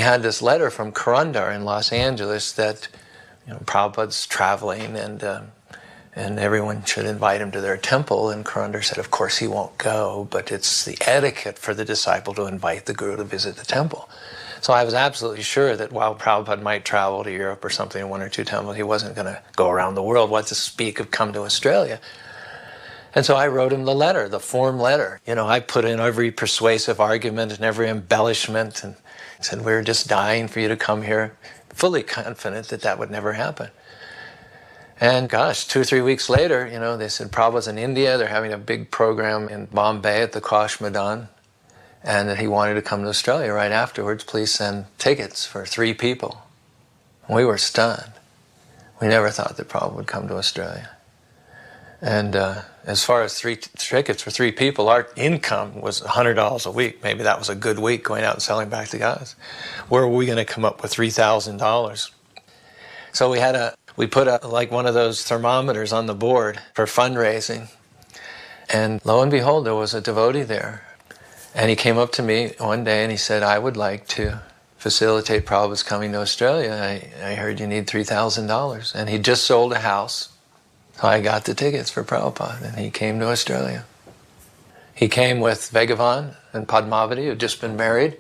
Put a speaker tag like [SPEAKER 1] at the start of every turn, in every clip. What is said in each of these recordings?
[SPEAKER 1] had this letter from Kurundar in Los Angeles that Prabhupada's traveling and everyone should invite him to their temple. And Kurundar said, of course he won't go, but it's the etiquette for the disciple to invite the guru to visit the temple. So I was absolutely sure that while Prabhupada might travel to Europe or something in 1 or 2 temples, he wasn't going to go around the world, what to speak of come to Australia. And so I wrote him the letter, the form letter. I put in every persuasive argument and every embellishment and said, we're just dying for you to come here, fully confident that that would never happen. And gosh, 2 or 3 weeks later, they said Prabhupada's in India, they're having a big program in Bombay at the Kosh Maidan, and that he wanted to come to Australia right afterwards. Please send tickets for 3 people. We were stunned. We never thought that Prabhupada would come to Australia. And as far as 3 tickets for 3 people, our income was $100 a week. Maybe that was a good week going out and selling back to guys. Where were we going to come up with $3,000? So we put like one of those thermometers on the board for fundraising. And lo and behold, there was a devotee there. And he came up to me one day and he said, I would like to facilitate Prabhupada's coming to Australia. I heard you need $3,000. And he just sold a house. So I got the tickets for Prabhupada and he came to Australia. He came with Bhagavan and Padmavati, who had just been married.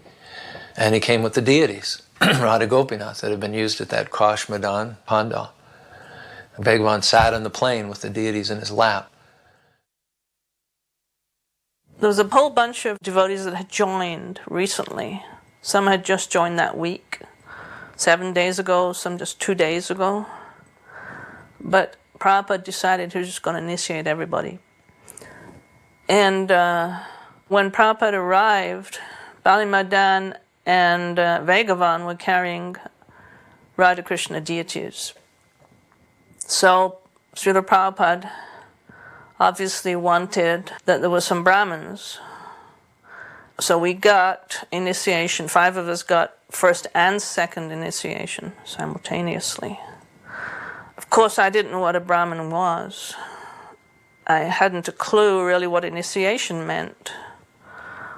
[SPEAKER 1] And he came with the deities, Radha Gopinath, that had been used at that Kosh Maidan Pandal. Bhagavan sat on the plane with the deities in his lap.
[SPEAKER 2] There was a whole bunch of devotees that had joined recently. Some had just joined that week, 7 days ago, some just 2 days ago. But Prabhupada decided he was just going to initiate everybody. And when Prabhupada arrived, Bali Madan and Bhagavan were carrying Radha Krishna deities. So Srila Prabhupada obviously wanted that there were some Brahmins. So we got initiation. 5 of us got first and second initiation simultaneously. Of course, I didn't know what a Brahmin was. I hadn't a clue really what initiation meant,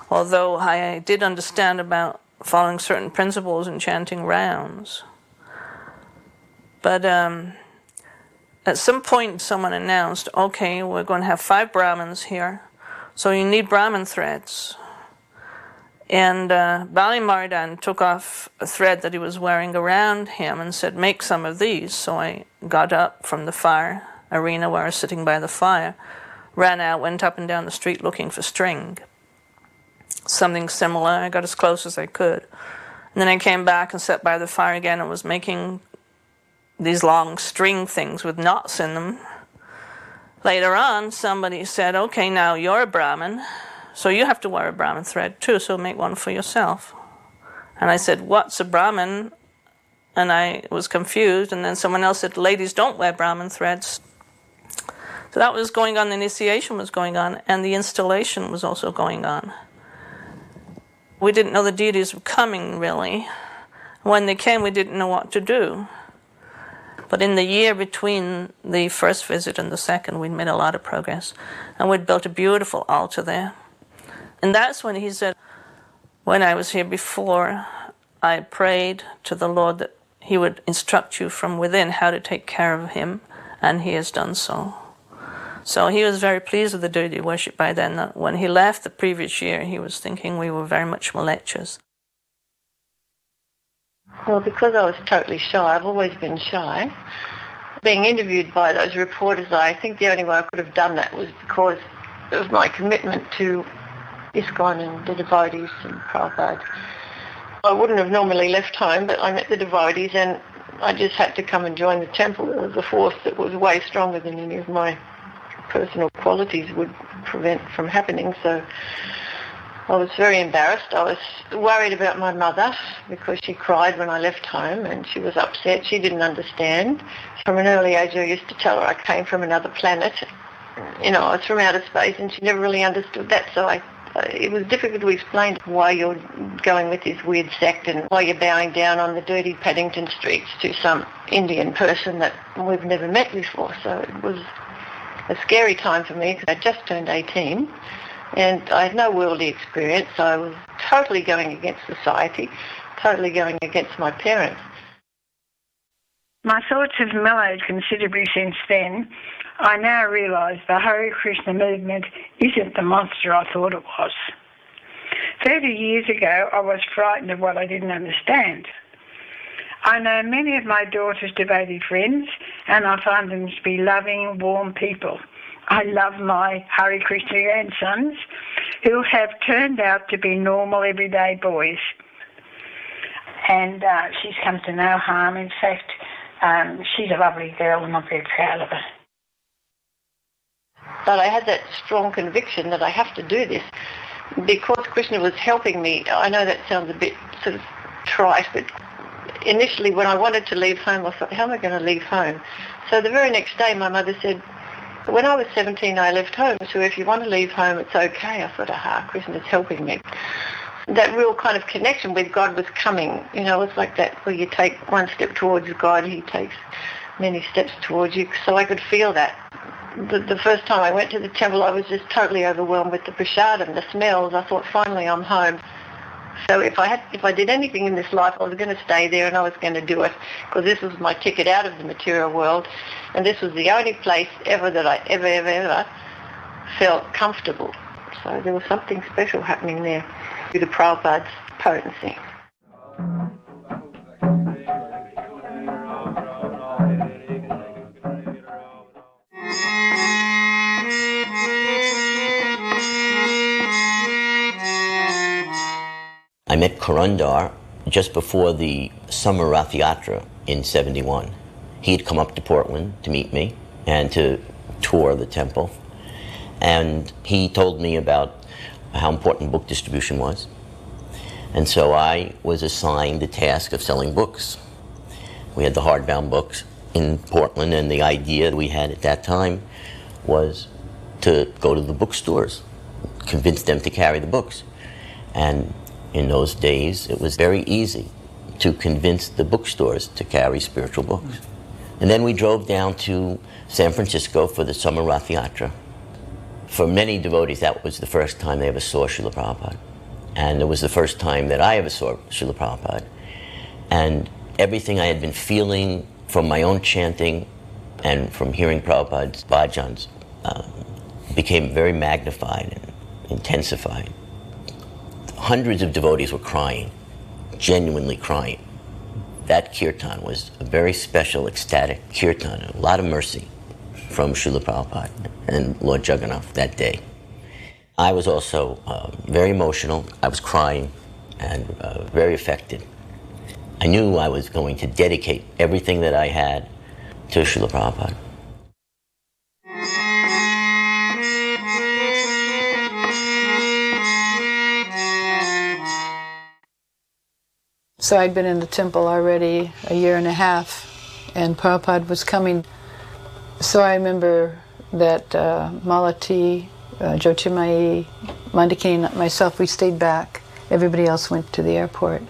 [SPEAKER 2] although I did understand about following certain principles and chanting rounds. But at some point, someone announced, okay, we're going to have 5 Brahmins here, so you need Brahmin threads. And Bali Mardan took off a thread that he was wearing around him and said, make some of these. So I got up from the fire arena where I was sitting by the fire, ran out, went up and down the street looking for string. Something similar. I got as close as I could. And then I came back and sat by the fire again and was making these long string things with knots in them. Later on, somebody said, okay, now you're a Brahmin, so you have to wear a Brahmin thread too, so make one for yourself. And I said, what's a Brahmin? And I was confused, and then someone else said, ladies don't wear Brahmin threads. So that was going on, the initiation was going on, and the installation was also going on. We didn't know the deities were coming, really. When they came, we didn't know what to do. But in the year between the first visit and the second, we'd made a lot of progress. And we'd built a beautiful altar there. And that's when he said, when I was here before, I prayed to the Lord that he would instruct you from within how to take care of him, and he has done so. So he was very pleased with the deity worship by then. When he left the previous year, he was thinking we were very much malechas.
[SPEAKER 3] Well, because I was totally shy, I've always been shy. Being interviewed by those reporters, I think the only way I could have done that was because of my commitment to ISKCON and the devotees and Prabhupada. I wouldn't have normally left home, but I met the devotees and I just had to come and join the temple. It was a force that was way stronger than any of my personal qualities would prevent from happening. So I was very embarrassed. I was worried about my mother because she cried when I left home and she was upset. She didn't understand. From an early age, I used to tell her I came from another planet. I was from outer space, and she never really understood that. So it was difficult to explain why you're going with this weird sect and why you're bowing down on the dirty Paddington streets to some Indian person that we've never met before. So it was a scary time for me because I just turned 18 and I had no worldly experience. So I was totally going against society, totally going against my parents.
[SPEAKER 4] My thoughts have mellowed considerably since then. I now realise the Hare Krishna movement isn't the monster I thought it was. 30 years ago, I was frightened of what I didn't understand. I know many of my daughter's devotee friends, and I find them to be loving, warm people. I love my Hare Krishna grandsons, who have turned out to be normal, everyday boys. And she's come to no harm. In fact, she's a lovely girl, and I'm very proud of her.
[SPEAKER 3] But I had that strong conviction that I have to do this because Krishna was helping me. I know that sounds a bit sort of trite, but initially when I wanted to leave home, I thought, how am I going to leave home? So the very next day, my mother said, when I was 17, I left home, so if you want to leave home, it's okay. I thought, aha, Krishna's helping me. That real kind of connection with God was coming. You know, it's like that where you take one step towards God, he takes many steps towards you. So I could feel that. The first time I went to the temple, I was just totally overwhelmed with the prasadam, the smells. I thought, finally, I'm home. So if I did anything in this life, I was going to stay there and I was going to do it because this was my ticket out of the material world, and this was the only place ever that I ever felt comfortable. So there was something special happening there through the Prabhupada's potency.
[SPEAKER 5] I met Karundar just before the summer Rath Yatra in '71. He had come up to Portland to meet me and to tour the temple. And he told me about how important book distribution was. And so I was assigned the task of selling books. We had the hardbound books in Portland, and the idea we had at that time was to go to the bookstores, convince them to carry the books. And in those days, it was very easy to convince the bookstores to carry spiritual books. And then we drove down to San Francisco for the summer Rath Yatra. For many devotees, that was the first time they ever saw Srila Prabhupada. And it was the first time that I ever saw Srila Prabhupada. And everything I had been feeling from my own chanting and from hearing Prabhupada's bhajans became very magnified and intensified. Hundreds of devotees were crying, genuinely crying. That kirtan was a very special, ecstatic kirtan, a lot of mercy from Srila Prabhupada and Lord Jagannath that day. I was also very emotional. I was crying and very affected. I knew I was going to dedicate everything that I had to Srila Prabhupada.
[SPEAKER 6] So I'd been in the temple already a year and a half, and Prabhupada was coming. So I remember that Malati, Jyotirmayi, Mandakini, and myself, we stayed back. Everybody else went to the airport.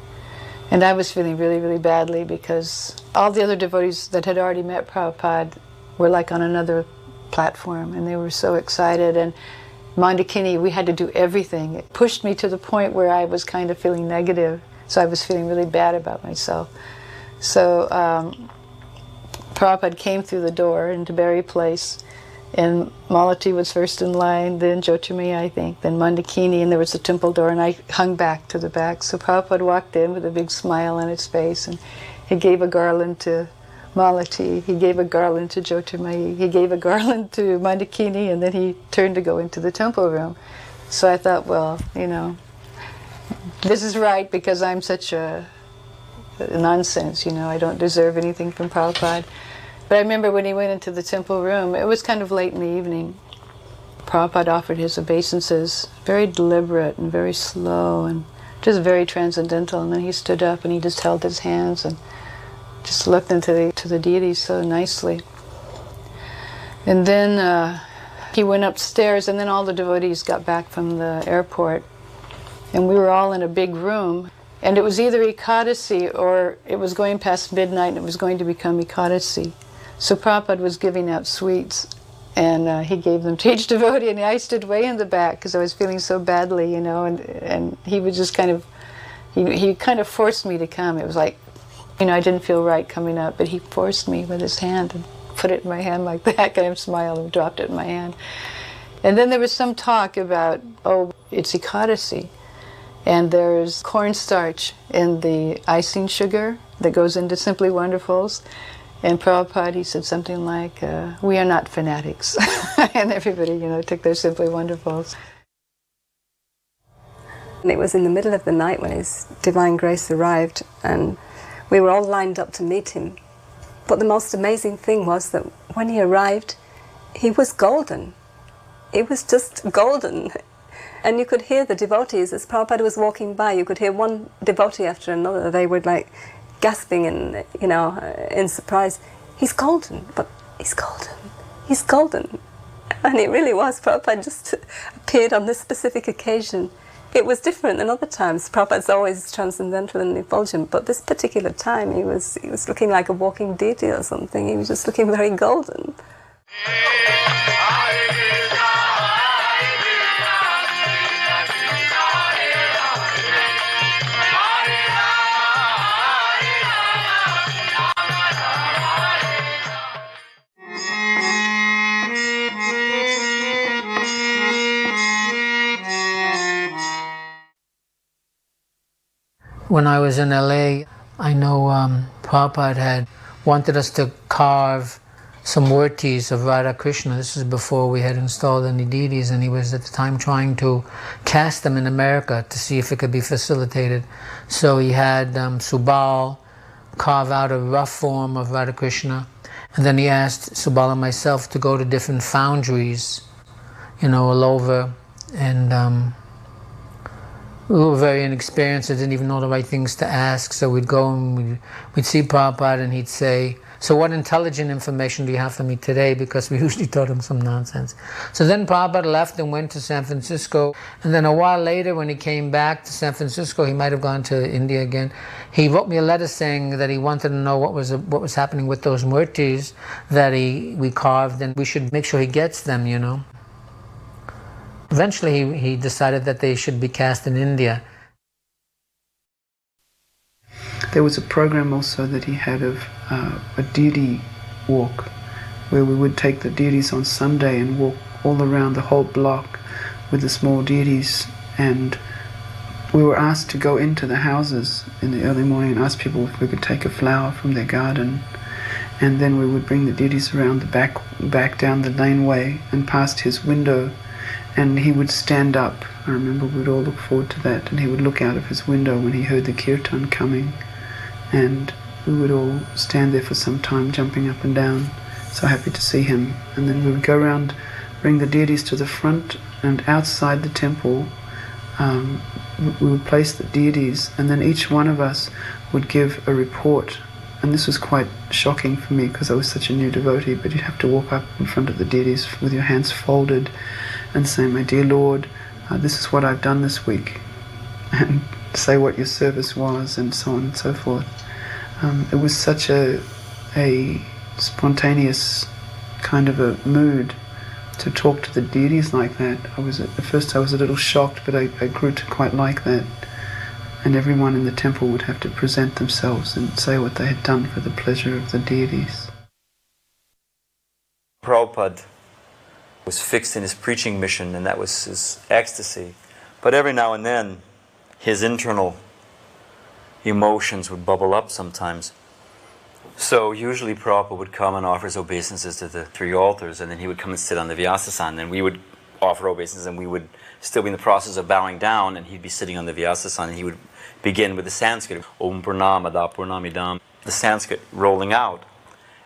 [SPEAKER 6] And I was feeling really, really badly because all the other devotees that had already met Prabhupada were like on another platform, and they were so excited. And Mandakini, we had to do everything. It pushed me to the point where I was kind of feeling negative. So I was feeling really bad about myself. So Prabhupada came through the door into Berry Place, and Malati was first in line, then Jyotirmayi, I think, then Mandakini, and there was the temple door, and I hung back to the back. So Prabhupada walked in with a big smile on his face, and he gave a garland to Malati, he gave a garland to Jyotirmayi, he gave a garland to Mandakini, and then he turned to go into the temple room. So I thought, well, you know, this is right because I'm such a nonsense, you know, I don't deserve anything from Prabhupada. But I remember when he went into the temple room, it was kind of late in the evening. Prabhupada offered his obeisances, very deliberate and very slow and just very transcendental. And then he stood up and he just held his hands and just looked into the deity so nicely. And then he went upstairs, and then all the devotees got back from the airport. And we were all in a big room, and it was either Ekadasi or it was going past midnight and it was going to become Ekadasi. So Prabhupada was giving out sweets, and he gave them to each devotee, and I stood way in the back because I was feeling so badly, you know, and he was just kind of He kind of forced me to come. It was like, I didn't feel right coming up, but he forced me with his hand and put it in my hand like that, kind of smiled and dropped it in my hand. And then there was some talk about, it's Ekadasi, and there's cornstarch in the icing sugar that goes into Simply Wonderfuls. And Prabhupada, he said something like, we are not fanatics. And everybody, took their Simply Wonderfuls.
[SPEAKER 7] And it was in the middle of the night when His Divine Grace arrived, and we were all lined up to meet him. But the most amazing thing was that when he arrived, he was golden. He was just golden. And you could hear the devotees, as Prabhupada was walking by, you could hear one devotee after another. They were like gasping and, in surprise. He's golden, but he's golden. He's golden. And it really was. Prabhupada just appeared on this specific occasion. It was different than other times. Prabhupada's always transcendental and effulgent, but this particular time he was looking like a walking deity or something. He was just looking very golden.
[SPEAKER 8] When I was in LA, I know Prabhupada had wanted us to carve some murtis of Radha Krishna. This is before we had installed any deities, and he was at the time trying to cast them in America to see if it could be facilitated. So he had Subal carve out a rough form of Radha Krishna, and then he asked Subal and myself to go to different foundries, all over, and we were very inexperienced. I didn't even know the right things to ask. So we'd go and we'd see Prabhupada, and he'd say, so what intelligent information do you have for me today? Because we usually taught him some nonsense. So then Prabhupada left and went to San Francisco. And then a while later, when he came back to San Francisco, he might have gone to India again. He wrote me a letter saying that he wanted to know what was happening with those murtis that we carved, and we should make sure he gets them, Eventually, he decided that they should be cast in India.
[SPEAKER 9] There was a program also that he had of a deity walk, where we would take the deities on Sunday and walk all around the whole block with the small deities. And we were asked to go into the houses in the early morning and ask people if we could take a flower from their garden. And then we would bring the deities around the back down the laneway and past his window. And he would stand up. I remember we'd all look forward to that. And he would look out of his window when he heard the kirtan coming. And we would all stand there for some time, jumping up and down, so happy to see him. And then we would go around, bring the deities to the front, and outside the temple, we would place the deities, and then each one of us would give a report. And this was quite shocking for me because I was such a new devotee, but you'd have to walk up in front of the deities with your hands folded and say, my dear Lord, this is what I've done this week, and say what your service was, and so on and so forth. It was such a spontaneous kind of a mood to talk to the deities like that. At first I was a little shocked, but I grew to quite like that. And everyone in the temple would have to present themselves and say what they had done for the pleasure of the deities.
[SPEAKER 10] Prabhupada was fixed in his preaching mission, and that was his ecstasy. But every now and then, his internal emotions would bubble up sometimes. So usually Prabhupada would come and offer his obeisances to the three altars, and then he would come and sit on the Vyasasana, and we would offer obeisances, and we would still be in the process of bowing down, and he'd be sitting on the Vyasasana, and he would begin with the Sanskrit, Om Purnamada Purnamidam, the Sanskrit rolling out,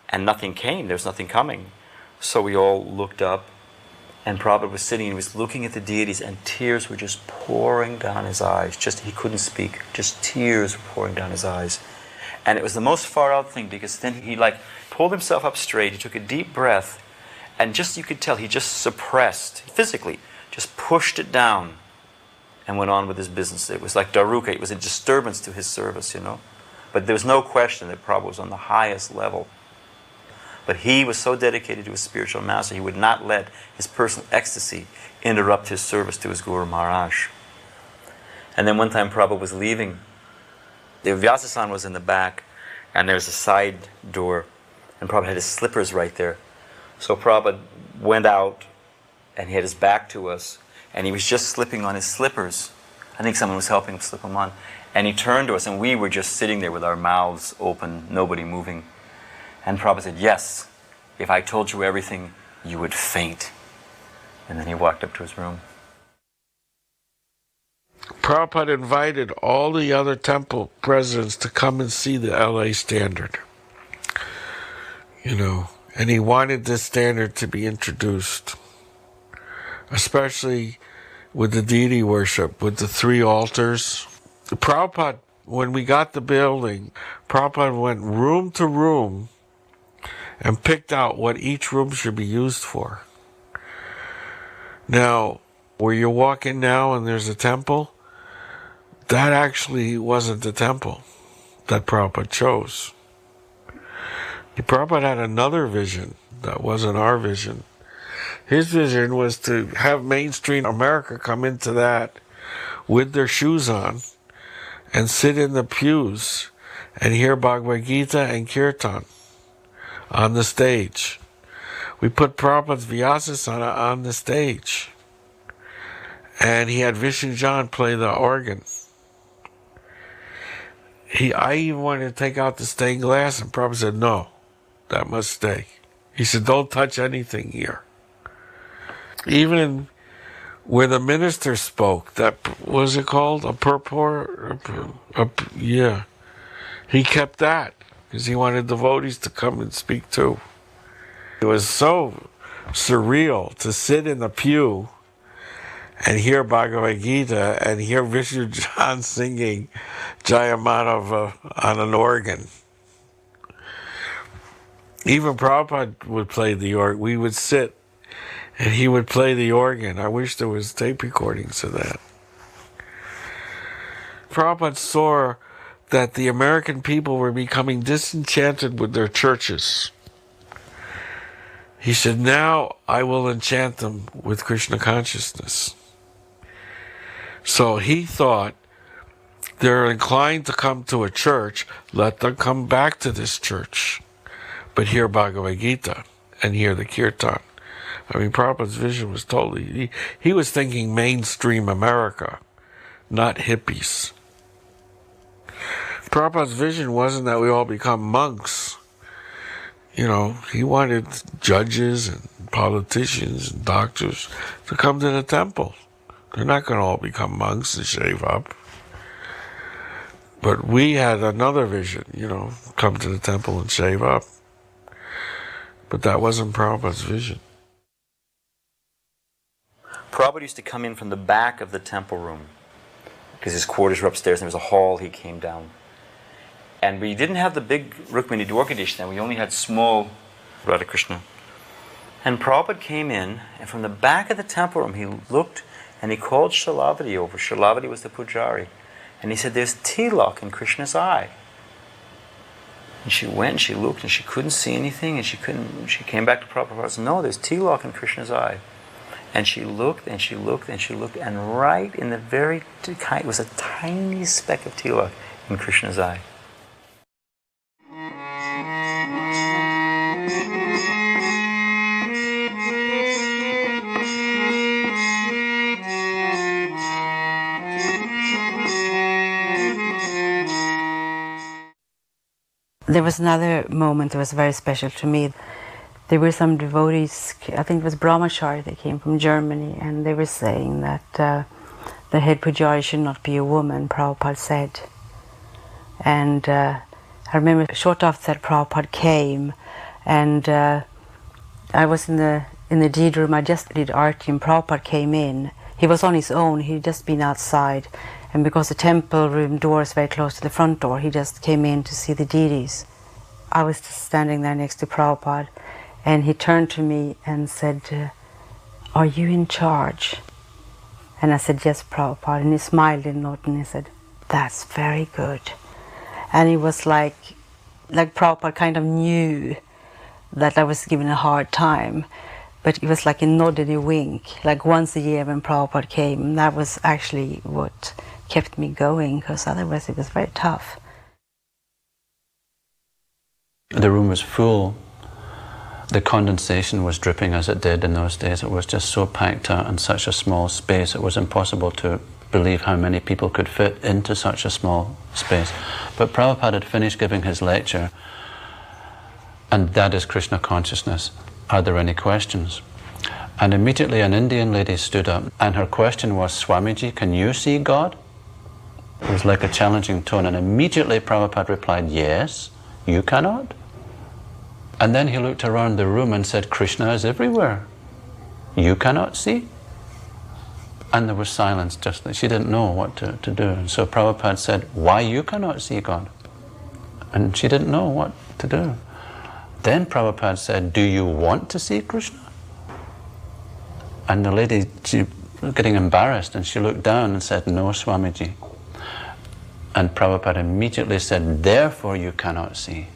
[SPEAKER 10] and nothing came, there was nothing coming. So we all looked up, and Prabhupada was sitting and he was looking at the deities, and tears were just pouring down his eyes. He couldn't speak, just tears were pouring down his eyes. And it was the most far out thing, because then he pulled himself up straight, he took a deep breath, and you could tell he just suppressed, physically, just pushed it down and went on with his business. It was like Daruka, it was a disturbance to his service, But there was no question that Prabhupada was on the highest level. But he was so dedicated to his spiritual master, he would not let his personal ecstasy interrupt his service to his Guru Maharaj. And then one time Prabhupada was leaving The Vyasa-san was in the back, and there was a side door, and Prabhupada had his slippers right there. So Prabhupada went out, and he had his back to us, and he was just slipping on his slippers. I think someone was helping him slip them on. And he turned to us, and we were just sitting there with our mouths open, nobody moving. And Prabhupada said, "Yes, if I told you everything, you would faint." And then he walked up to his room.
[SPEAKER 11] Prabhupada invited all the other temple presidents to come and see the LA standard. And he wanted this standard to be introduced, especially with the deity worship, with the 3 altars. Prabhupada, when we got the building, Prabhupada went room to room and picked out what each room should be used for. Now, where you walk in now and there's a temple, that actually wasn't the temple that Prabhupada chose. Prabhupada had another vision that wasn't our vision. His vision was to have mainstream America come into that with their shoes on and sit in the pews and hear Bhagavad Gita and Kirtan on the stage. We put Prabhupada's Vyasasana on the stage. And he had Vishnu John play the organ. I even wanted to take out the stained glass, and Prabhupada said, "No, that must stay." He said, "Don't touch anything here." Even where the minister spoke, that was it called? A purport? Yeah. He kept that because he wanted devotees to come and speak too. It was so surreal to sit in the pew and hear Bhagavad Gita and hear Vishnu John singing Jayamadava on an organ. Even Prabhupada would play the organ. We would sit and he would play the organ. I wish there was tape recordings of that. Prabhupada saw that the American people were becoming disenchanted with their churches. He said, "Now I will enchant them with Krishna consciousness." So he thought, they're inclined to come to a church, let them come back to this church, but hear Bhagavad Gita and hear the Kirtan. I mean, Prabhupada's vision was totally, he was thinking mainstream America, not hippies. Prabhupada's vision wasn't that we all become monks. He wanted judges and politicians and doctors to come to the temple. They're not going to all become monks and shave up. But we had another vision, come to the temple and shave up. But that wasn't Prabhupada's vision.
[SPEAKER 10] Prabhupada used to come in from the back of the temple room because his quarters were upstairs and there was a hall he came down. And we didn't have the big Rukmini Dwarkadish then, we only had small Radha Krishna. And Prabhupada came in, and from the back of the temple room he looked and he called Shalavati over. Shalavati was the pujari. And he said, "There's tilak in Krishna's eye." And she went and she looked and she couldn't see anything, and she came back to Prabhupada and said, "No, there's tilak in Krishna's eye." And she looked and she looked and she looked, and right in the it was a tiny speck of tilak in Krishna's eye.
[SPEAKER 12] There was another moment that was very special to me. There were some devotees, I think it was Brahmachari, they came from Germany, and they were saying that the head pujari should not be a woman, Prabhupada said. And I remember short after that Prabhupada came, and I was in the deed room, I just did arti, and Prabhupada came in. He was on his own, he'd just been outside. And because the temple room door is very close to the front door, he just came in to see the deities. I was just standing there next to Prabhupada, and he turned to me and said, "Are you in charge?" And I said, "Yes, Prabhupada." And he smiled and nodded, and he said, "That's very good." And it was like Prabhupada kind of knew that I was given a hard time, but it was like a nod and a wink, like once a year when Prabhupada came. That was actually what kept me going, because otherwise it was very tough.
[SPEAKER 13] The room was full. The condensation was dripping as it did in those days. It was just so packed out in such a small space. It was impossible to believe how many people could fit into such a small space. But Prabhupada had finished giving his lecture, and that is Krishna consciousness. Are there any questions? And immediately an Indian lady stood up, and her question was, Swamiji, can you see God? It was like a challenging tone, and immediately Prabhupada replied, yes, you cannot. And then he looked around the room and said, Krishna is everywhere. You cannot see? And there was silence, just like she didn't know what to do. And so Prabhupada said, why you cannot see God? And she didn't know what to do. Then Prabhupada said, do you want to see Krishna? And the lady, she was getting embarrassed, and she looked down and said, no, Swamiji. And Prabhupada immediately said, therefore you cannot see.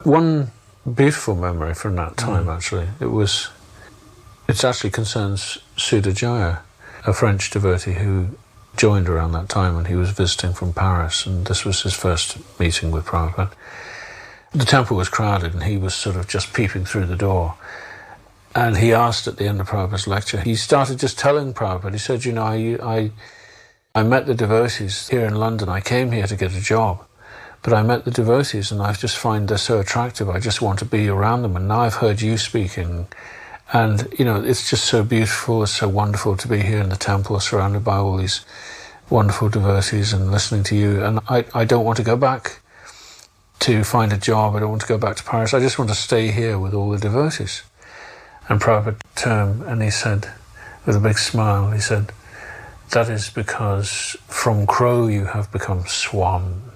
[SPEAKER 11] One beautiful memory from that time, actually, it actually concerns Sudajaya, a French devotee who joined around that time when he was visiting from Paris, and this was his first meeting with Prabhupada. The temple was crowded, and he was sort of just peeping through the door. And he asked at the end of Prabhupada's lecture, he started just telling Prabhupada, he said, you know, I met the devotees here in London. I came here to get a job, but I met the devotees and I just find they're so attractive. I just want to be around them. And now I've heard you speaking, and, you know, it's just so beautiful. It's so wonderful to be here in the temple surrounded by all these wonderful devotees and listening to you. And I don't want to go back to find a job. I don't want to go back to Paris. I just want to stay here with all the devotees. And Prabhupada turned and he said, with a big smile, he said, that is because from crow you have become swan.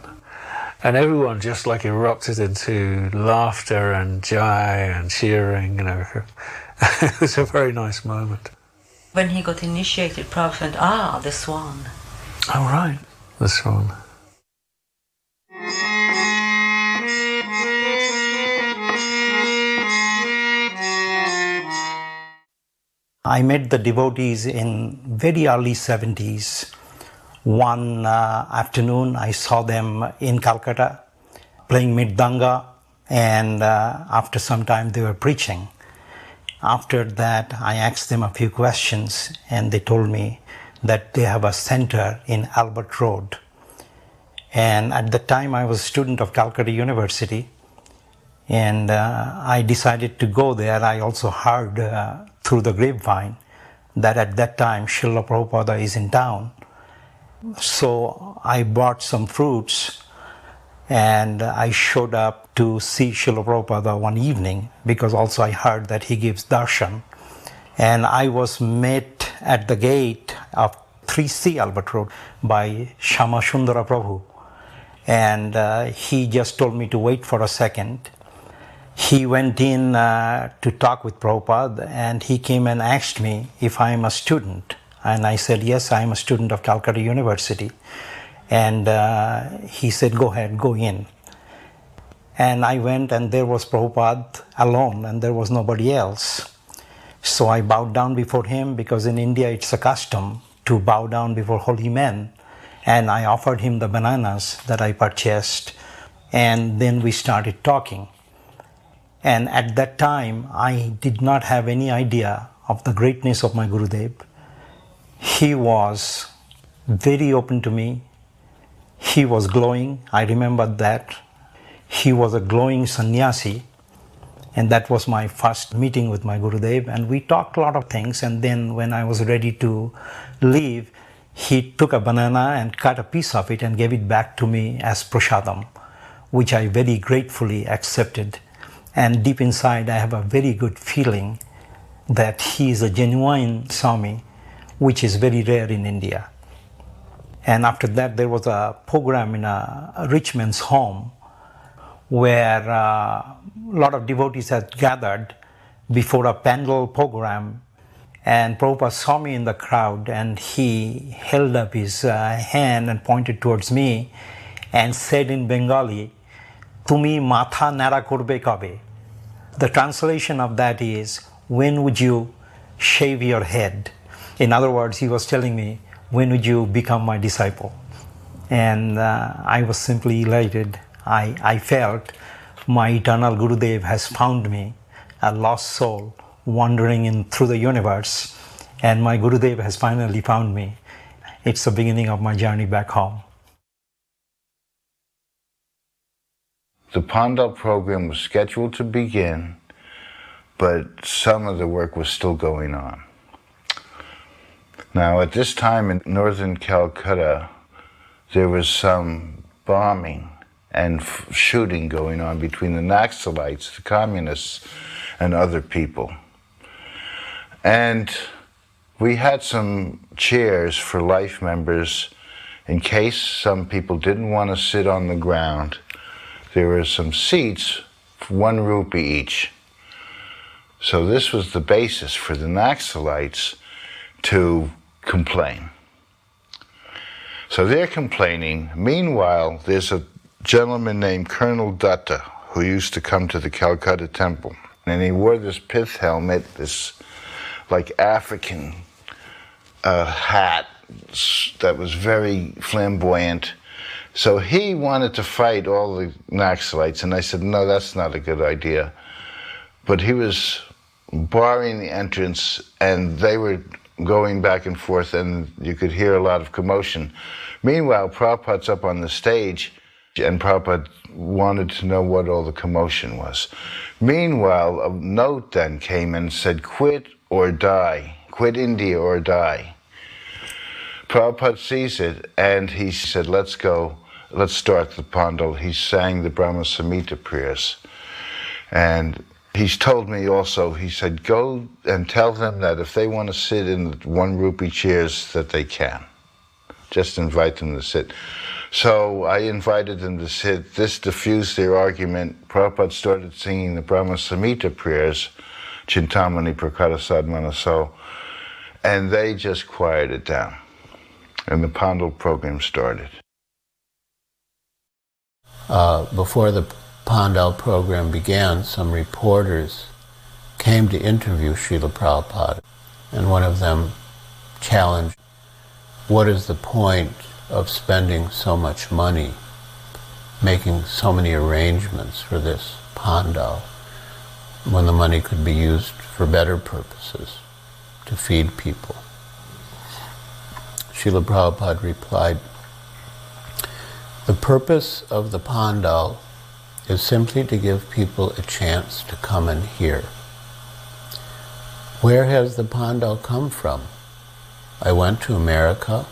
[SPEAKER 11] And everyone just like erupted into laughter and joy and cheering, you know. It was a very nice moment.
[SPEAKER 14] When he got initiated, Prabhupada, the swan.
[SPEAKER 11] Oh, right, the swan.
[SPEAKER 15] I met the devotees in very early 70s. One afternoon I saw them in Calcutta playing Mridanga, and after some time they were preaching. After that I asked them a few questions, and they told me that they have a center in Albert Road. And at the time I was a student of Calcutta University, and I decided to go there. I also heard through the grapevine that at that time Srila Prabhupada is in town. So I bought some fruits and I showed up to see Srila Prabhupada one evening, because also I heard that he gives darshan. And I was met at the gate of 3C Albert Road by Shama Sundara Prabhu. And he just told me to wait for a second. He went in to talk with Prabhupada, and he came and asked me if I am a student. And I said, yes, I am a student of Calcutta University. And he said, go ahead, go in. And I went, and there was Prabhupada alone, and there was nobody else. So I bowed down before him, because in India it's a custom to bow down before holy men. And I offered him the bananas that I purchased, and then we started talking. And at that time, I did not have any idea of the greatness of my Gurudev. He was very open to me. He was glowing. I remember that. He was a glowing sannyasi. And that was my first meeting with my Gurudev. And we talked a lot of things. And then when I was ready to leave, he took a banana and cut a piece of it and gave it back to me as prasadam, which I very gratefully accepted. And deep inside, I have a very good feeling that he is a genuine Swami, which is very rare in India. And after that, there was a program in a rich man's home where a lot of devotees had gathered before a pandal program. And Prabhupada saw me in the crowd, and he held up his hand and pointed towards me and said in Bengali, "Tumi matha nara korbe kabe." The translation of that is, when would you shave your head? In other words, he was telling me, when would you become my disciple? And I was simply elated. I felt my eternal Gurudev has found me, a lost soul wandering through the universe, and my Gurudev has finally found me. It's the beginning of my journey back home.
[SPEAKER 16] The Pandal program was scheduled to begin, but some of the work was still going on. Now, at this time in northern Calcutta, there was some bombing and shooting going on between the Naxalites, the communists, and other people. And we had some chairs for life members in case some people didn't want to sit on the ground. There were some seats, 1 rupee each. So this was the basis for the Naxalites to complain. So they're complaining. Meanwhile, there's a gentleman named Colonel Dutta who used to come to the Calcutta temple. And he wore this pith helmet, this like African hat that was very flamboyant. So he wanted to fight all the Naxalites, and I said, no, that's not a good idea. But he was barring the entrance, and they were going back and forth, and you could hear a lot of commotion. Meanwhile, Prabhupada's up on the stage, and Prabhupada wanted to know what all the commotion was. Meanwhile, a note then came and said, quit or die, quit India or die. Prabhupada sees it, and he said, let's go, let's start the Pandal. He sang the Brahma Samhita prayers. And he's told me also, he said, go and tell them that if they want to sit in the 1 rupee chairs, that they can. Just invite them to sit. So I invited them to sit. This diffused their argument. Prabhupada started singing the Brahma Samhita prayers, Chintamani Prakara Manaso, and they just quieted down. And the Pandal program started.
[SPEAKER 17] Before the Pandal program began, some reporters came to interview Srila Prabhupada, and one of them challenged, what is the point of spending so much money, making so many arrangements for this Pandal, when the money could be used for better purposes, to feed people? Srila Prabhupada replied, the purpose of the Pandal is simply to give people a chance to come and hear. Where has the Pandal come from? I went to America,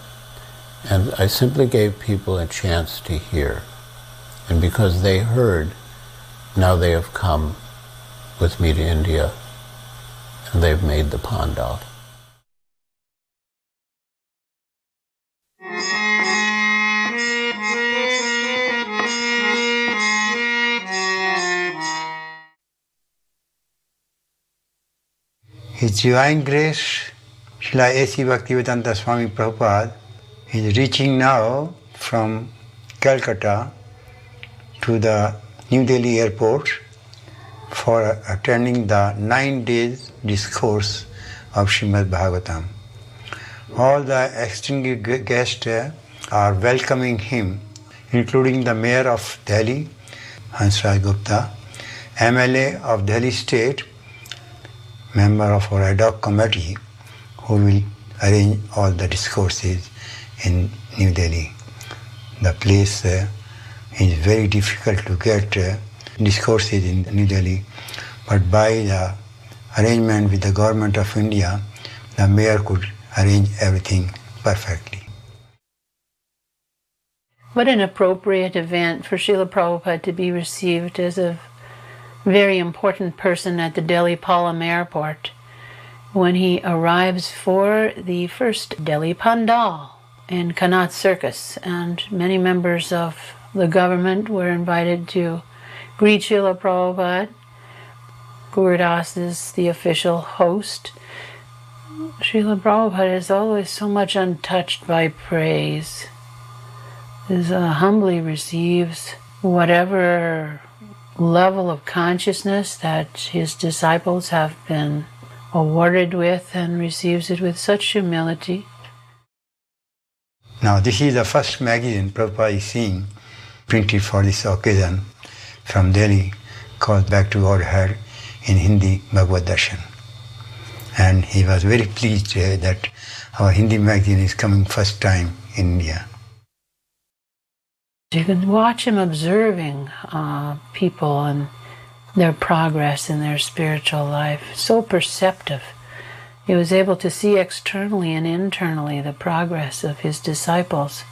[SPEAKER 17] and I simply gave people a chance to hear. And because they heard, now they have come with me to India, and they've made the Pandal.
[SPEAKER 18] His Divine Grace, Srila A.C. Bhaktivedanta Swami Prabhupada, is reaching now from Calcutta to the New Delhi airport for attending the 9 days discourse of Srimad Bhagavatam. All the distinguished guests are welcoming him, including the Mayor of Delhi, Hansraj Gupta, MLA of Delhi State, member of our ad hoc committee, who will arrange all the discourses in New Delhi. The place is very difficult to get discourses in New Delhi, but by the arrangement with the government of India, the mayor could arrange everything perfectly.
[SPEAKER 6] What an appropriate event for Srila Prabhupada to be received as a very important person at the Delhi Palam Airport when he arrives for the first Delhi Pandal in Connaught Circus, and many members of the government were invited to greet Srila Prabhupada. Gurudas is the official host. Srila Prabhupada is always so much untouched by praise. He humbly receives whatever level of consciousness that his disciples have been awarded with, and receives it with such humility.
[SPEAKER 18] Now this is the first magazine Prabhupada is seeing printed for this occasion from Delhi called Back to Godhead in Hindi Bhagavad Darshan. And he was very pleased that our Hindi magazine is coming first time in India.
[SPEAKER 6] You can watch him observing people and their progress in their spiritual life. So perceptive. He was able to see externally and internally the progress of his disciples.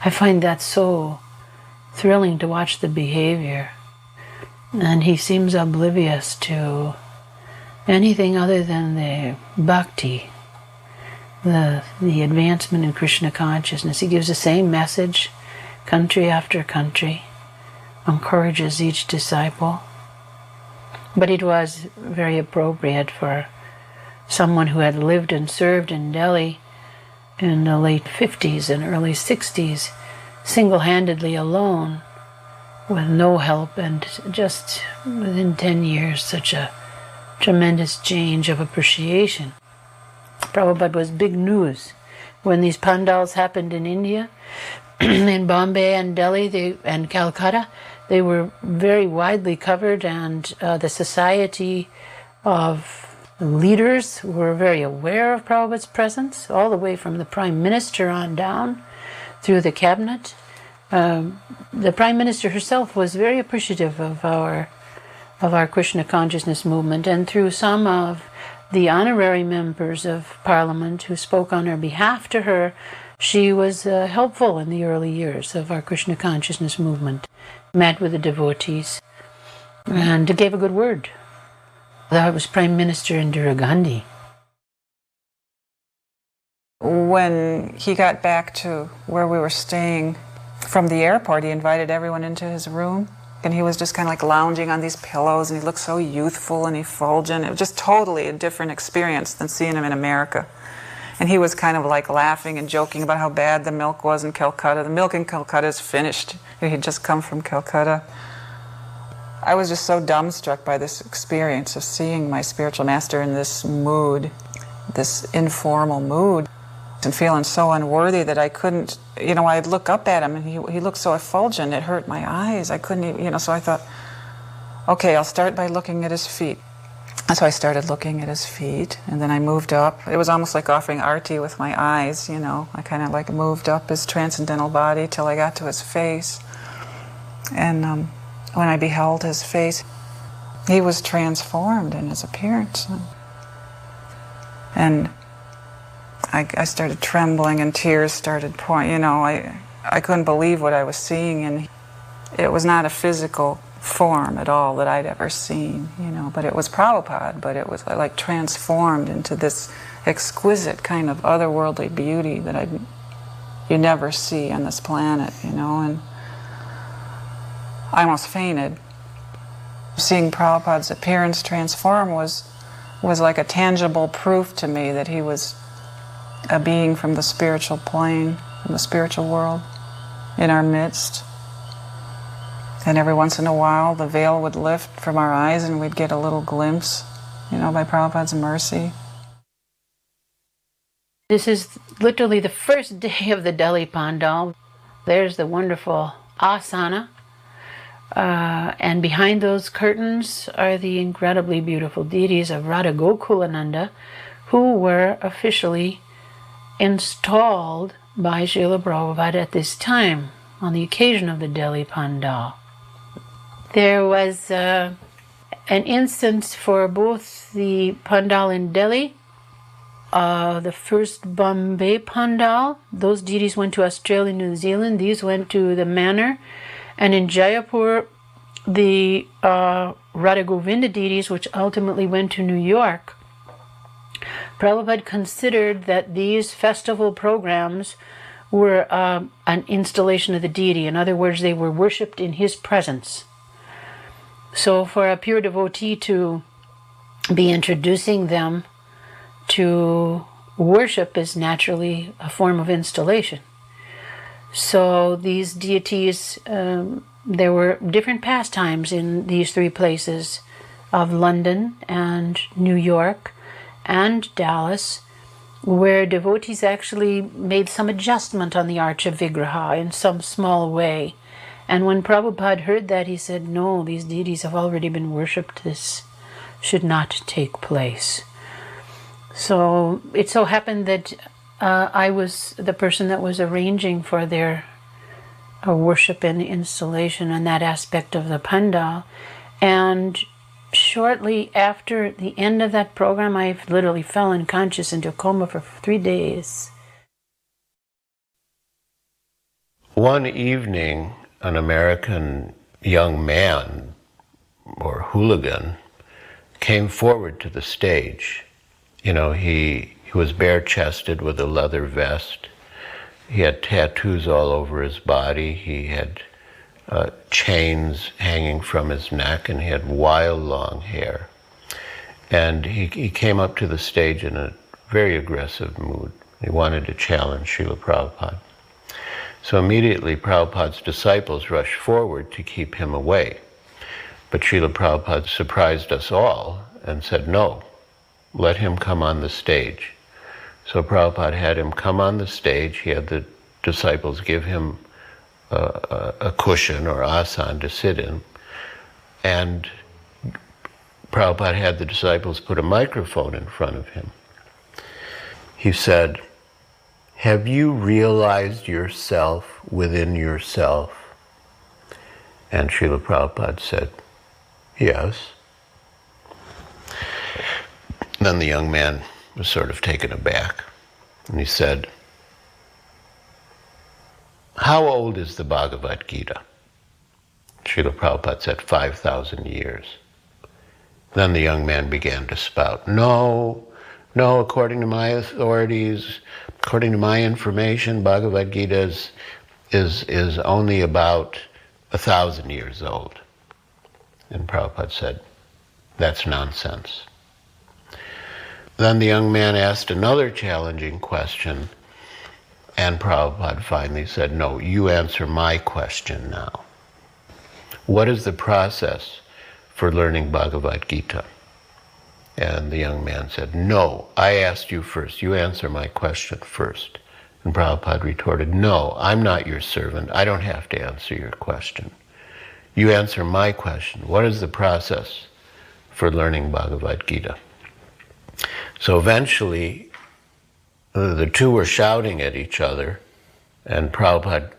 [SPEAKER 6] I find that so thrilling to watch the behavior. And he seems oblivious to anything other than the bhakti, the advancement in Krishna consciousness. He gives the same message, country after country, encourages each disciple. But it was very appropriate for someone who had lived and served in Delhi in the late 50s and early 60s, single-handedly alone, with no help, and just within 10 years, such a tremendous change of appreciation. Prabhupada was big news. When these pandals happened in India, in Bombay and Delhi and Calcutta, they were very widely covered, and the society of leaders were very aware of Prabhupada's presence, all the way from the Prime Minister on down through the cabinet. The Prime Minister herself was very appreciative of our Krishna consciousness movement, and through some of the honorary members of Parliament who spoke on her behalf to her, she was helpful in the early years of our Krishna consciousness movement, met with the devotees, and gave a good word. That was Prime Minister Indira Gandhi.
[SPEAKER 19] When he got back to where we were staying from the airport, he invited everyone into his room, and he was just kind of like lounging on these pillows, and he looked so youthful and effulgent. It was just totally a different experience than seeing him in America. And he was kind of like laughing and joking about how bad the milk was in Calcutta. The milk in Calcutta is finished. He'd just come from Calcutta. I was just so dumbstruck by this experience of seeing my spiritual master in this mood, this informal mood, and feeling so unworthy that I couldn't, I'd look up at him and he looked so effulgent, it hurt my eyes. I couldn't even, so I thought, okay, I'll start by looking at his feet. So I started looking at his feet, and then I moved up. It was almost like offering arti with my eyes, I kind of like moved up his transcendental body till I got to his face. And when I beheld his face, he was transformed in his appearance. And I started trembling, and tears started pouring. I couldn't believe what I was seeing, and it was not a physical form at all that I'd ever seen, but it was Prabhupada, but it was like transformed into this exquisite kind of otherworldly beauty that you never see on this planet, and I almost fainted. Seeing Prabhupada's appearance transform was like a tangible proof to me that he was a being from the spiritual plane, from the spiritual world, in our midst. And every once in a while, the veil would lift from our eyes and we'd get a little glimpse, by Prabhupada's mercy.
[SPEAKER 6] This is literally the first day of the Delhi Pandal. There's the wonderful asana. And behind those curtains are the incredibly beautiful deities of Radha Gokulananda, who were officially installed by Srila Prabhupada at this time, on the occasion of the Delhi Pandal. There was an instance for both the Pandal in Delhi, the first Bombay Pandal. Those deities went to Australia, New Zealand. These went to the manor. And in Jaipur, the Radha Govinda deities, which ultimately went to New York. Prabhupada considered that these festival programs were an installation of the deity. In other words, they were worshipped in his presence. So for a pure devotee to be introducing them to worship is naturally a form of installation. So these deities, there were different pastimes in these three places of London and New York and Dallas, where devotees actually made some adjustment on the Archa Vigraha in some small way
[SPEAKER 20] And when Prabhupada heard that, he said, no, these deities have already been worshipped. This should not take place. So it so happened that I was the person that was arranging for their worship and installation and that aspect of the pandal. And shortly after the end of that program, I literally fell unconscious into a coma for 3 days.
[SPEAKER 17] One evening, an American young man, or hooligan, came forward to the stage. You know, he was bare-chested with a leather vest. He had tattoos all over his body. He had chains hanging from his neck, and he had wild long hair. And he came up to the stage in a very aggressive mood. He wanted to challenge Srila Prabhupada. So immediately Prabhupada's disciples rushed forward to keep him away. But Srila Prabhupada surprised us all and said, no, let him come on the stage. So Prabhupada had him come on the stage. He had the disciples give him a cushion or asan to sit in. And Prabhupada had the disciples put a microphone in front of him. He said, have you realized yourself within yourself? And Srila Prabhupada said, yes. Then the young man was sort of taken aback, and he said, how old is the Bhagavad Gita? Srila Prabhupada said, 5,000 years. Then the young man began to spout, no, according to my authorities, according to my information, Bhagavad Gita is only about 1,000 years old. And Prabhupada said, that's nonsense. Then the young man asked another challenging question, and Prabhupada finally said, no, you answer my question now. What is the process for learning Bhagavad Gita? And the young man said, no, I asked you first. You answer my question first. And Prabhupada retorted, no, I'm not your servant. I don't have to answer your question. You answer my question. What is the process for learning Bhagavad Gita? So eventually, the two were shouting at each other, and Prabhupada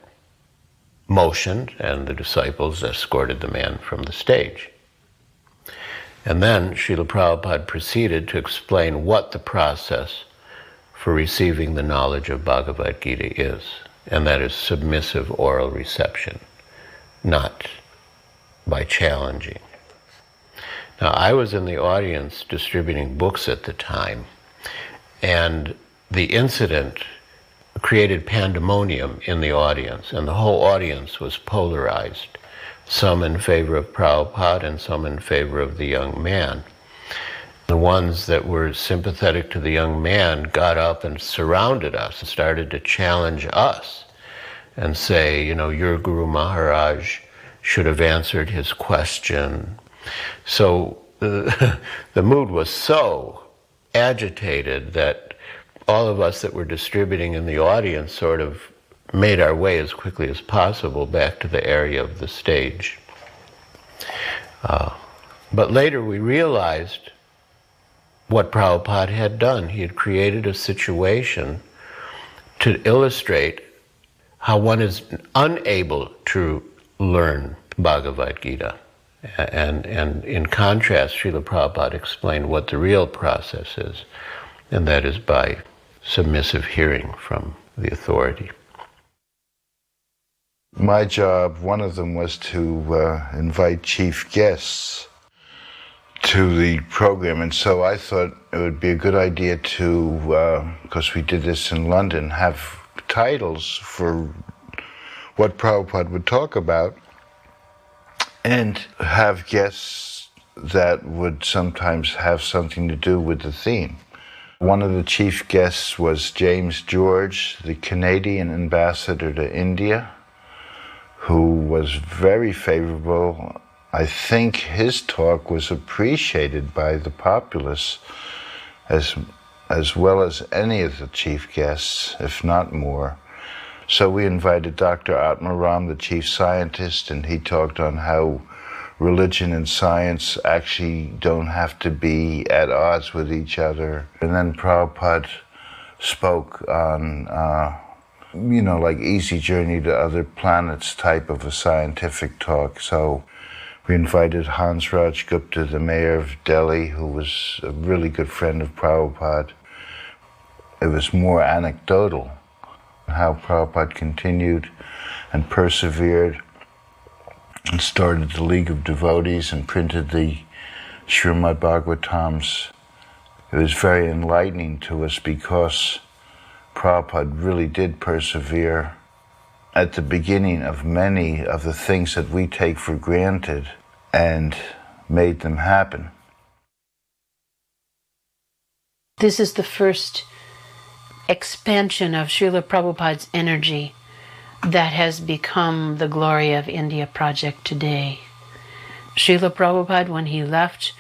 [SPEAKER 17] motioned, and the disciples escorted the man from the stage. And then Srila Prabhupada proceeded to explain what the process for receiving the knowledge of Bhagavad Gita is, and that is submissive oral reception, not by challenging. Now, I was in the audience distributing books at the time, and the incident created pandemonium in the audience, and the whole audience was polarized, some in favor of Prabhupada and some in favor of the young man. The ones that were sympathetic to the young man got up and surrounded us and started to challenge us and say, you know, your Guru Maharaj should have answered his question. So the mood was so agitated that all of us that were distributing in the audience sort of made our way as quickly as possible back to the area of the stage. But later we realized what Prabhupada had done. He had created a situation to illustrate how one is unable to learn Bhagavad Gita. And in contrast, Srila Prabhupada explained what the real process is, and that is by submissive hearing from the authority.
[SPEAKER 16] My job, one of them was to invite chief guests to the program, and so I thought it would be a good idea to, because we did this in London, have titles for what Prabhupada would talk about, and have guests that would sometimes have something to do with the theme. One of the chief guests was James George, the Canadian ambassador to India, who was very favorable. I think his talk was appreciated by the populace as well as any of the chief guests, if not more. So we invited Dr. Atmaram, the chief scientist, and he talked on how religion and science actually don't have to be at odds with each other. And then Prabhupada spoke on, like Easy Journey to Other Planets type of a scientific talk. So we invited Hans Raj Gupta, the mayor of Delhi, who was a really good friend of Prabhupada. It was more anecdotal, how Prabhupada continued and persevered and started the League of Devotees and printed the Srimad Bhagavatams. It was very enlightening to us because Prabhupada really did persevere at the beginning of many of the things that we take for granted and made them happen.
[SPEAKER 20] This is the first expansion of Srila Prabhupada's energy that has become the Glory of India project today. Srila Prabhupada, when he left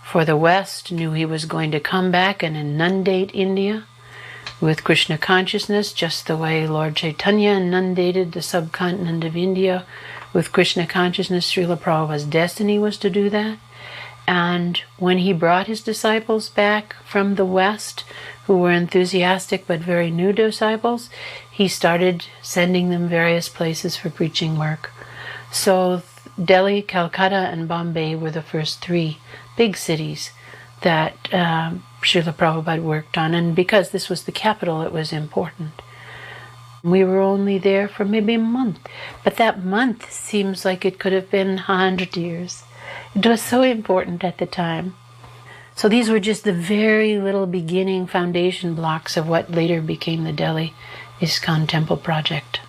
[SPEAKER 20] for the West, knew he was going to come back and inundate India with Krishna consciousness, just the way Lord Chaitanya inundated the subcontinent of India with Krishna consciousness. Srila Prabhupada's destiny was to do that. And when he brought his disciples back from the West, who were enthusiastic but very new disciples, he started sending them various places for preaching work. So Delhi, Calcutta, and Bombay were the first three big cities that Srila Prabhupada worked on. And because this was the capital, it was important. We were only there for maybe a month, but that month seems like it could have been 100 years. It was so important at the time. So these were just the very little beginning foundation blocks of what later became the Delhi ISKCON Temple project.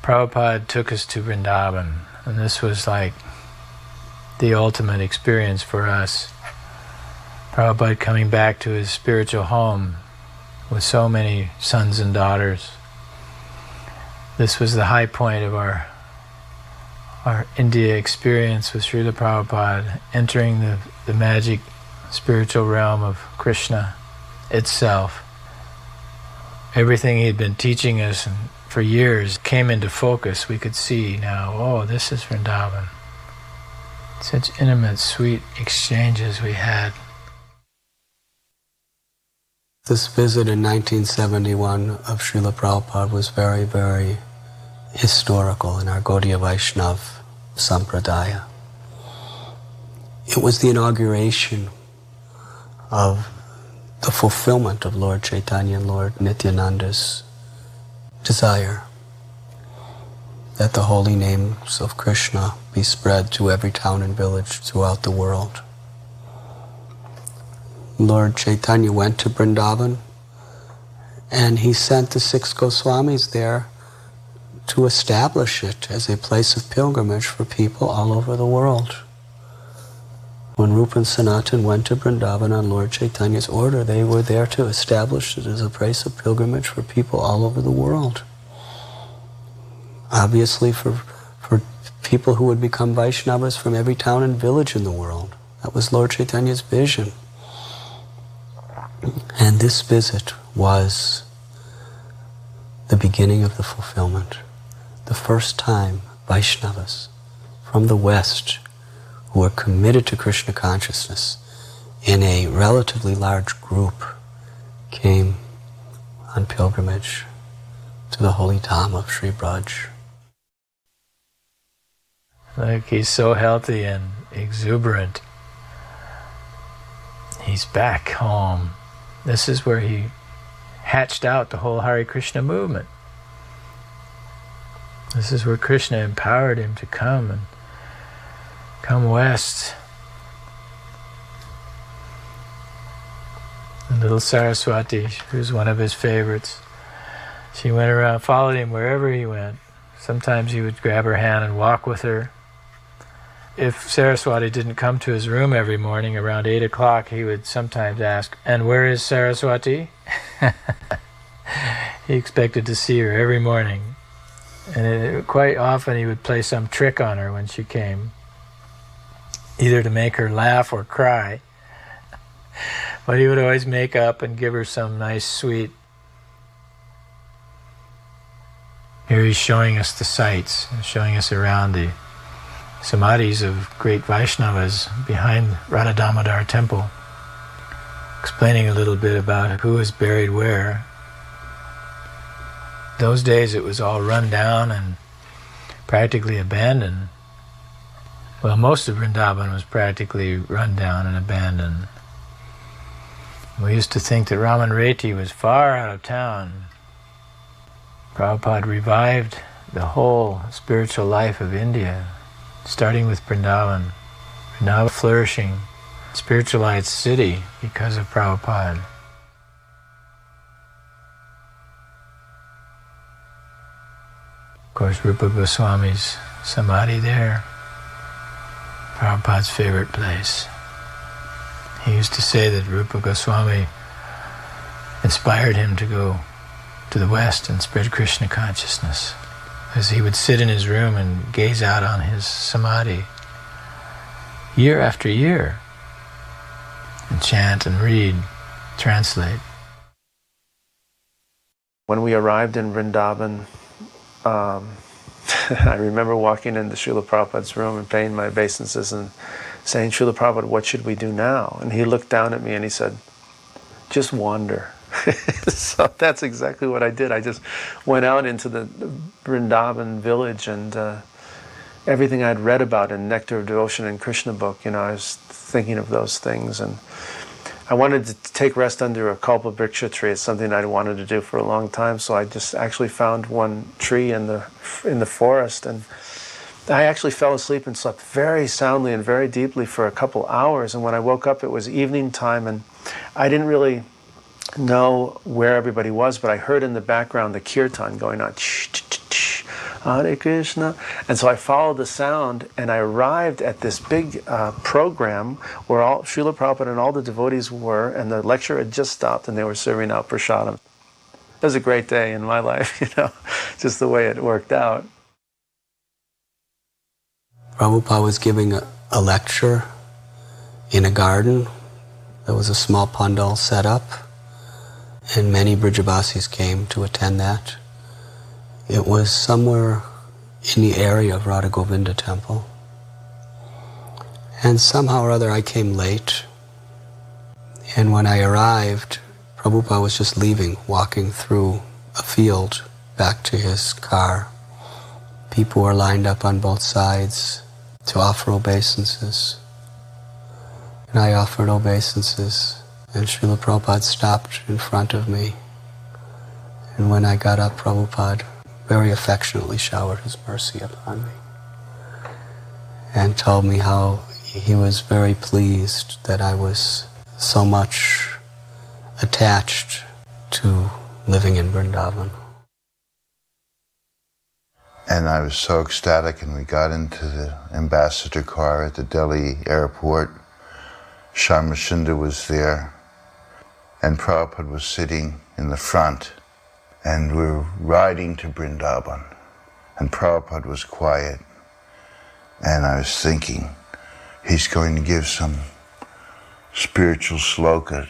[SPEAKER 21] Prabhupada took us to Vrindavan, and this was like the ultimate experience for us. Prabhupada coming back to his spiritual home with so many sons and daughters. This was the high point of our India experience with Srila Prabhupada, entering the magic spiritual realm of Krishna itself. Everything he had been teaching us for years came into focus. We could see now, oh, this is Vrindavan. Such intimate, sweet exchanges we had.
[SPEAKER 22] This visit in 1971 of Srila Prabhupada was very, very historical in our Gaudiya Vaishnav Sampradaya. It was the inauguration of the fulfillment of Lord Chaitanya and Lord Nityananda's desire that the holy names of Krishna be spread to every town and village throughout the world. Lord Chaitanya went to Vrindavan and he sent the 6 Goswamis there to establish it as a place of pilgrimage for people all over the world. When Rupa and Sanatan went to Vrindavan on Lord Chaitanya's order, they were there to establish it as a place of pilgrimage for people all over the world. Obviously for people who would become Vaishnavas from every town and village in the world. That was Lord Chaitanya's vision. And this visit was the beginning of the fulfillment. The first time Vaishnavas from the West who were committed to Krishna consciousness in a relatively large group came on pilgrimage to the holy Dham of Sri Braj.
[SPEAKER 21] Look, he's so healthy and exuberant. He's back home. This is where he hatched out the whole Hare Krishna movement. This is where Krishna empowered him to come west. And little Saraswati, who's one of his favorites, she went around, followed him wherever he went. Sometimes he would grab her hand and walk with her. If Saraswati didn't come to his room every morning around 8 o'clock, he would sometimes ask, "And where is Saraswati?" He expected to see her every morning. And quite often he would play some trick on her when she came, either to make her laugh or cry. But he would always make up and give her some nice sweet. Here he's showing us the sights, showing us around the samadhis of great Vaishnavas behind Radha Damodar temple, explaining a little bit about who is buried where. Those days it was all run down and practically abandoned. Well, most of Vrindavan was practically run down and abandoned. We used to think that Raman Reti was far out of town. Prabhupada revived the whole spiritual life of India, starting with Vrindavan. Vrindavan flourishing, spiritualized city because of Prabhupada. Of course, Rupa Goswami's samadhi there, Prabhupada's favorite place. He used to say that Rupa Goswami inspired him to go to the West and spread Krishna consciousness, as he would sit in his room and gaze out on his samadhi year after year and chant and read, translate.
[SPEAKER 1] When we arrived in Vrindavan, I remember walking into Srila Prabhupada's room and paying my obeisances and saying, Srila Prabhupada, what should we do now? And he looked down at me and he said, just wander. So that's exactly what I did. I just went out into the Vrindavan village, and everything I'd read about in Nectar of Devotion and Krishna book, I was thinking of those things. And I wanted to take rest under a Kalpa Vriksha tree. It's something I'd wanted to do for a long time, so I just actually found one tree in the forest, and I actually fell asleep and slept very soundly and very deeply for a couple hours. And when I woke up, it was evening time, and I didn't really know where everybody was, but I heard in the background the kirtan going on, Hare Krishna. And so I followed the sound, and I arrived at this big program where all Srila Prabhupada and all the devotees were, and the lecture had just stopped, and they were serving out prasadam. It was a great day in my life, just the way it worked out.
[SPEAKER 22] Prabhupada was giving a lecture in a garden. There was a small pandal set up, and many Brijabasis came to attend that. It was somewhere in the area of Radha Govinda temple. And somehow or other I came late, and when I arrived, Prabhupada was just leaving, walking through a field back to his car. People were lined up on both sides to offer obeisances. And I offered obeisances, and Srila Prabhupada stopped in front of me. And when I got up, Prabhupada very affectionately showered his mercy upon me and told me how he was very pleased that I was so much attached to living in Vrindavan.
[SPEAKER 16] And I was so ecstatic, and we got into the ambassador car at the Delhi airport. Sharma Sundar was there, and Prabhupada was sitting in the front, and we were riding to Vrindavan, and Prabhupada was quiet, and I was thinking, he's going to give some spiritual sloka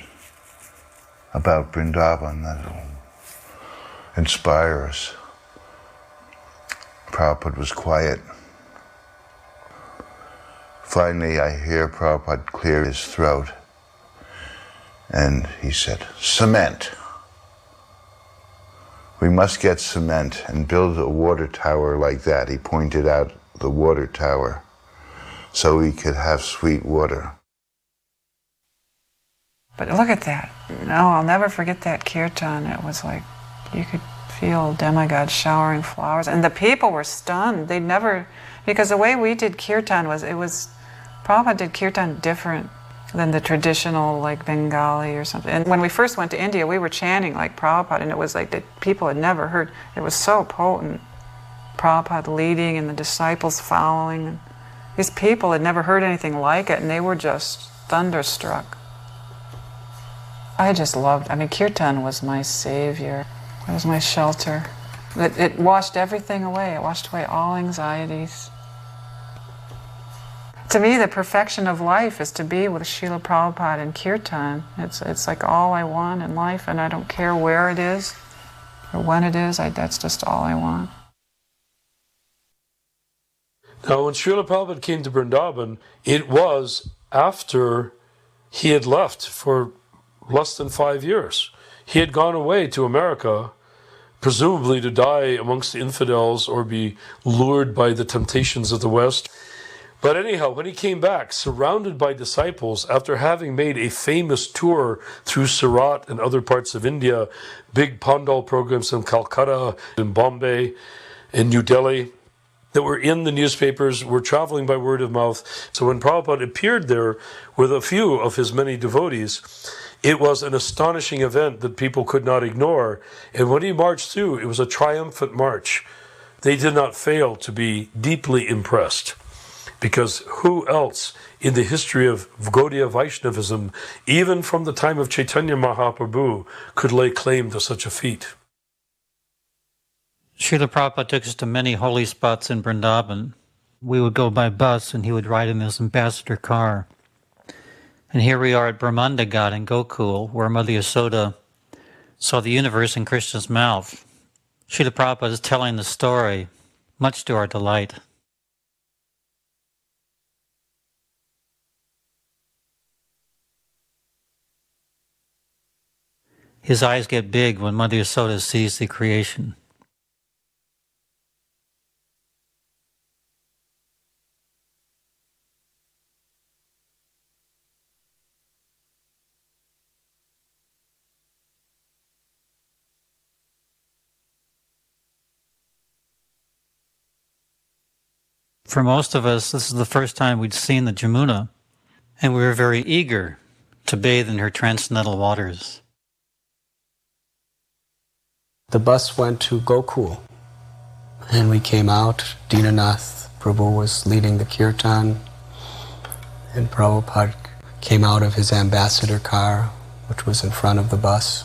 [SPEAKER 16] about Vrindavan that will inspire us. Prabhupada was quiet. Finally, I hear Prabhupada clear his throat, and he said, cement. We must get cement and build a water tower like that. He pointed out the water tower so we could have sweet water.
[SPEAKER 19] But look at that. No, I'll never forget that kirtan. It was like you could feel demigods showering flowers. And the people were stunned. They'd never, because the way we did kirtan was Prabhupada did kirtan different than the traditional like Bengali or something. And when we first went to India, we were chanting like Prabhupada, and it was like that people had never heard. It was so potent. Prabhupada leading and the disciples following. And these people had never heard anything like it, and they were just thunderstruck. I just loved, kirtan was my savior. That was my shelter. It washed everything away. It washed away all anxieties. To me, the perfection of life is to be with Srila Prabhupada in Kirtan. It's like all I want in life, and I don't care where it is or when it is. That's just all I want.
[SPEAKER 11] Now, when Srila Prabhupada came to Vrindavan, it was after he had left for less than 5 years. He had gone away to America, presumably to die amongst the infidels or be lured by the temptations of the West. But anyhow, when he came back, surrounded by disciples, after having made a famous tour through Surat and other parts of India, big Pandal programs in Calcutta, in Bombay, in New Delhi, that were in the newspapers, were traveling by word of mouth. So when Prabhupada appeared there with a few of his many devotees, it was an astonishing event that people could not ignore. And when he marched through, it was a triumphant march. They did not fail to be deeply impressed. Because who else in the history of Gaudiya Vaishnavism, even from the time of Chaitanya Mahaprabhu, could lay claim to such a feat?
[SPEAKER 2] Srila Prabhupada took us to many holy spots in Vrindavan. We would go by bus and he would ride in his ambassador car. And here we are at Brahmanda Ghat in Gokul, where Mother Yasoda saw the universe in Krishna's mouth. Srila Prabhupada is telling the story, much to our delight. His eyes get big when Mother Yasoda sees the creation. For most of us, this is the first time we'd seen the Jamuna, and we were very eager to bathe in her transcendental waters.
[SPEAKER 22] The bus went to Gokul, and we came out. Dinanath Prabhu was leading the kirtan, and Prabhupada came out of his ambassador car, which was in front of the bus.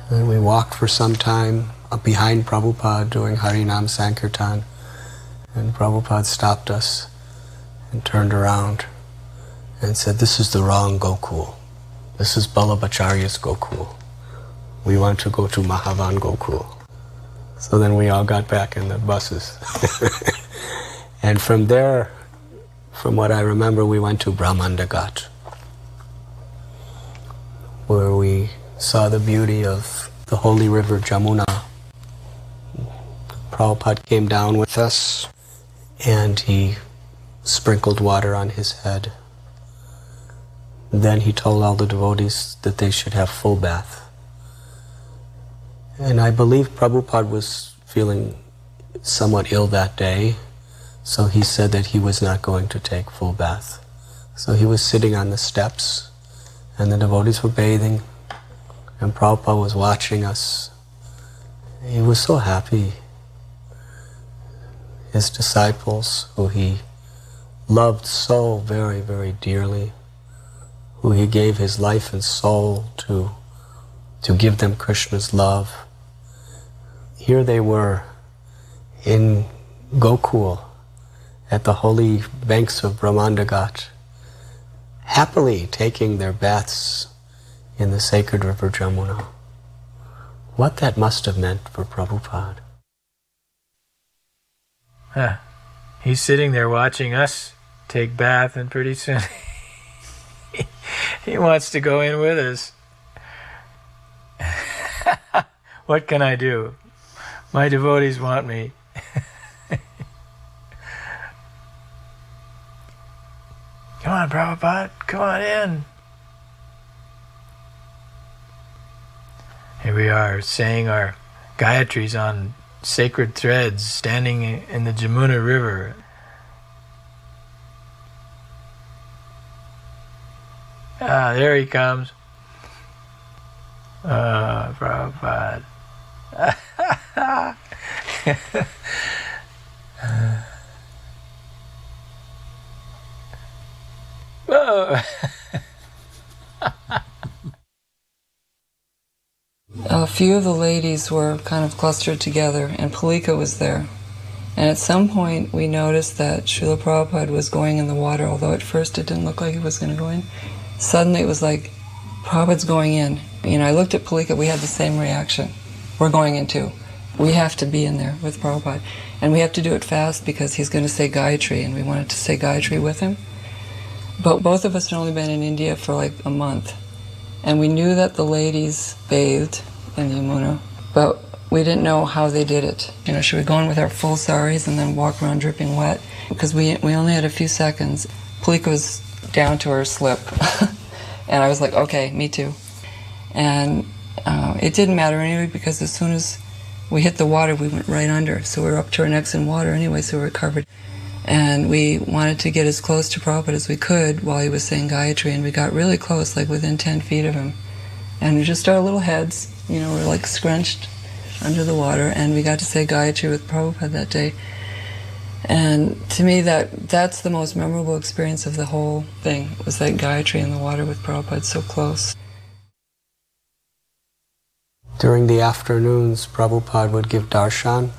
[SPEAKER 22] And we walked for some time up behind Prabhupada doing Harinam Sankirtan, and Prabhupada stopped us and turned around and said, "This is the wrong Gokul. This is Ballabhacharya's Gokul. We want to go to Mahavan Gokul." So then we all got back in the buses. And from there, from what I remember, we went to Brahmanda Ghat, where we saw the beauty of the holy river Jamuna. Prabhupada came down with us, and he sprinkled water on his head. Then he told all the devotees that they should have full bath. And I believe Prabhupada was feeling somewhat ill that day, so he said that he was not going to take full bath. So he was sitting on the steps, and the devotees were bathing, and Prabhupada was watching us. He was so happy. His disciples, who he loved so very, very dearly, who he gave his life and soul to give them Krishna's love. Here they were in Gokul at the holy banks of Brahmanda Ghat, happily taking their baths in the sacred river Jamuna. What that must have meant for Prabhupada.
[SPEAKER 21] Huh. He's sitting there watching us take bath, and pretty soon he wants to go in with us. What can I do? My devotees want me. Come on, Prabhupada, come on in. Here we are saying our Gayatris on sacred threads, standing in the Jamuna River. Ah, there he comes. Oh, Prabhupada.
[SPEAKER 4] A few
[SPEAKER 3] few of the ladies were kind of clustered together, and Palika was there. And at some point we noticed that Srila Prabhupada was going in the water, although at first it didn't look like he was going to go in. Suddenly it was like, Prabhupada's going in. I looked at Palika, we had the same reaction. We're going in too. We have to be in there with Prabhupada. And we have to do it fast because he's going to say Gayatri, and we wanted to say Gayatri with him. But both of us had only been in India for like a month. And we knew that the ladies bathed in the Yamuna, but we didn't know how they did it. Should we go in with our full saris and then walk around dripping wet? Because we only had a few seconds. Palika was down to her slip. And I was like, okay, me too. And it didn't matter anyway, because as soon as we hit the water, we went right under. So we were up to our necks in water anyway, so we were covered. And we wanted to get as close to Prabhupada as we could while he was saying Gayatri, and we got really close, like within 10 feet of him. And just our little heads, were like scrunched under the water, and we got to say Gayatri with Prabhupada that day. And to me, that's the most memorable experience of the whole thing, was that Gayatri in the water with Prabhupada so close.
[SPEAKER 22] During the afternoons, Prabhupada would give darshan,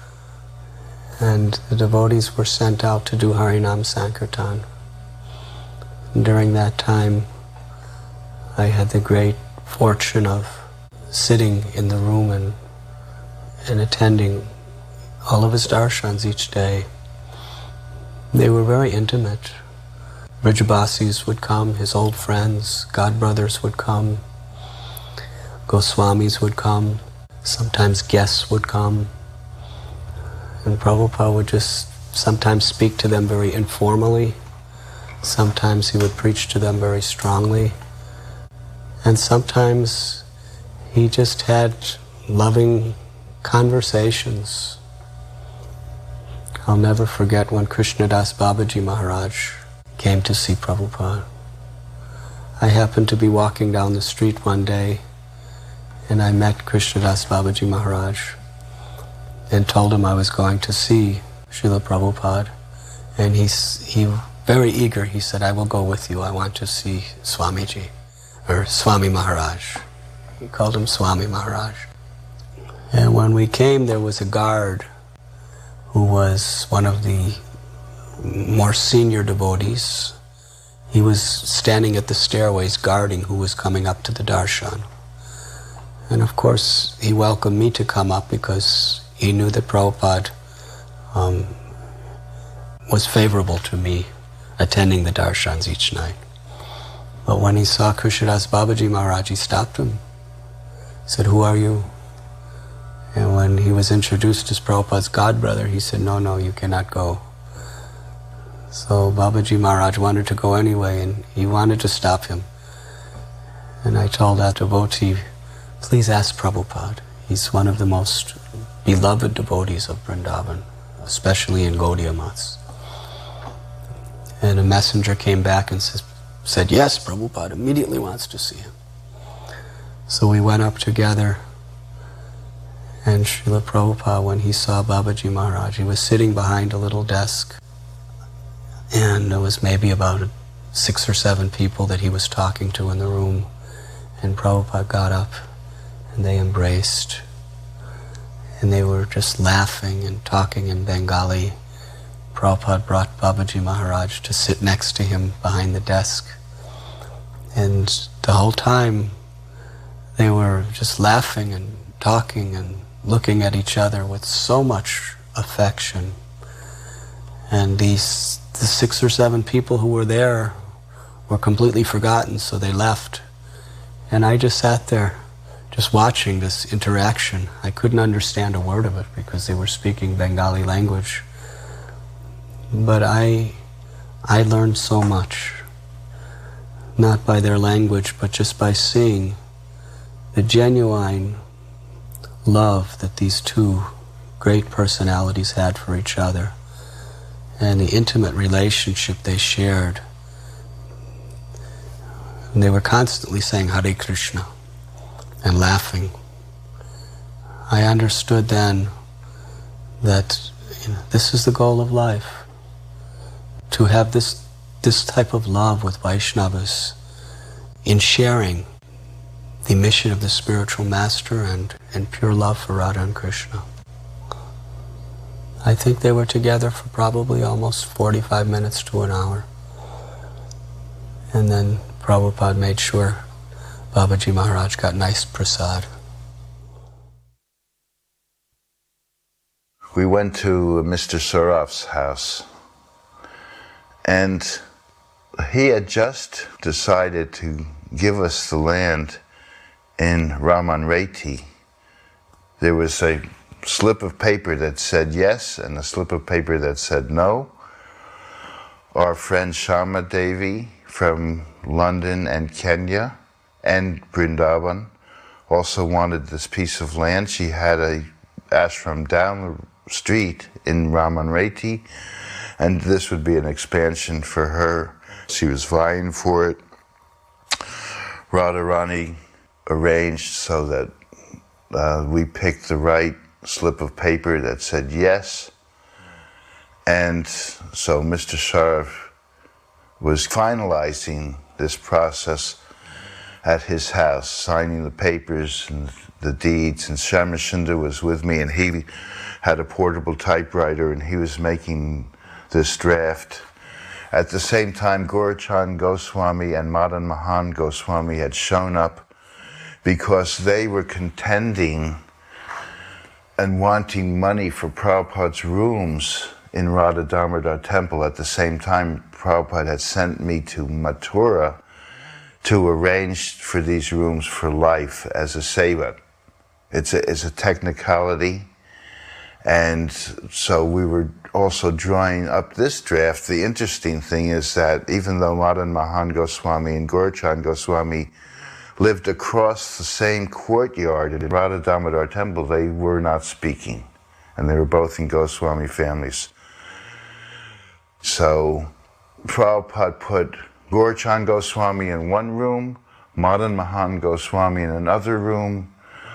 [SPEAKER 22] and the devotees were sent out to do Harinam Sankirtan. And during that time, I had the great fortune of sitting in the room and attending all of his darshans each day. They were very intimate. Vrijabasis would come, his old friends, godbrothers would come, Goswamis would come, sometimes guests would come, and Prabhupada would just sometimes speak to them very informally, sometimes he would preach to them very strongly, and sometimes he just had loving conversations. I'll never forget when Krishnadas Babaji Maharaj came to see Prabhupada. I happened to be walking down the street one day, and I met Krishnadas Babaji Maharaj and told him I was going to see Srila Prabhupada. And he very eager, he said, I will go with you. I want to see Swamiji, or Swami Maharaj. He called him Swami Maharaj. And when we came, there was a guard who was one of the more senior devotees. He was standing at the stairways guarding who was coming up to the darshan. And of course, he welcomed me to come up because he knew that Prabhupada was favorable to me attending the darshans each night. But when he saw Krishnadas Babaji Maharaj, he stopped him. He said, who are you? And when he was introduced as Prabhupada's godbrother, he said, no, you cannot go. So Babaji Maharaj wanted to go anyway, and he wanted to stop him. And I told that devotee, please ask Prabhupada. He's one of the most beloved devotees of Vrindavan, especially in Gaudiya Mats. And a messenger came back and said, yes, Prabhupada immediately wants to see him. So we went up together, and Srila Prabhupada, when he saw Babaji Maharaj, he was sitting behind a little desk, and there was maybe about 6 or 7 people that he was talking to in the room. And Prabhupada got up, and they embraced, and they were just laughing and talking in Bengali. Prabhupada brought Babaji Maharaj to sit next to him behind the desk. And the whole time, they were just laughing and talking and looking at each other with so much affection. And the 6 or 7 people who were there were completely forgotten, so they left. And I just sat there, just watching this interaction. I couldn't understand a word of it because they were speaking Bengali language. But I learned so much, not by their language, but just by seeing the genuine love that these two great personalities had for each other and the intimate relationship they shared. And they were constantly saying Hare Krishna and laughing. I understood then that this is the goal of life, to have this type of love with Vaishnavas in sharing the mission of the spiritual master and pure love for Radha and Krishna. I think they were together for probably almost 45 minutes to an hour. And then Prabhupada made sure Babaji Maharaj got nice prasad.
[SPEAKER 16] We went to Mr. Saraf's house, and he had just decided to give us the land in Raman Reti. There was a slip of paper that said yes and a slip of paper that said no. Our friend Shama Devi from London and Kenya and Vrindavan also wanted this piece of land. She had a ashram down the street in Raman Reti, and this would be an expansion for her. She was vying for it. Radharani arranged so that we picked the right slip of paper that said yes, and so Mr. Sharaf was finalizing this process at his house, signing the papers and the deeds, and Shamashunda was with me, and he had a portable typewriter, and he was making this draft. At the same time, Gaurachand Goswami and Madan Mohan Goswami had shown up because they were contending and wanting money for Prabhupada's rooms in Radha Damodar temple. At the same time, Prabhupada had sent me to Mathura to arrange for these rooms for life as a seva. It's a technicality. And so we were also drawing up this draft. The interesting thing is that even though Madan Mohan Goswami and Gaurachand Goswami lived across the same courtyard in Radha Damodar temple, they were not speaking. And they were both in Goswami families. So Prabhupada put Gaurachand Goswami in one room, Madan Mohan Goswami in another room.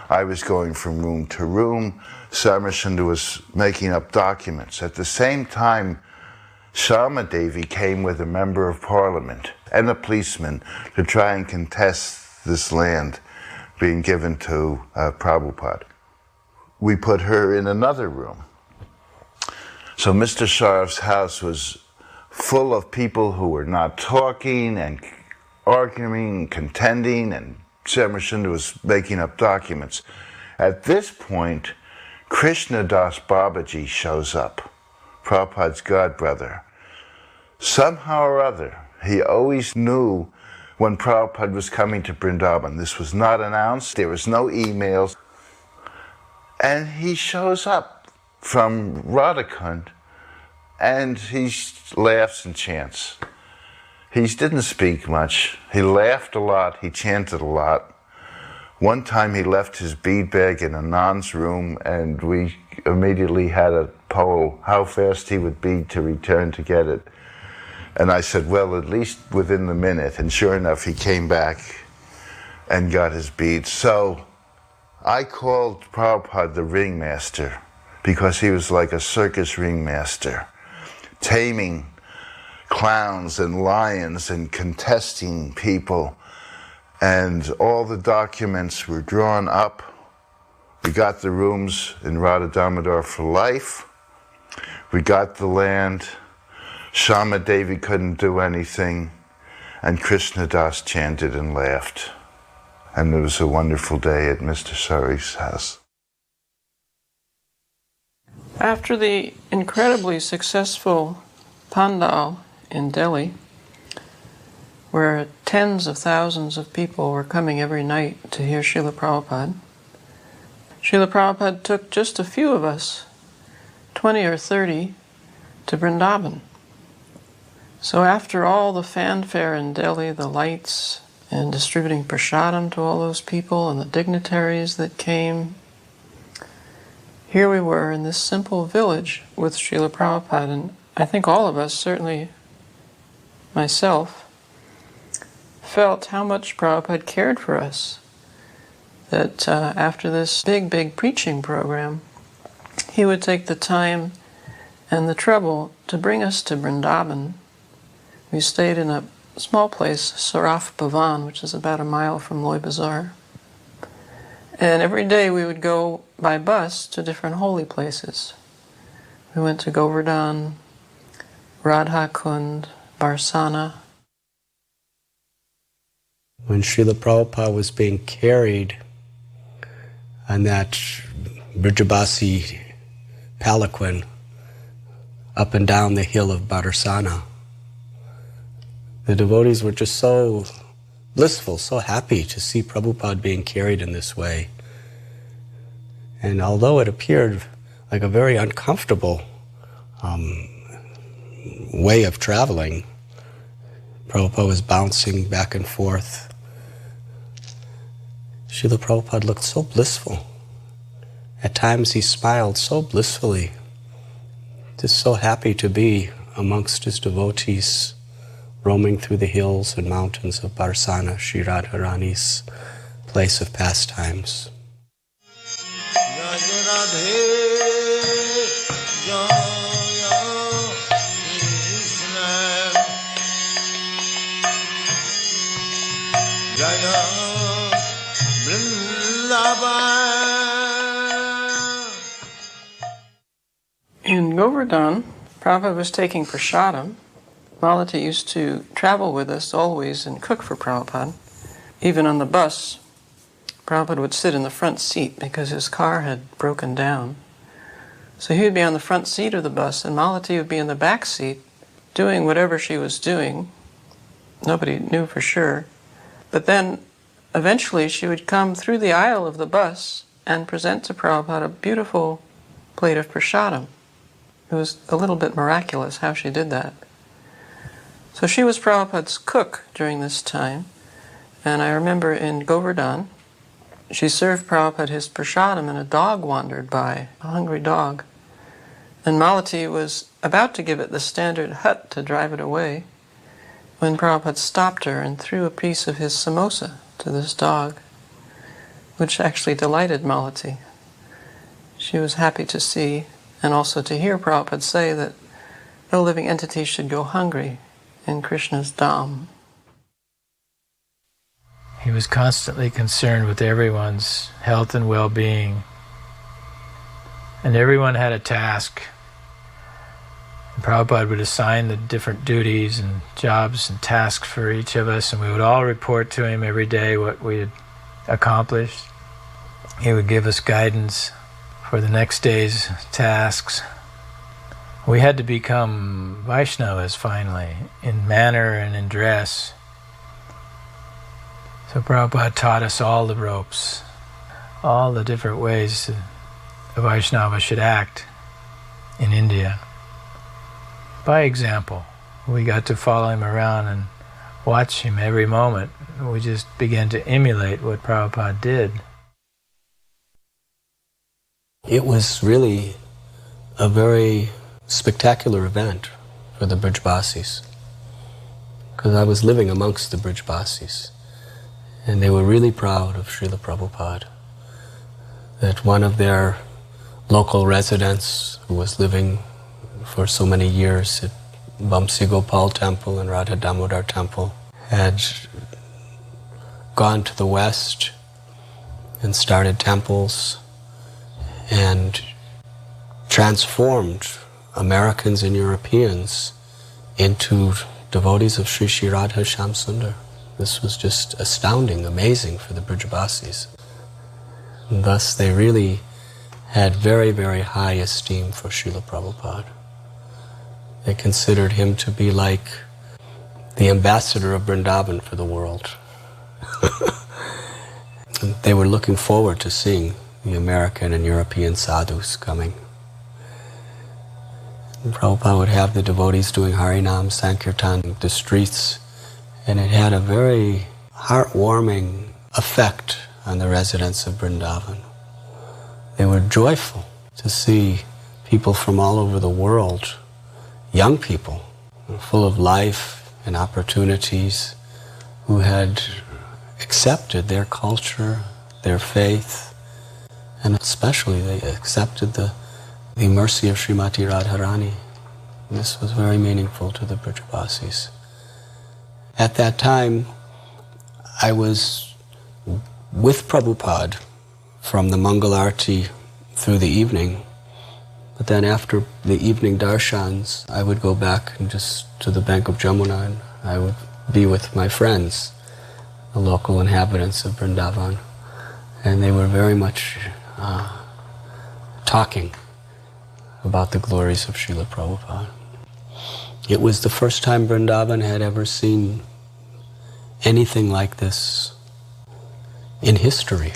[SPEAKER 16] I was going from room to room. Samarasunda was making up documents. At the same time, Shama Devi came with a member of parliament and a policeman to try and contest this land being given to Prabhupada. We put her in another room. So Mr. Sharaf's house was full of people who were not talking and arguing and contending, and Samarasunda was making up documents. At this point, Krishna Das Babaji shows up, Prabhupada's godbrother. Somehow or other, he always knew when Prabhupada was coming to Vrindavan. This was not announced, there was no emails. And he shows up from Radhakund, and he laughs and chants. He didn't speak much. He laughed a lot, he chanted a lot. One time he left his bead bag in a non's room, and we immediately had a poll how fast he would be to return to get it. And I said, well, at least within the minute. And sure enough, he came back and got his beads. So I called Prabhupada the ringmaster, because he was like a circus ringmaster, taming clowns and lions and contesting people. And all the documents were drawn up. We got the rooms in Radha Damodar for life. We got the land. Shama Devi couldn't do anything. And Krishna Das chanted and laughed. And it was a wonderful day at Mr. Sari's house.
[SPEAKER 4] After the incredibly successful Pandal in Delhi, where tens of thousands of people were coming every night to hear Srila Prabhupada, Srila Prabhupada took just a few of us, 20 or 30, to Vrindavan. So after all the fanfare in Delhi, the lights, and distributing prasadam to all those people and the dignitaries that came, here we were in this simple village with Srila Prabhupada, and I think all of us, certainly myself, felt how much Prabhupada cared for us. That after this big preaching program, he would take the time and the trouble to bring us to Vrindavan. We stayed in a small place, Saraf Bhavan, which is about a mile from Loy Bazaar. And every day we would go by bus to different holy places. We went to Govardhan, Radha Kund, Barsana.
[SPEAKER 22] When Srila Prabhupada was being carried on that Brijabasi palanquin up and down the hill of Barsana, the devotees were just so blissful, so happy to see Prabhupada being carried in this way. And although it appeared like a very uncomfortable way of traveling, Prabhupada was bouncing back and forth. Srila Prabhupada looked so blissful. At times he smiled so blissfully, just so happy to be amongst his devotees, roaming through the hills and mountains of Barsana, Sri Radharani's place of pastimes.
[SPEAKER 4] In Govardhan, Prabhupada was taking prasadam. Malati used to travel with us always and cook for Prabhupada. Even on the bus, Prabhupada would sit in the front seat because his car had broken down. So he would be on the front seat of the bus and Malati would be in the back seat doing whatever she was doing. Nobody knew for sure. But then eventually she would come through the aisle of the bus and present to Prabhupada a beautiful plate of prasadam. It was a little bit miraculous how she did that. So she was Prabhupada's cook during this time. And I remember in Govardhan, she served Prabhupada his prasadam and a dog wandered by, a hungry dog. And Malati was about to give it the standard hut to drive it away when Prabhupada stopped her and threw a piece of his samosa to this dog, which actually delighted Malati. She was happy to see and also to hear Prabhupada say that no living entity should go hungry in Krishna's dham.
[SPEAKER 21] He was constantly concerned with everyone's health and well-being. And everyone had a task. And Prabhupada would assign the different duties and jobs and tasks for each of us, and we would all report to him every day what we had accomplished. He would give us guidance for the next day's tasks. We had to become Vaishnavas finally, in manner and in dress. So Prabhupada taught us all the ropes, all the different ways a Vaishnava should act in India. By example, we got to follow him around and watch him every moment. We just began to emulate what Prabhupada did.
[SPEAKER 22] It was really a very spectacular event for the Brijbasis, because I was living amongst the Brijbasis, and they were really proud of Srila Prabhupada, that one of their local residents who was living for so many years at Vamsi Gopal Temple and Radha Damodar Temple had gone to the West and started temples and transformed Americans and Europeans into devotees of Sri Sri Radha Shyam Sundar. This was just astounding, amazing for the Brijbasis. And thus they really had very, very high esteem for Srila Prabhupada. They considered him to be like the ambassador of Vrindavan for the world. They were looking forward to seeing the American and European sadhus coming. And Prabhupada would have the devotees doing Harinam, Sankirtan, the streets, and it had a very heartwarming effect on the residents of Vrindavan. They were joyful to see people from all over the world, young people, full of life and opportunities, who had accepted their culture, their faith, and especially they accepted the mercy of Srimati Radharani. This was very meaningful to the Brijbasis. At that time, I was with Prabhupada from the Mangal Arati through the evening. But then after the evening darshans, I would go back and just to the bank of Jamuna, and I would be with my friends, the local inhabitants of Vrindavan. And they were very much talking about the glories of Srila Prabhupada. It was the first time Vrindavan had ever seen anything like this in history.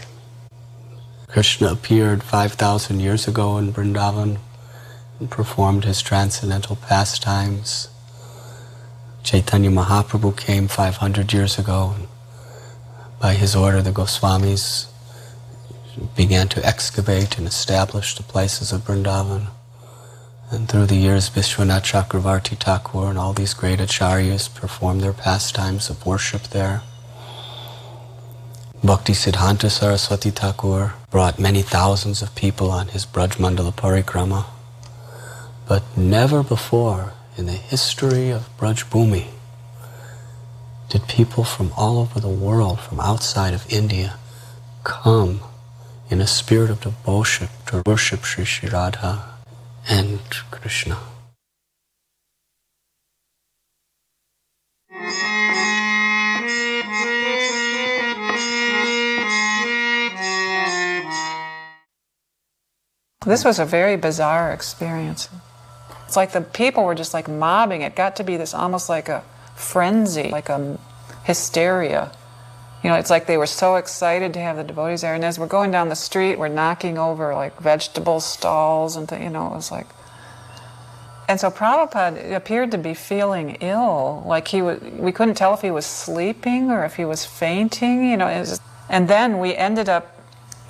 [SPEAKER 22] Krishna appeared 5,000 years ago in Vrindavan and performed his transcendental pastimes. Chaitanya Mahaprabhu came 500 years ago, and by his order the Goswamis began to excavate and establish the places of Vrindavan. And through the years, Vishwanath Chakravarti Thakur and all these great acharyas performed their pastimes of worship there. Bhakti Siddhanta Saraswati Thakur brought many thousands of people on his Braj Mandala Parikrama. But never before in the history of Braj Bhumi did people from all over the world, from outside of India, come in a spirit of devotion to worship Sri Sri Radha and Krishna.
[SPEAKER 19] This was a very bizarre experience. It's like the people were just like mobbing. It got to be this almost like a frenzy, like a hysteria. You know, it's like they were so excited to have the devotees there. And as we're going down the street, we're knocking over like vegetable stalls and it was like. And so Prabhupada appeared to be feeling ill, like we couldn't tell if he was sleeping or if he was fainting, you know. And then we ended up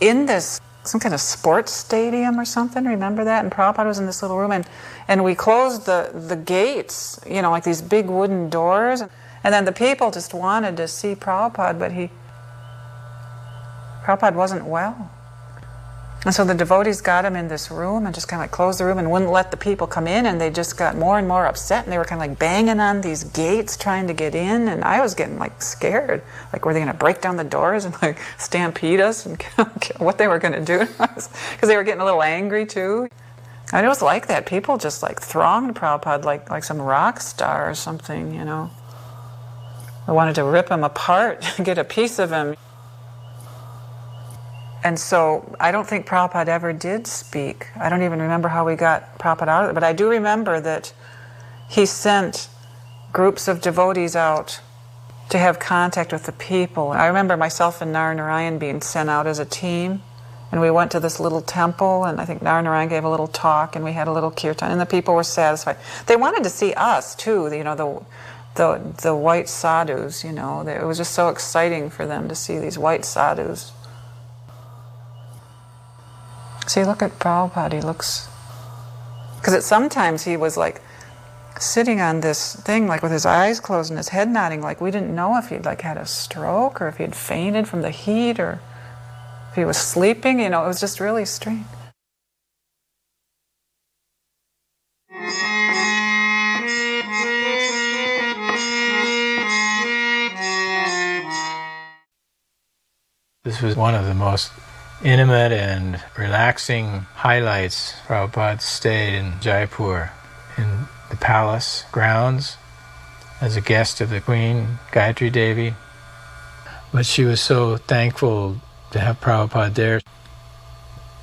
[SPEAKER 19] in this, some kind of sports stadium or something, remember that? And Prabhupada was in this little room, and we closed the gates, you know, like these big wooden doors. And then the people just wanted to see Prabhupada, but Prabhupada wasn't well. And so the devotees got him in this room and just kind of like closed the room and wouldn't let the people come in, and they just got more and more upset, and they were kind of like banging on these gates trying to get in, and I was getting like scared. Like, were they going to break down the doors and like stampede us and what they were going to do? Because they were getting a little angry too. And it was like that. People just like thronged Prabhupada like some rock star or something, you know. I wanted to rip him apart, get a piece of him. And so I don't think Prabhupada ever did speak. I don't even remember how we got Prabhupada out of it, but I do remember that he sent groups of devotees out to have contact with the people. I remember myself and Narayan being sent out as a team, and we went to this little temple, and I think Narayan gave a little talk, and we had a little kirtan, and the people were satisfied. They wanted to see us too, you know, the white sadhus, you know. It was just so exciting for them to see these white sadhus. See, look at Prabhupada, he looks... Because sometimes he was like sitting on this thing, like with his eyes closed and his head nodding, like we didn't know if he'd like had a stroke or if he'd fainted from the heat or if he was sleeping, you know, it was just really strange.
[SPEAKER 21] This was one of the most intimate and relaxing highlights. Prabhupada stayed in Jaipur in the palace grounds as a guest of the Queen, Gayatri Devi. But she was so thankful to have Prabhupada there.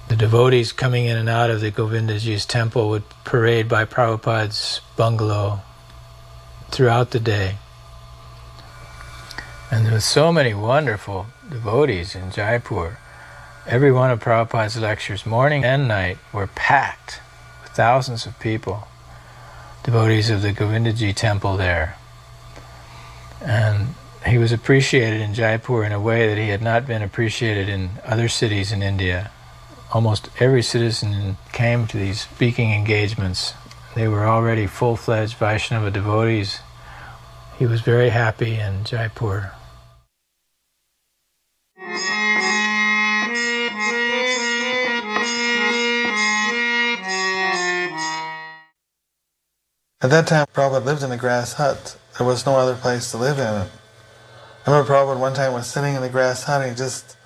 [SPEAKER 21] The devotees coming in and out of the Govindaji's temple would parade by Prabhupada's bungalow throughout the day. And there were so many wonderful devotees in Jaipur. Every one of Prabhupada's lectures, morning and night, were packed with thousands of people, devotees of the Govindaji temple there. And he was appreciated in Jaipur in a way that he had not been appreciated in other cities in India. Almost every citizen came to these speaking engagements. They were already full-fledged Vaishnava devotees. He was very happy in Jaipur.
[SPEAKER 5] At that time, Prabhupada lived in a grass hut. There was no other place to live in. I remember Prabhupada one time was sitting in the grass hut and he just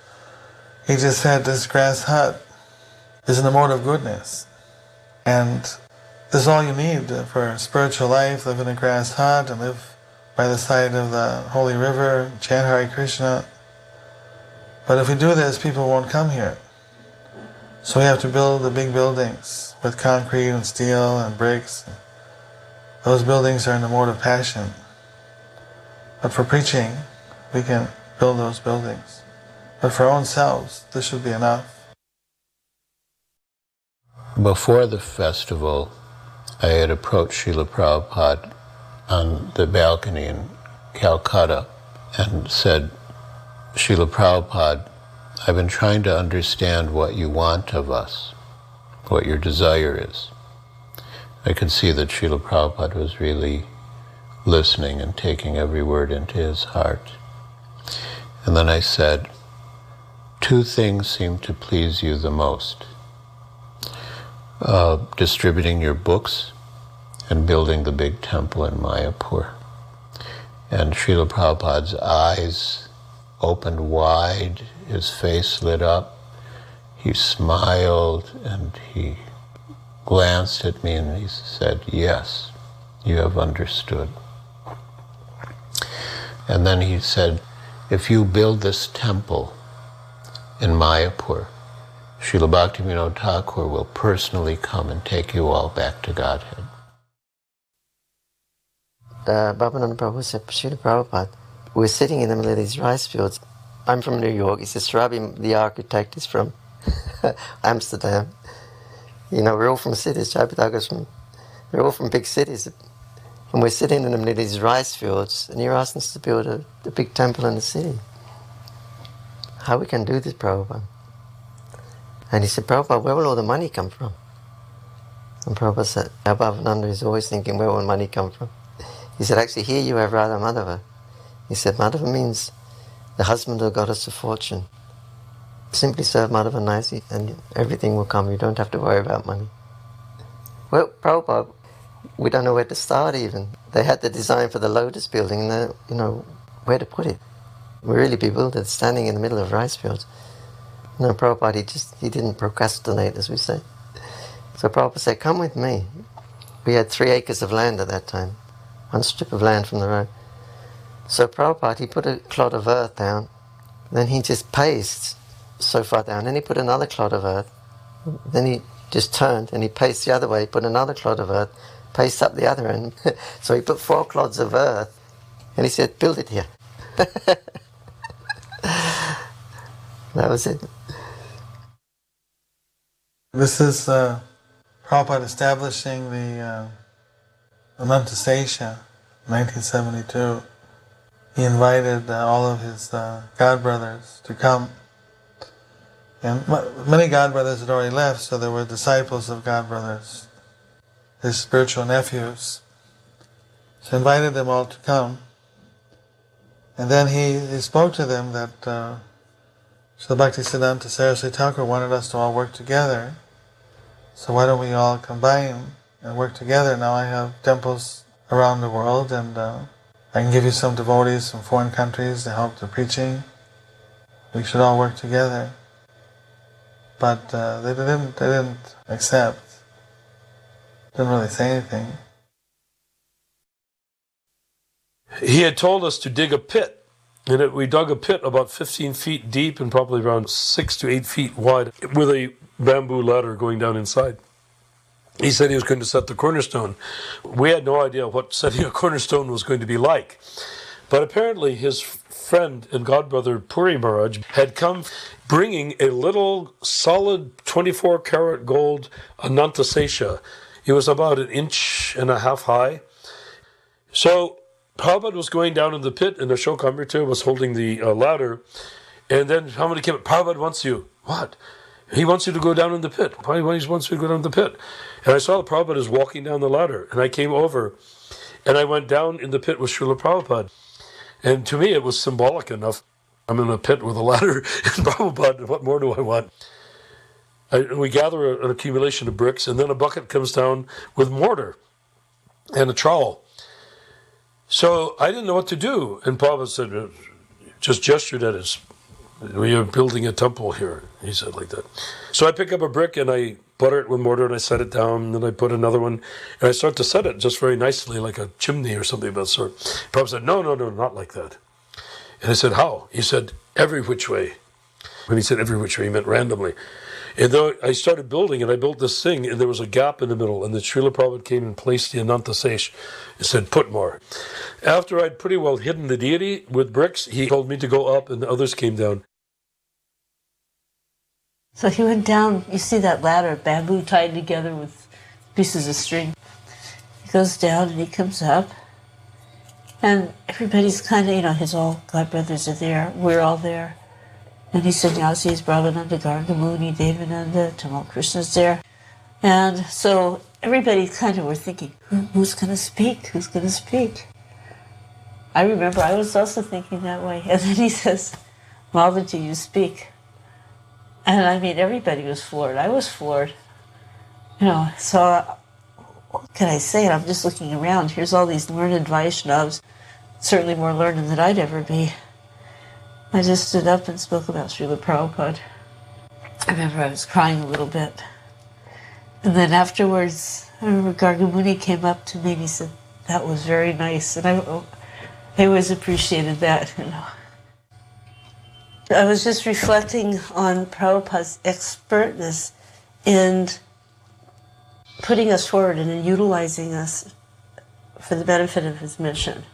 [SPEAKER 5] He just said this grass hut is in the mode of goodness. And this is all you need for spiritual life. Live in a grass hut and live by the side of the holy river, chant Hare Krishna. But if we do this, people won't come here. So we have to build the big buildings with concrete and steel and bricks. Those buildings are in the mode of passion. But for preaching, we can build those buildings. But for our own selves, this should be enough.
[SPEAKER 17] Before the festival, I had approached Srila Prabhupada on the balcony in Calcutta and said, Srila Prabhupada, I've been trying to understand what you want of us, what your desire is. I could see that Srila Prabhupada was really listening and taking every word into his heart. And then I said, 2 things seem to please you the most. Distributing your books and building the big temple in Mayapur. And Srila Prabhupada's eyes opened wide, his face lit up, he smiled and he glanced at me and he said, yes, you have understood. And then he said, if you build this temple in Mayapur, Srila Bhaktivinoda Thakur will personally come and take you all back to Godhead.
[SPEAKER 7] Bhavananda Prabhu said, Srila Prabhupada, we're sitting in the middle of these rice fields. I'm from New York. He says, Srabi, the architect, is from Amsterdam. You know, we're all from cities. We're all from big cities. And we're sitting in the middle of these rice fields, and you're asking us to build a big temple in the city. How we can do this, Prabhupada? And he said, Prabhupada, where will all the money come from? And Prabhupada said, Bhavananda is always thinking, where will money come from? He said, actually, here you have Radha Madhava. He said, Madhava means the husband of the goddess of fortune. Simply serve Madhava nicely and everything will come. You don't have to worry about money. Well, Prabhupada, we don't know where to start even. They had the design for the Lotus building and you know, where to put it. We're really bewildered, standing in the middle of rice fields. You know, Prabhupada, he didn't procrastinate, as we say. So Prabhupada said, come with me. We had 3 acres of land at that time, 1 strip of land from the road. So Prabhupada, he put a clod of earth down, then he just paced so far down, then he put another clod of earth, then he just turned and he paced the other way, put another clod of earth, paced up the other end. So he put 4 clods of earth and he said, build it here. That was it.
[SPEAKER 5] This is Prabhupada establishing the Anantasesha in 1972. He invited all of his godbrothers to come. And many godbrothers had already left, so there were disciples of godbrothers, his spiritual nephews. So he invited them all to come. And then he spoke to them that Srila Bhaktisiddhanta Saraswati Thakur wanted us to all work together. So why don't we all combine and work together? Now I have temples around the world and I can give you some devotees from foreign countries to help the preaching. We should all work together. But they didn't accept. Didn't really say anything.
[SPEAKER 8] He had told us to dig a pit, and we dug a pit about 15 feet deep and probably around 6 to 8 feet wide with a bamboo ladder going down inside. He said he was going to set the cornerstone. We had no idea what setting a cornerstone was going to be like. But apparently his friend and godbrother Puri Maharaj had come bringing a little solid 24-karat gold Anantasesha. It was about 1.5 inches high. So Prabhupada was going down in the pit and Ashok Amrita was holding the ladder. And then somebody came up, Prabhupada wants you. What? He wants you to go down in the pit. Why he wants you to go down in the pit? And I saw the Prabhupada is walking down the ladder. And I came over and I went down in the pit with Srila Prabhupada. And to me it was symbolic enough. I'm in a pit with a ladder and Prabhupada, what more do I want? We gather an accumulation of bricks and then a bucket comes down with mortar and a trowel. So I didn't know what to do. And Prabhupada said, just gestured at his We are building a temple here, he said like that. So I pick up a brick and I butter it with mortar and I set it down, and then I put another one, and I start to set it just very nicely, like a chimney or something of that sort. Prabhupada said, no, not like that. And I said, how? He said, every which way. When he said every which way, he meant randomly. And though I started building, and I built this thing, and there was a gap in the middle, and the Srila Prabhupada came and placed the Ananta Sesh and said, put more. After I'd pretty well hidden the deity with bricks, he told me to go up, and the others came down.
[SPEAKER 14] So he went down, you see that ladder, bamboo tied together with pieces of string. He goes down and he comes up, and everybody's kind of, his all godbrothers are there, we're all there. And he said, Sanyasis, Brahmananda, Gargamuni, Devananda, Tamal Krishna's there. And so everybody kind of were thinking, who's going to speak? Who's going to speak? I remember I was also thinking that way. And then he says, Malvaji, you speak. And I mean, everybody was floored. I was floored. So what can I say? And I'm just looking around. Here's all these learned Vaishnavas, certainly more learned than I'd ever be. I just stood up and spoke about Srila Prabhupada. I remember I was crying a little bit. And then afterwards, I remember Gargamuni came up to me and he said, that was very nice. And I always appreciated that, I was just reflecting on Prabhupada's expertness in putting us forward and in utilizing us for the benefit of his mission.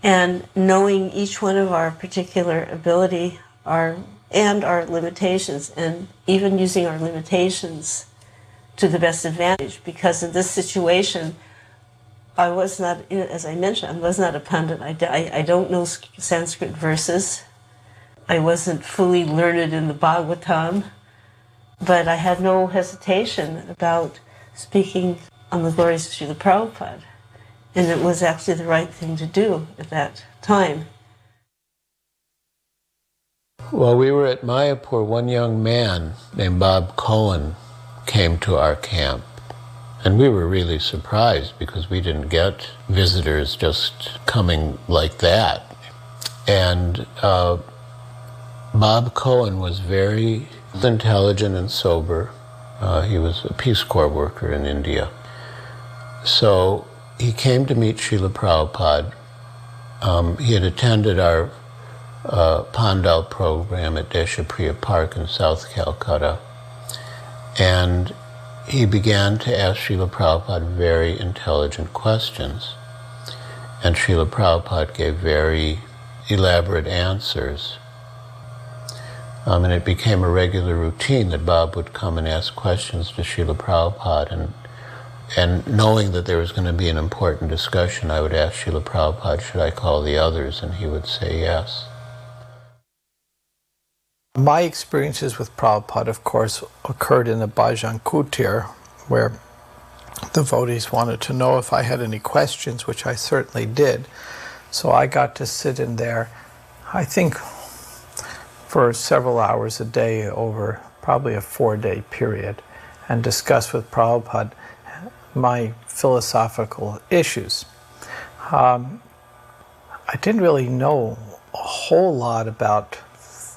[SPEAKER 14] And knowing each one of our particular ability and our limitations, and even using our limitations to the best advantage. Because in this situation, I was not, as I mentioned, I was not a pundit. I don't know Sanskrit verses. I wasn't fully learned in the Bhagavatam, but I had no hesitation about speaking on the glories of Srila Prabhupada. And it was actually the right thing to do at that time.
[SPEAKER 17] Well, we were at Mayapur. One young man named Bob Cohen came to our camp. And we were really surprised because we didn't get visitors just coming like that. And Bob Cohen was very intelligent and sober. He was a Peace Corps worker in India. So he came to meet Srila Prabhupada. He had attended our Pandal program at Deshapriya Park in South Calcutta. And he began to ask Srila Prabhupada very intelligent questions. And Srila Prabhupada gave very elaborate answers. And it became a regular routine that Bob would come and ask questions to Srila Prabhupada. And knowing that there was going to be an important discussion, I would ask Srila Prabhupada, should I call the others? And he would say yes.
[SPEAKER 1] My experiences with Prabhupada, of course, occurred in the Bhajan Kutir, where devotees wanted to know if I had any questions, which I certainly did. So I got to sit in there, I think, for several hours a day over probably a 4-day period, and discuss with Prabhupada my philosophical issues. I didn't really know a whole lot about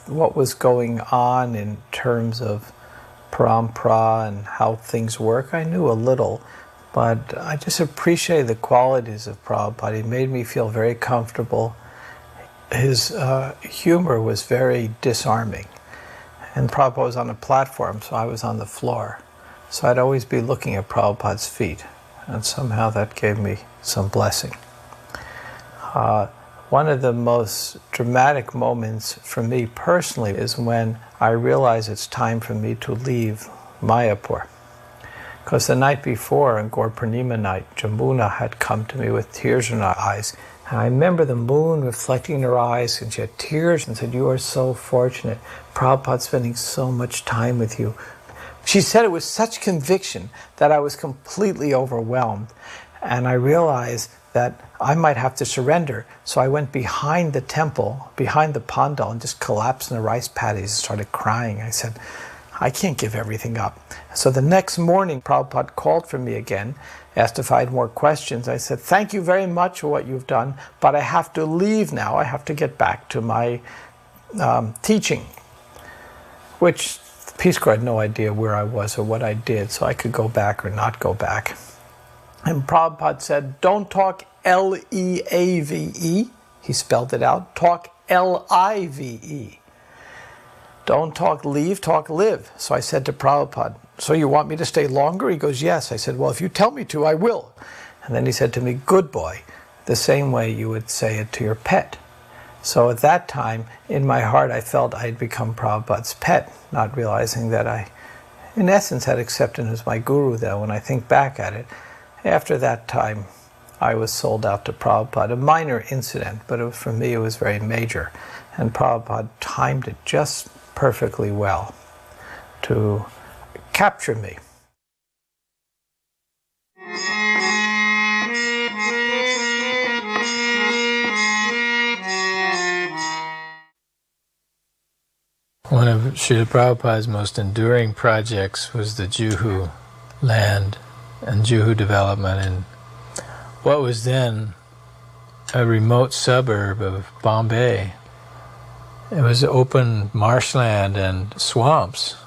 [SPEAKER 1] what was going on in terms of parampara and how things work. I knew a little, but I just appreciated the qualities of Prabhupada. He made me feel very comfortable. His humor was very disarming. And Prabhupada was on a platform, so I was on the floor. So I'd always be looking at Prabhupada's feet, and somehow that gave me some blessing. One of the most dramatic moments for me personally is when I realized it's time for me to leave Mayapur. Because the night before, on Gaur Purnima night, Jamuna had come to me with tears in her eyes. And I remember the moon reflecting in her eyes, and she had tears and said, "You are so fortunate. Prabhupada spending so much time with you." She said it with such conviction that I was completely overwhelmed. And I realized that I might have to surrender. So I went behind the temple, behind the pandal, and just collapsed in the rice paddies and started crying. I said, I can't give everything up. So the next morning, Prabhupada called for me again, asked if I had more questions. I said, thank you very much for what you've done, but I have to leave now. I have to get back to my
[SPEAKER 21] teaching, which the Peace Corps had no idea where I was or what I did, so I could go back or not go back. And Prabhupada said, don't talk L-E-A-V-E. He spelled it out. Talk L-I-V-E. Don't talk leave, talk live. So I said to Prabhupada, so you want me to stay longer? He goes, yes. I said, well, if you tell me to, I will. And then he said to me, good boy, the same way you would say it to your pet. So at that time, in my heart, I felt I had become Prabhupada's pet, not realizing that I, in essence, had accepted him as my guru, though, when I think back at it. After that time, I was sold out to Prabhupada. A minor incident, but for me it was very major. And Prabhupada timed it just perfectly well to capture me. One of Srila Prabhupada's most enduring projects was the Juhu land and Juhu development in what was then a remote suburb of Bombay. It was open marshland and swamps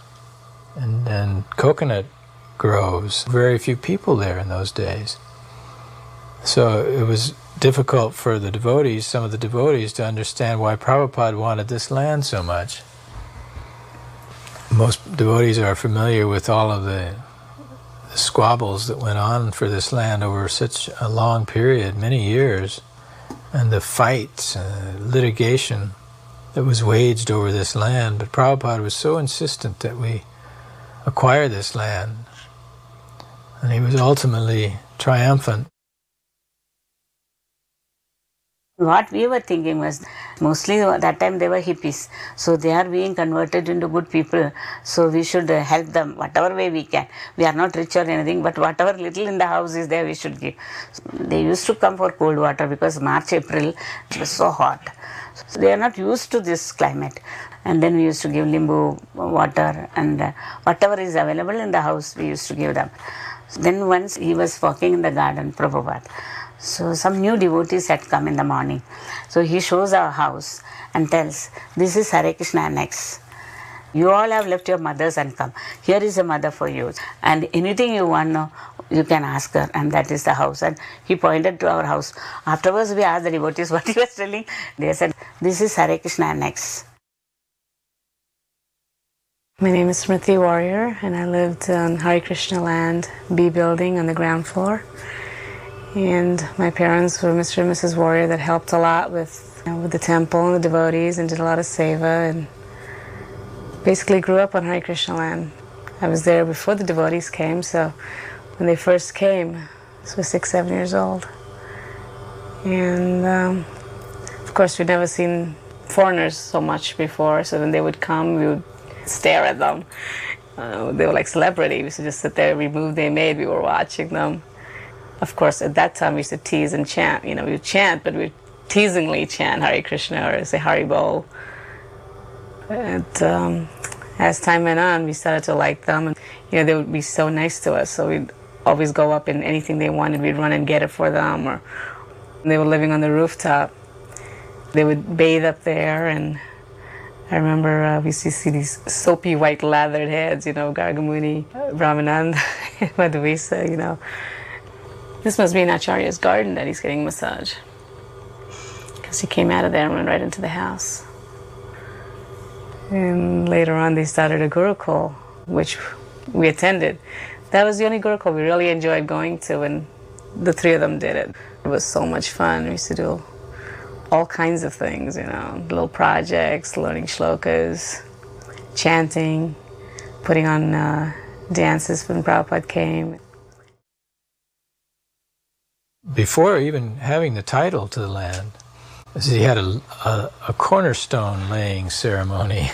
[SPEAKER 21] and coconut groves. Very few people there in those days. So it was difficult for the devotees, some of the devotees, to understand why Prabhupada wanted this land so much. Most devotees are familiar with all of the squabbles that went on for this land over such a long period, many years, and the fights, litigation that was waged over this land. But Prabhupada was so insistent that we acquire this land, and he was ultimately triumphant.
[SPEAKER 14] What we were thinking was, mostly at that time they were hippies, so they are being converted into good people, so we should help them whatever way we can. We are not rich or anything, but whatever little in the house is there, we should give. So they used to come for cold water because March, April, it was so hot. So they are not used to this climate. And then we used to give limbu water, and whatever is available in the house, we used to give them. So then once he was walking in the garden, Prabhupada. So some new devotees had come in the morning. So he shows our house and tells, this is Hare Krishna Annex. You all have left your mothers and come. Here is a mother for you. And anything you want to, you can ask her, and that is the house. And he pointed to our house. Afterwards we asked the devotees what he was telling. They said, this is Hare Krishna Annex.
[SPEAKER 9] My name is Smriti Warrior, and I lived on Hare Krishna land, B building on the ground floor. And my parents were Mr. and Mrs. Warrior that helped a lot with the temple and the devotees and did a lot of seva, and basically grew up on Hare Krishna land. I was there before the devotees came, so when they first came, I was 6, 7 years old. And of course we'd never seen foreigners so much before, so when they would come, we would stare at them. They were like celebrities. We used to just sit there, every move they made, we were watching them. Of course, at that time we used to tease and chant. You know, we would chant, but we would teasingly chant Hare Krishna or say Hari Bol. And as time went on, we started to like them. And, you know, they would be so nice to us. So we'd always go up and anything they wanted, we'd run and get it for them. Or they were living on the rooftop. They would bathe up there, and I remember we used to see these soapy white lathered heads, you know, Gargamuni, Brahmananda, Madhuvisa, you know. This must be in Acharya's garden that he's getting a massage, because he came out of there and went right into the house. And later on they started a Gurukul, which we attended. That was the only Gurukul we really enjoyed going to, and the three of them did it. It was so much fun. We used to do all kinds of things, you know, little projects, learning shlokas, chanting, putting on dances when Prabhupada came.
[SPEAKER 21] Before even having the title to the land, he had a cornerstone laying ceremony.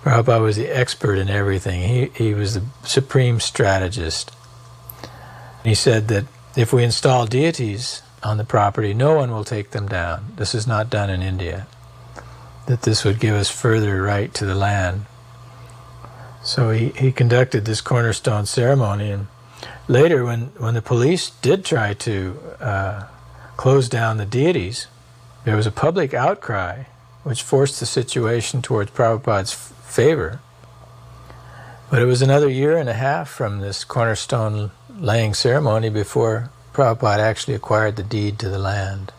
[SPEAKER 21] Prabhupada was the expert in everything. He was the supreme strategist. He said that if we install deities on the property, no one will take them down. This is not done in India. That this would give us further right to the land. So he conducted this cornerstone ceremony, and later when the police did try to close down the deities, There was a public outcry which forced the situation towards Prabhupada's favor. But it was another year and a half from this cornerstone laying ceremony before Prabhupada actually acquired the deed to the land.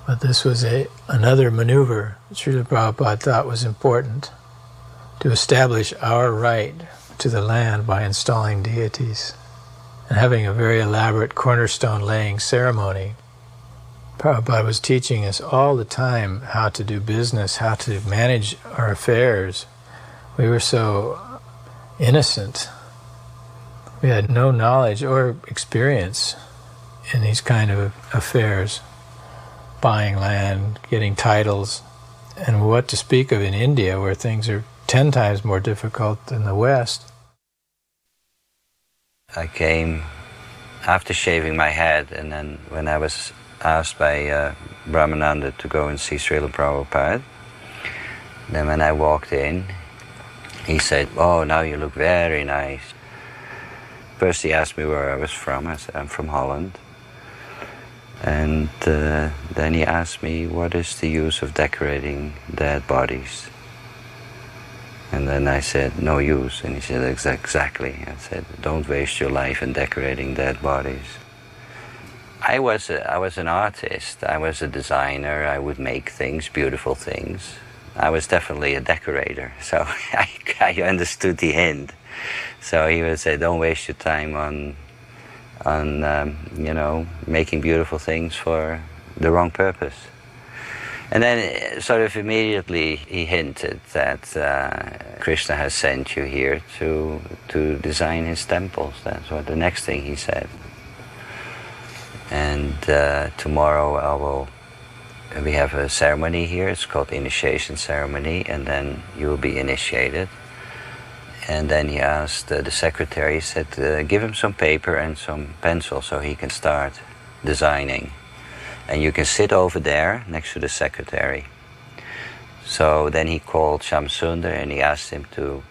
[SPEAKER 21] But this was another maneuver that Srila Prabhupada thought was important, to establish our right to the land by installing deities and having a very elaborate cornerstone laying ceremony. Prabhupada was teaching us all the time how to do business, how to manage our affairs. We were so innocent. We had no knowledge or experience in these kind of affairs, buying land, getting titles, and what to speak of in India, where things are 10 times more difficult than the West.
[SPEAKER 10] I came after shaving my head, and then when I was asked by Brahmananda to go and see Srila Prabhupada, then when I walked in, he said, "Oh, now you look very nice." First he asked me where I was from. I said, "I'm from Holland." And then he asked me, "What is the use of decorating dead bodies?" And then I said, "No use." And he said, "Exactly." I said, "Don't waste your life in decorating dead bodies." I was an artist. I was a designer. I would make things, beautiful things. I was definitely a decorator, so I understood the hint. So he would say, "Don't waste your time on making beautiful things for the wrong purpose." And then sort of immediately he hinted that Krishna has sent you here to design his temples. That's what the next thing he said. And tomorrow we have a ceremony here. It's called initiation ceremony, and then you will be initiated. And then he asked the secretary, he said, "Give him some paper and some pencil so he can start designing. And you can sit over there next to the secretary." So then he called Shamsundar and he asked him to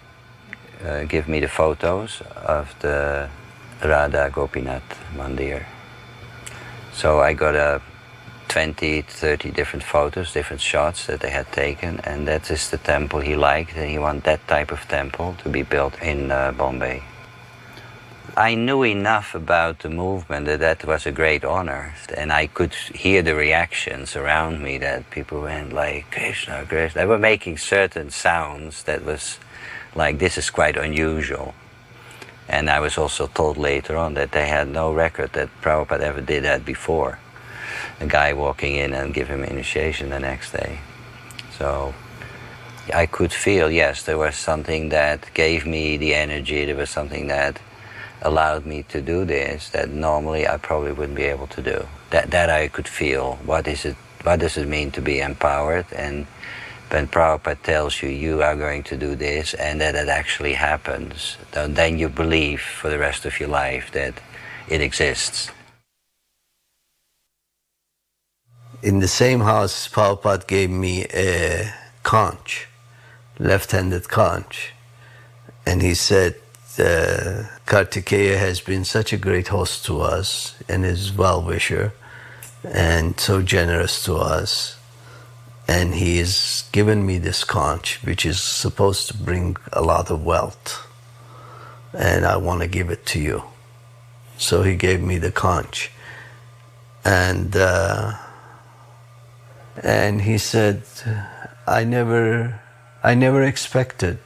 [SPEAKER 10] give me the photos of the Radha Gopinath Mandir. So I got 20, 30 different photos, different shots that they had taken, and that is the temple he liked, and he wanted that type of temple to be built in Bombay. I knew enough about the movement that was a great honor, and I could hear the reactions around me that people went like, "Krishna, Krishna." They were making certain sounds that was like, this is quite unusual. And I was also told later on that they had no record that Prabhupada ever did that before. A guy walking in and give him initiation the next day. So I could feel, yes, there was something that gave me the energy, there was something that allowed me to do this that normally I probably wouldn't be able to do. That I could feel. What does it mean to be empowered? And when Prabhupada tells you, you are going to do this, and that it actually happens, then you believe for the rest of your life that it exists.
[SPEAKER 17] In the same house, Prabhupada gave me a conch, left-handed conch, and he said, Kartikeya has been such a great host to us and is well-wisher and so generous to us, and he has given me this conch which is supposed to bring a lot of wealth, and I want to give it to you. So he gave me the conch, and he said, I never expected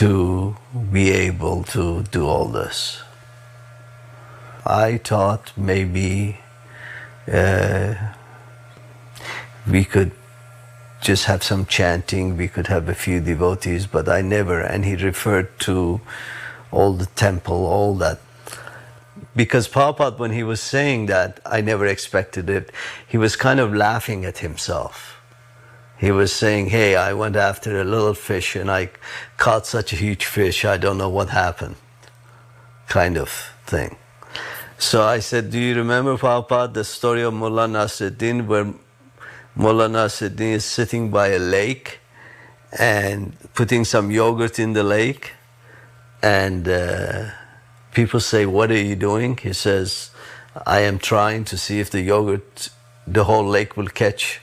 [SPEAKER 17] to be able to do all this. I thought maybe we could just have some chanting, we could have a few devotees, but I never. And he referred to all the temple, all that. Because Prabhupada, when he was saying that, I never expected it, he was kind of laughing at himself. He was saying, hey, I went after a little fish and I caught such a huge fish, I don't know what happened, kind of thing. So I said, do you remember, Prabhupada, the story of Mullah Nasruddin, where Mullah Nasruddin is sitting by a lake and putting some yogurt in the lake, and people say, what are you doing? He says, I am trying to see if the yogurt
[SPEAKER 22] the whole lake will catch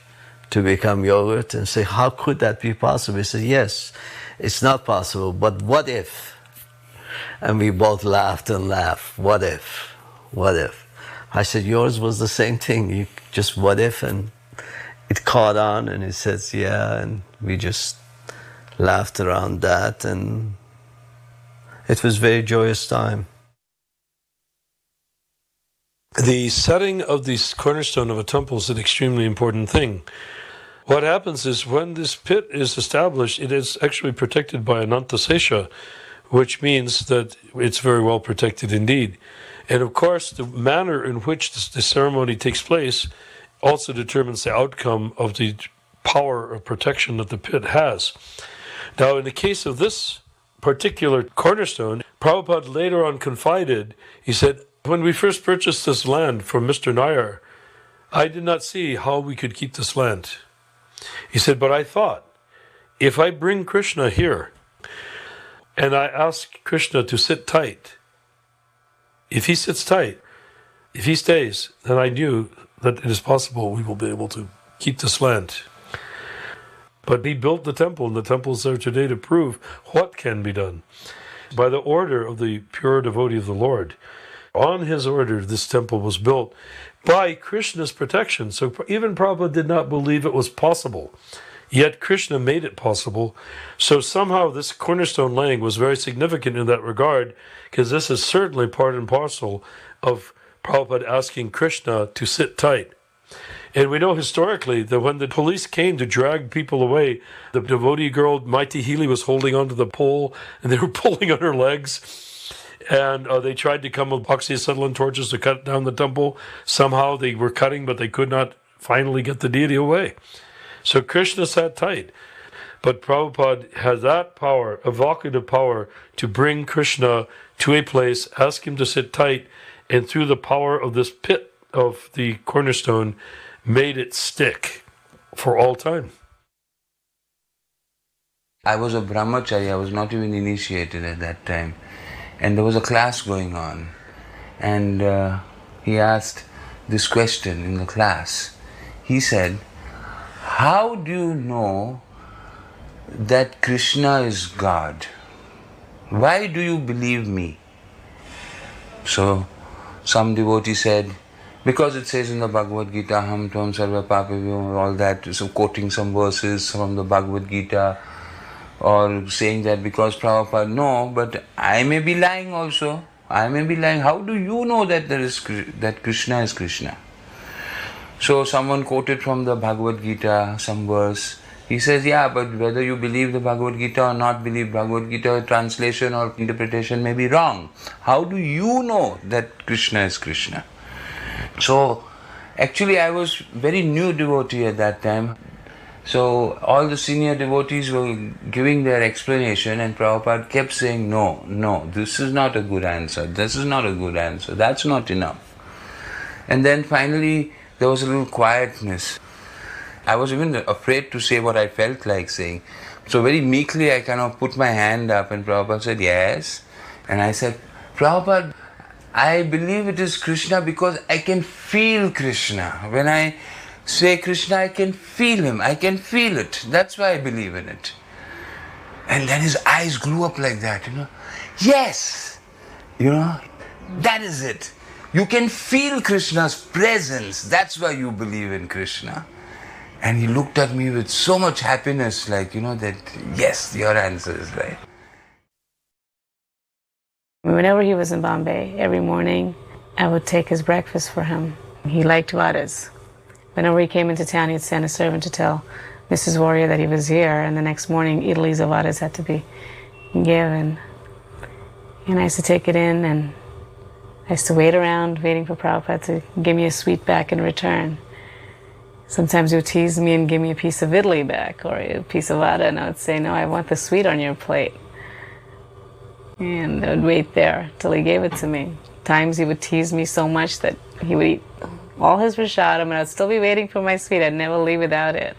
[SPEAKER 22] to become yogurt, and say, how could that be possible? He said, yes, it's not possible, but what if? And we both laughed and laughed. What if? What if? I said, yours was the same thing. You just what if, and it caught on, and he says, yeah, and we just laughed around that, and it was a very joyous time.
[SPEAKER 8] The setting of the cornerstone of a temple is an extremely important thing. What happens is when this pit is established, it is actually protected by Anantasesha, which means that it's very well protected indeed. And of course, the manner in which the ceremony takes place also determines the outcome of the power of protection that the pit has. Now, in the case of this particular cornerstone, Prabhupada later on confided, he said, when we first purchased this land from Mr. Nair, I did not see how we could keep this land. He said, but I thought, if I bring Krishna here and I ask Krishna to sit tight, if he sits tight, if he stays, then I knew that it is possible we will be able to keep this land. But he built the temple, and the temple is there today to prove what can be done. By the order of the pure devotee of the Lord, on his order, this temple was built by Krishna's protection. So even Prabhupada did not believe it was possible. Yet Krishna made it possible. So somehow this cornerstone laying was very significant in that regard, because this is certainly part and parcel of Prabhupada asking Krishna to sit tight. And we know historically that when the police came to drag people away, the devotee girl, Maiti Healy, was holding onto the pole, and they were pulling on her legs. And they tried to come with oxyacetylene torches to cut down the temple. Somehow they were cutting, but they could not finally get the deity away. So Krishna sat tight. But Prabhupada has that power, evocative power, to bring Krishna to a place, ask him to sit tight, and through the power of this pit of the cornerstone, made it stick for all time.
[SPEAKER 12] I was a brahmachari, I was not even initiated at that time. And there was a class going on. And he asked this question in the class. He said, how do you know that Krishna is God? Why do you believe me? So some devotee said, because it says in the Bhagavad Gita, Ham Tvam Sarva Papavyo, all that, so quoting some verses from the Bhagavad Gita, or saying that because Prabhupada, no, but I may be lying also. I may be lying. How do you know that that Krishna is Krishna? So someone quoted from the Bhagavad Gita, some verse. He says, yeah, but whether you believe the Bhagavad Gita or not believe Bhagavad Gita, translation or interpretation may be wrong. How do you know that Krishna is Krishna? So actually I was very new devotee at that time. So all the senior devotees were giving their explanation, and Prabhupada kept saying, no, this is not a good answer, this is not a good answer, that's not enough. And then finally there was a little quietness. I was even afraid to say what I felt like saying. So very meekly I kind of put my hand up, and Prabhupada said, yes. And I said, Prabhupada, I believe it is Krishna because I can feel Krishna. When I say Krishna, I can feel him, I can feel it. That's why I believe in it. And then his eyes grew up like that, Yes! That is it. You can feel Krishna's presence. That's why you believe in Krishna. And he looked at me with so much happiness, like, that, yes, your answer is right.
[SPEAKER 9] Whenever he was in Bombay, every morning, I would take his breakfast for him. He liked vadas. Whenever he came into town, he'd send a servant to tell Mrs. Warrior that he was here, and the next morning, idlis of vadas had to be given. And I used to take it in, and I used to wait around, waiting for Prabhupada to give me a sweet back in return. Sometimes he would tease me and give me a piece of idli back, or a piece of vada, and I would say, no, I want the sweet on your plate. And I would wait there till he gave it to me. Times he would tease me so much that he would eat all his prashadam, and I'd still be waiting for my sweet. I'd never leave without it.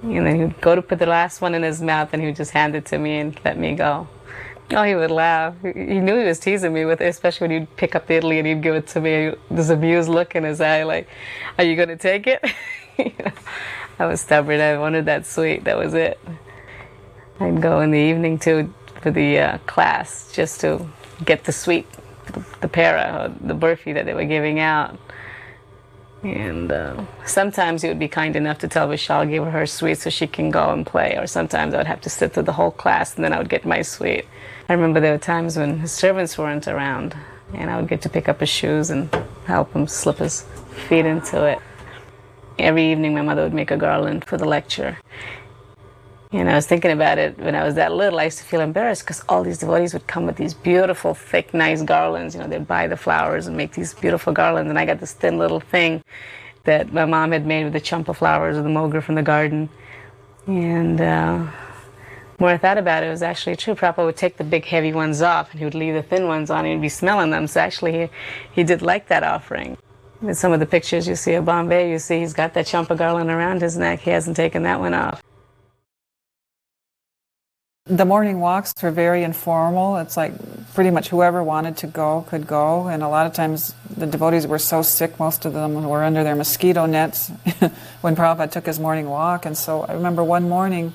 [SPEAKER 9] And then he would go to put the last one in his mouth, and he would just hand it to me and let me go.
[SPEAKER 3] Oh, he would laugh. He knew he was teasing me with it, especially when he'd pick up the Italy and he'd give it to me. There's a amused look in his eye, like, "Are you going to take it?" You know, I was stubborn. I wanted that sweet. That was it. I'd go in the evening too for the class just to get the sweet, the para, or the burfi that they were giving out. And sometimes he would be kind enough to tell Vishal, give her sweet so she can go and play. Or sometimes I would have to sit through the whole class and then I would get my sweet. I remember there were times when his servants weren't around and I would get to pick up his shoes and help him slip his feet into it. Every evening my mother would make a garland for the lecture. And I was thinking about it when I was that little. I used to feel embarrassed because all these devotees would come with these beautiful, thick, nice garlands. You know, they'd buy the flowers and make these beautiful garlands. And I got this thin little thing that my mom had made with the champa flowers or the mogra from the garden. And more I thought about it, it was actually true. Prabhupada would take the big, heavy ones off and he would leave the thin ones on and he'd be smelling them. So actually he did like that offering. In some of the pictures you see of Bombay, you see he's got that champa garland around his neck. He hasn't taken that one off.
[SPEAKER 19] The morning walks were very informal. It's like pretty much whoever wanted to go could go. And a lot of times the devotees were so sick, most of them were under their mosquito nets when Prabhupada took his morning walk. And so I remember one morning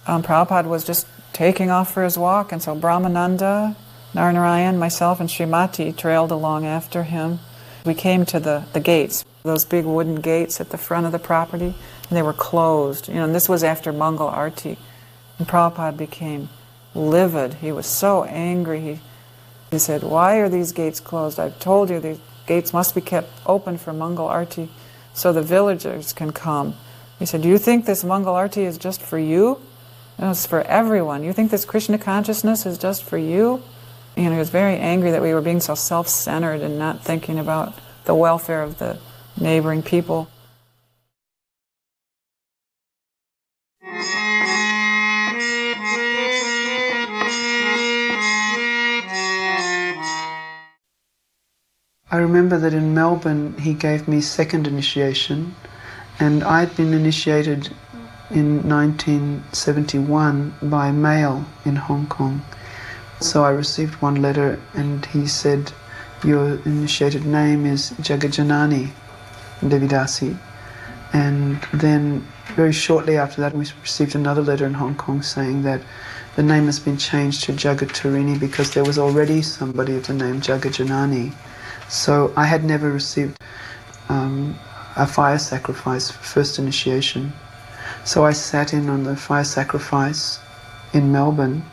[SPEAKER 19] Prabhupada was just taking off for his walk. And so Brahmananda, Narnarayan, myself, and Srimati trailed along after him. We came to the gates, those big wooden gates at the front of the property, and they were closed. You know, and this was after Mangal Arti. And Prabhupada became livid. He was so angry. He said, "Why are these gates closed? I've told you these gates must be kept open for Mangal Arti so the villagers can come." He said, "Do you think this Mangal Arti is just for you? No, it's for everyone. You think this Krishna consciousness is just for you?" And he was very angry that we were being so self-centered and not thinking about the welfare of the neighboring people.
[SPEAKER 13] I remember that in Melbourne he gave me second initiation, and I'd been initiated in 1971 by mail in Hong Kong. So I received one letter and he said, "Your initiated name is Jagajanani Devidasi." And then very shortly after that we received another letter in Hong Kong saying that the name has been changed to Jagatarini because there was already somebody of the name Jagajanani. So I had never received a fire sacrifice for first initiation. So I sat in on the fire sacrifice in Melbourne,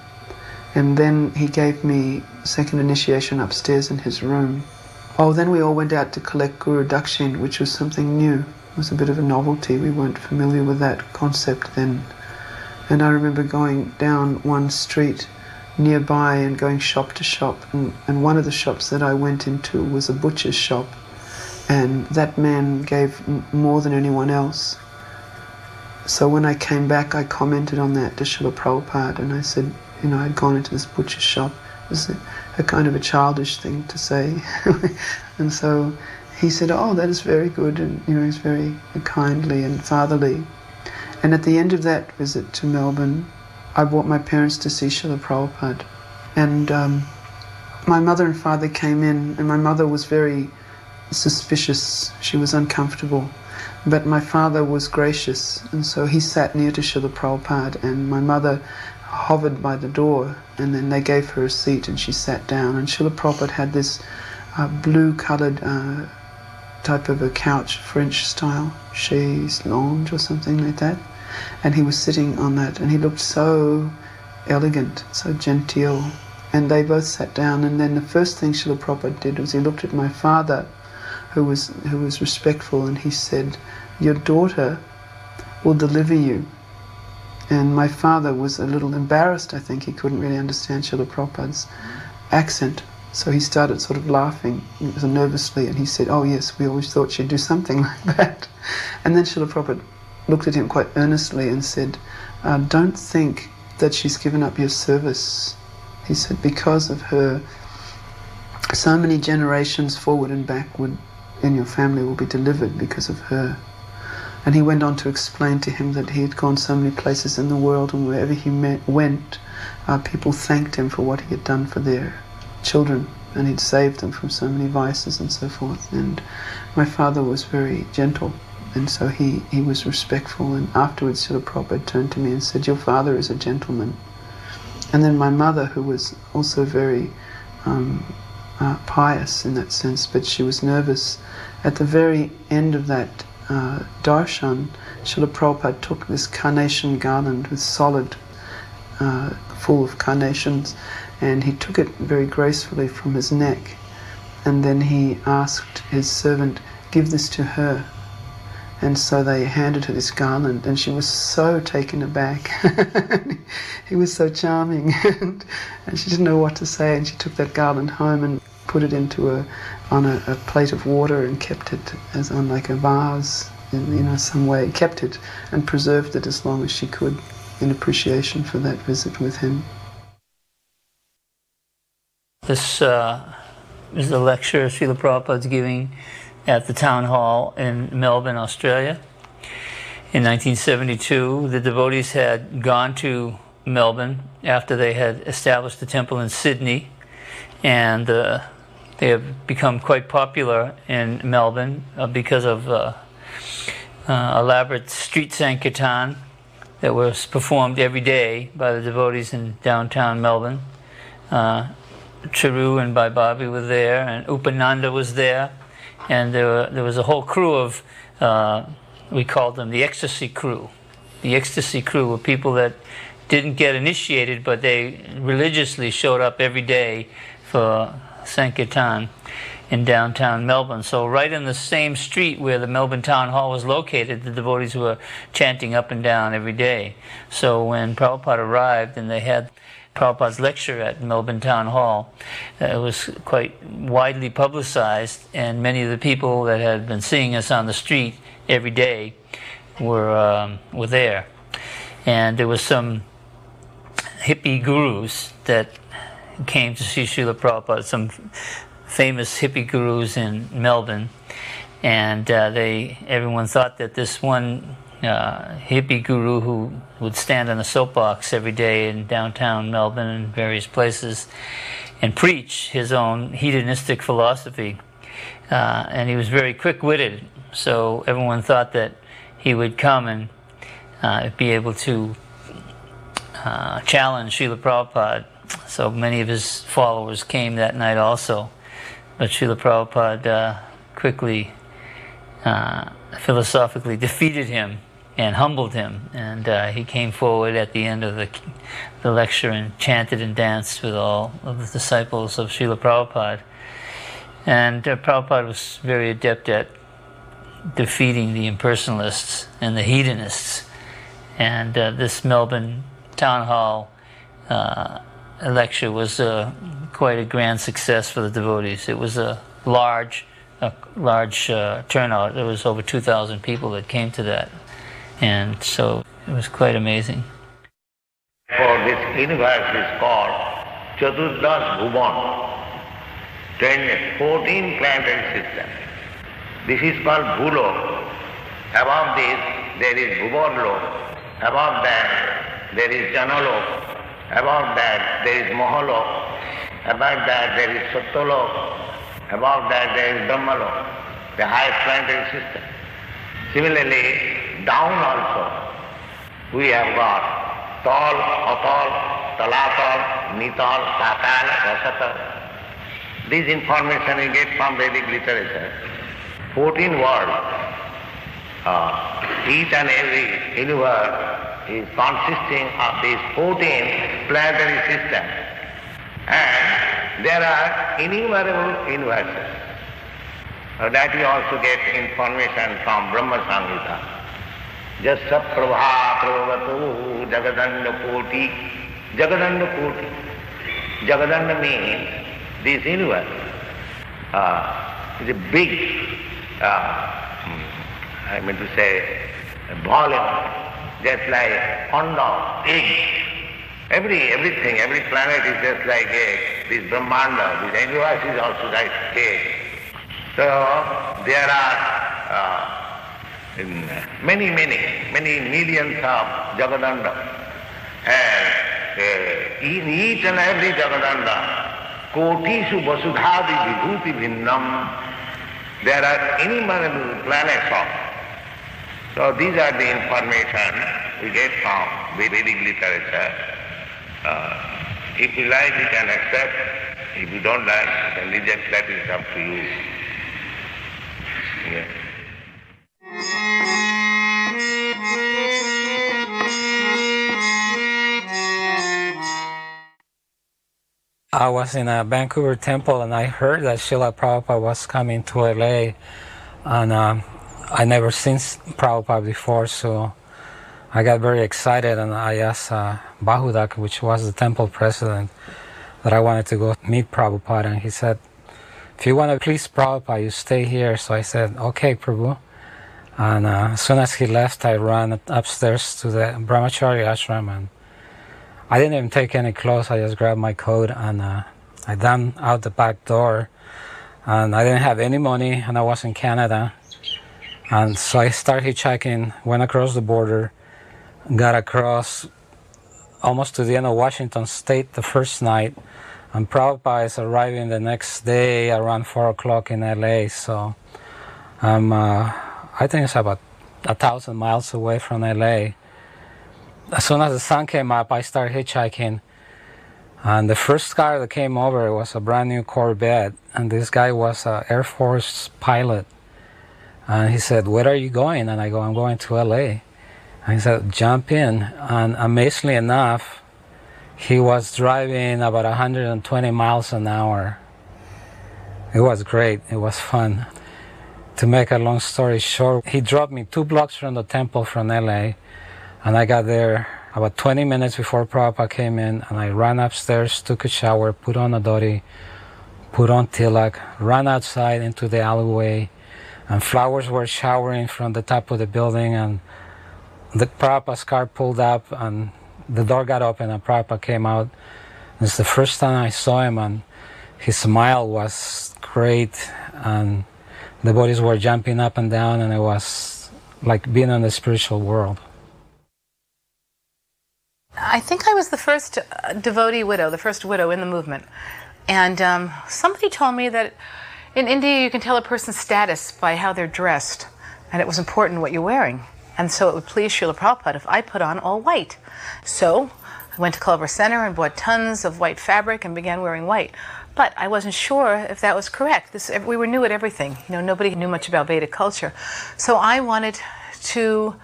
[SPEAKER 13] and then he gave me second initiation upstairs in his room. Oh, then we all went out to collect Guru Dakshin, which was something new. It was a bit of a novelty. We weren't familiar with that concept then. And I remember going down one street nearby and going shop to shop, and one of the shops that I went into was a butcher's shop, and that man gave more than anyone else. So when I came back I commented on that to Srila Prabhupada, and I said, you know, I'd gone into this butcher's shop. It was a kind of a childish thing to say. And so he said, "Oh, that is very good," and you know, he's very kindly and fatherly. And at the end of that visit to Melbourne, I brought my parents to see Srila Prabhupada. And my mother and father came in, and my mother was very suspicious. She was uncomfortable. But my father was gracious, and so he sat near to Srila Prabhupada, and my mother hovered by the door, and then they gave her a seat and she sat down. And Srila Prabhupada had this blue-coloured type of a couch, French style, chaise lounge or something like that. And he was sitting on that, and he looked so elegant, so genteel. And they both sat down, and then the first thing Srila Prabhupada did was he looked at my father, who was respectful, and he said, "Your daughter will deliver you." And my father was a little embarrassed, I think. He couldn't really understand Srila Prabhupada's accent. So he started sort of laughing nervously, and he said, "Oh yes, we always thought she'd do something like that." And then Srila Prabhupada looked at him quite earnestly and said, "Don't think that she's given up your service." He said, "Because of her, so many generations forward and backward in your family will be delivered because of her." And he went on to explain to him that he had gone so many places in the world, and wherever he went, people thanked him for what he had done for their children, and he'd saved them from so many vices and so forth. And my father was very gentle, and so he was respectful. And afterwards Srila Prabhupada turned to me and said, "Your father is a gentleman." And then my mother, who was also very pious in that sense, but she was nervous. At the very end of that darshan, Srila Prabhupada took this carnation garland with solid, full of carnations, and he took it very gracefully from his neck, and then he asked his servant, "Give this to her." And so they handed her this garland, and she was so taken aback. He was so charming, and she didn't know what to say, and she took that garland home and put it on a plate of water and kept it as on like a vase, in some way, kept it and preserved it as long as she could in appreciation for that visit with him.
[SPEAKER 15] This is the lecture Srila Prabhupada's giving at the town hall in Melbourne, Australia. In 1972, the devotees had gone to Melbourne after they had established the temple in Sydney, and they have become quite popular in Melbourne because of elaborate street sankirtan that was performed every day by the devotees in downtown Melbourne. Charu and Bhai Bobby were there, and Upananda was there, and there was a whole crew of, we called them the ecstasy crew. The ecstasy crew were people that didn't get initiated, but they religiously showed up every day for Sankirtan in downtown Melbourne. So right in the same street where the Melbourne Town Hall was located, the devotees were chanting up and down every day. So when Prabhupada arrived and they had Prabhupada's lecture at Melbourne Town Hall, it was quite widely publicized, and many of the people that had been seeing us on the street every day were there. And there was some hippie gurus that came to see Srila Prabhupada, some famous hippie gurus in Melbourne, and everyone thought that this one hippie guru who would stand on a soapbox every day in downtown Melbourne and various places and preach his own hedonistic philosophy, and he was very quick-witted, so everyone thought that he would come and be able to challenge Srila Prabhupada. So many of his followers came that night also, but Srila Prabhupada quickly philosophically defeated him and humbled him, and he came forward at the end of the lecture and chanted and danced with all of the disciples of Srila Prabhupada. And Prabhupada was very adept at defeating the impersonalists and the hedonists, and this Melbourne Town Hall lecture was quite a grand success for the devotees. It was a large turnout. There was over 2,000 people that came to that, and so it was quite amazing.
[SPEAKER 18] For this universe is called Chaturdas Bhuvan, 14 planetary systems. This is called Bhulok. Above this there is Bhuvanlok. Above that there is Janalok. Above that there is Mahalok. Above that there is Satyalok. Above that there is Brahmalok, the highest planetary system. Similarly, down also we have got Tal, Atal, Talatal, Nital, Patal, Rasatal. This information we get from Vedic literature. 14 worlds. Each and every universe is consisting of these 14 planetary systems. And there are innumerable universes. That we also get information from Brahma Samhita. Jasa prabha prabhavatu jagadanda koti. Jagadanda koti. Jagadanda means this universe is a big, I mean to say, volume, just like panda, egg. Everything, every planet is just like egg. This Brahmanda, this universe is also like egg. So there are many millions of Jagadanda, and in each and every Jagadanda, Kotishu Vasudhadi Vibhuti Bhinnam, there are innumerable planets of. So these are the information we get from Vedic literature. If you like, you can accept. If you don't like, you can reject. That is up to you. Yeah.
[SPEAKER 21] I was in a Vancouver temple and I heard that Srila Prabhupada was coming to LA, and I never seen Prabhupada before, so I got very excited and I asked Bahudak, which was the temple president, that I wanted to go meet Prabhupada, and he said, if you want to please Prabhupada, you stay here. So I said, okay, Prabhu. And as soon as he left, I ran upstairs to the Brahmachari ashram, and I didn't even take any clothes. I just grabbed my coat and I ran out the back door, and I didn't have any money, and I was in Canada. And so I started hitchhiking, went across the border, got across almost to the end of Washington State the first night, and Prabhupada is arriving the next day around 4 o'clock in LA. So I think it's about 1,000 miles away from LA. As soon as the sun came up, I started hitchhiking, and the first car that came over was a brand new Corvette, and this guy was an Air Force pilot. And he said, where are you going? And I go, I'm going to LA. And he said, jump in. And amazingly enough, he was driving about 120 miles an hour. It was great. It was fun. To make a long story short, he dropped me 2 blocks from the temple from LA, and I got there about 20 minutes before Prabhupada came in, and I ran upstairs, took a shower, put on a dhoti, put on tilak, ran outside into the alleyway, and flowers were showering from the top of the building, and the Prabhupada's car pulled up, and the door got open, and Prabhupada came out. It's the first time I saw him, and his smile was great, and the bodies were jumping up and down, and it was like being in the spiritual world.
[SPEAKER 6] I think I was the first devotee widow, the first widow in the movement. And somebody told me that in India you can tell a person's status by how they're dressed, and it was important what you're wearing. And so it would please Srila Prabhupada if I put on all white. So I went to Culver Center and bought tons of white fabric and began wearing white. But I wasn't sure if that was correct. We were new at everything. You know, nobody knew much about Vedic culture. So I wanted to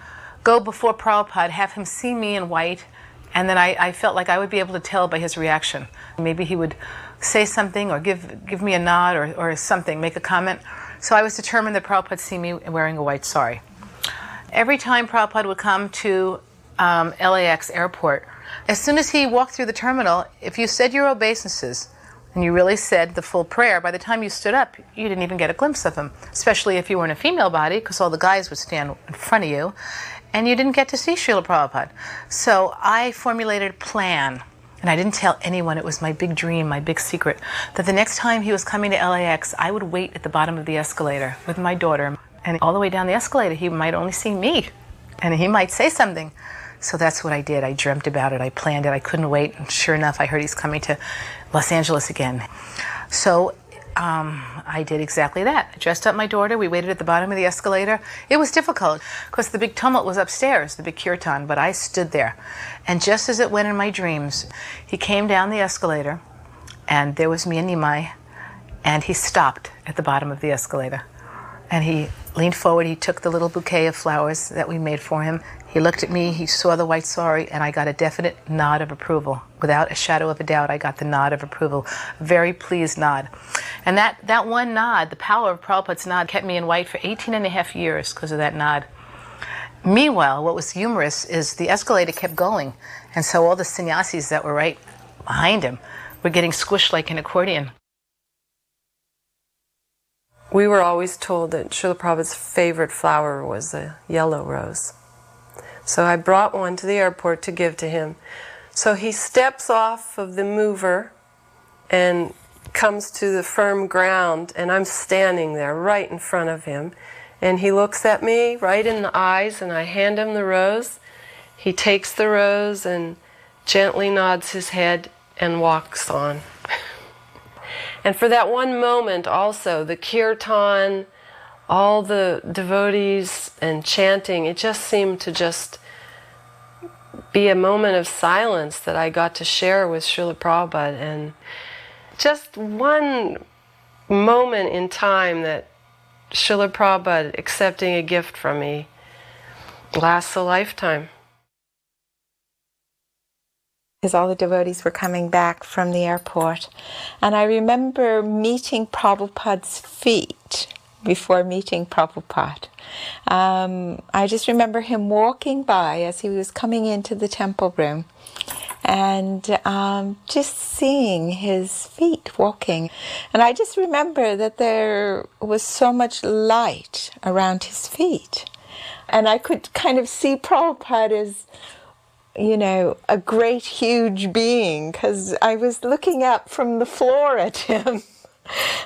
[SPEAKER 6] go before Prabhupada, have him see me in white, and then I felt like I would be able to tell by his reaction. Maybe he would say something or give me a nod or something, make a comment. So I was determined that Prabhupada would see me wearing a white sari. Every time Prabhupada would come to LAX airport, as soon as he walked through the terminal, if you said your obeisances and you really said the full prayer, by the time you stood up, you didn't even get a glimpse of him, especially if you were in a female body, because all the guys would stand in front of you, and you didn't get to see Srila Prabhupada. So I formulated a plan, and I didn't tell anyone. It was my big dream, my big secret, that the next time he was coming to LAX, I would wait at the bottom of the escalator with my daughter, and all the way down the escalator, he might only see me, and he might say something. So that's what I did. I dreamt about it. I planned it. I couldn't wait. And sure enough, I heard he's coming to Los Angeles again. So I did exactly that. I dressed up my daughter. We waited at the bottom of the escalator. It was difficult because the big tumult was upstairs, the big kirtan, but I stood there. And just as it went in my dreams, he came down the escalator, and there was me and Nimai, and he stopped at the bottom of the escalator. And he leaned forward. He took the little bouquet of flowers that we made for him. He looked at me, he saw the white sari, and I got a definite nod of approval. Without a shadow of a doubt, I got the nod of approval. Very pleased nod. And that one nod, the power of Prabhupada's nod, kept me in white for 18 and a half years because of that nod. Meanwhile, what was humorous is the escalator kept going, and so all the sannyasis that were right behind him were getting squished like an accordion.
[SPEAKER 20] We were always told that Srila Prabhupada's favorite flower was the yellow rose. So I brought one to the airport to give to him. So he steps off of the mover and comes to the firm ground, and I'm standing there right in front of him. And he looks at me right in the eyes, and I hand him the rose. He takes the rose and gently nods his head and walks on. And for that one moment also, the kirtan, all the devotees and chanting, it just seemed to just be a moment of silence that I got to share with Srila Prabhupada. And just one moment in time that Srila Prabhupada accepting a gift from me lasts a lifetime.
[SPEAKER 2] Because all the devotees were coming back from the airport. And I remember meeting Prabhupada's feet before meeting Prabhupada. I just remember him walking by as he was coming into the temple room and just seeing his feet walking. And I just remember that there was so much light around his feet. And I could kind of see Prabhupada as, you know, a great, huge being, because I was looking up from the floor at him.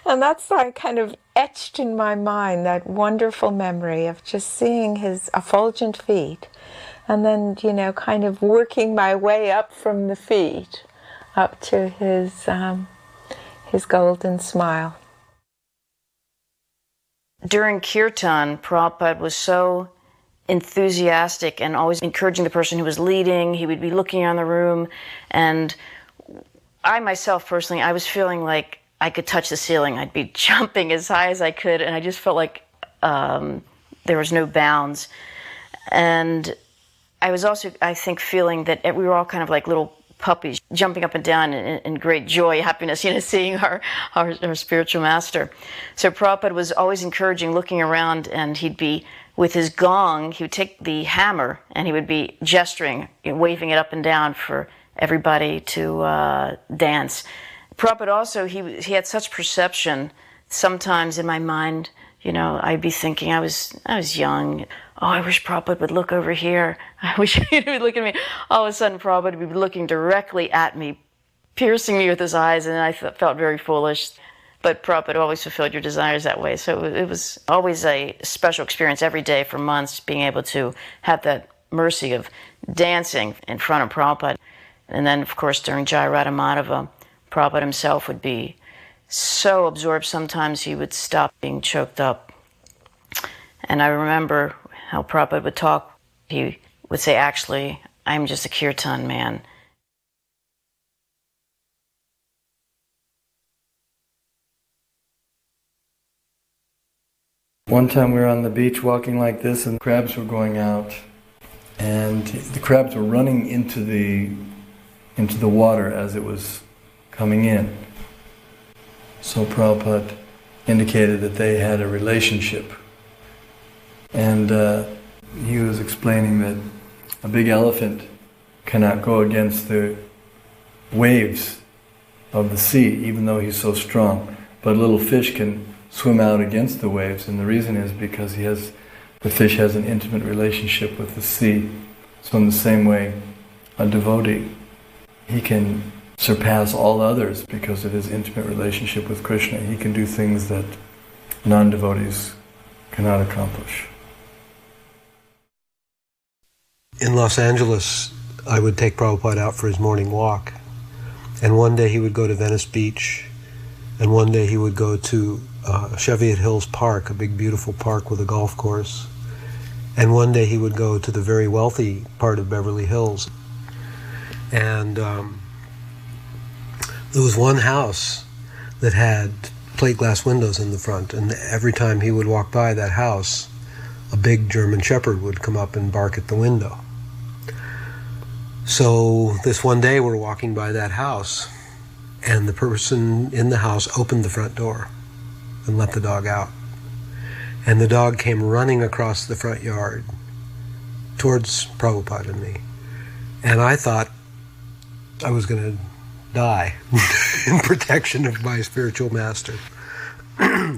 [SPEAKER 2] And that's like kind of etched in my mind, that wonderful memory of just seeing his effulgent feet and then, you know, kind of working my way up from the feet up to his golden smile.
[SPEAKER 11] During Kirtan, Prabhupada was so enthusiastic and always encouraging the person who was leading. He would be looking around the room, and I myself personally, I was feeling like I could touch the ceiling. I'd be jumping as high as I could, and I just felt like there was no bounds. And I was also, I think, feeling that we were all kind of like little puppies jumping up and down in great joy, happiness, you know, seeing our spiritual master. So Prabhupada was always encouraging, looking around, and he'd be with his gong, he would take the hammer and he would be gesturing, waving it up and down for everybody to dance. Prabhupada also, he had such perception. Sometimes in my mind, you know, I'd be thinking, I was young. Oh, I wish Prabhupada would look over here. I wish he would look at me. All of a sudden, Prabhupada would be looking directly at me, piercing me with his eyes, and I felt very foolish. But Prabhupada always fulfilled your desires that way. So it was always a special experience every day for months, being able to have that mercy of dancing in front of Prabhupada. And then, of course, during Jai Radha Madhava, Prabhupada himself would be so absorbed, sometimes he would stop being choked up. And I remember how Prabhupada would talk. He would say, actually, I'm just a kirtan man.
[SPEAKER 23] One time we were on the beach walking like this, and crabs were going out, and the crabs were running into the water as it was coming in. So Prabhupada indicated that they had a relationship, and he was explaining that a big elephant cannot go against the waves of the sea, even though he's so strong, but a little fish can swim out against the waves, and the reason is because the fish has an intimate relationship with the sea. So in the same way, a devotee, he can surpass all others because of his intimate relationship with Krishna. He can do things that non-devotees cannot accomplish.
[SPEAKER 24] In Los Angeles, I would take Prabhupada out for his morning walk, and one day he would go to Venice Beach, and one day he would go to Cheviot Hills Park, a big beautiful park with a golf course. And one day he would go to the very wealthy part of Beverly Hills. And there was one house that had plate glass windows in the front, and every time he would walk by that house, a big German Shepherd would come up and bark at the window. So this one day we're walking by that house, and the person in the house opened the front door and let the dog out. And the dog came running across the front yard towards Prabhupada and me. And I thought I was going to die in protection of my spiritual master.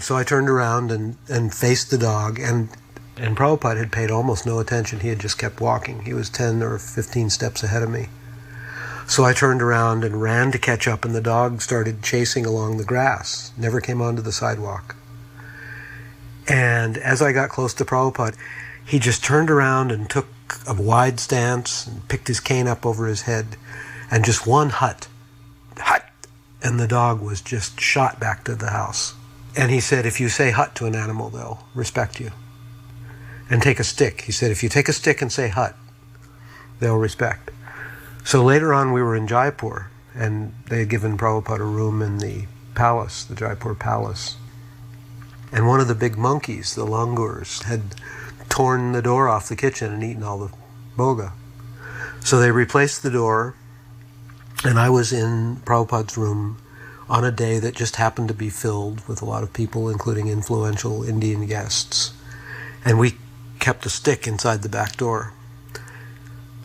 [SPEAKER 24] So I turned around and faced the dog, and Prabhupada had paid almost no attention. He had just kept walking. He was 10 or 15 steps ahead of me. So I turned around and ran to catch up, and the dog started chasing along the grass, never came onto the sidewalk. And as I got close to Prabhupada, he just turned around and took a wide stance and picked his cane up over his head and just one hut, and the dog was just shot back to the house. And he said, if you say hut to an animal, they'll respect you. And take a stick. He said, if you take a stick and say hut, they'll respect. So later on, we were in Jaipur, and they had given Prabhupada a room in the palace, the Jaipur palace. And one of the big monkeys, the langurs, had torn the door off the kitchen and eaten all the boga. So they replaced the door, and I was in Prabhupada's room on a day that just happened to be filled with a lot of people, including influential Indian guests. And we kept a stick inside the back door.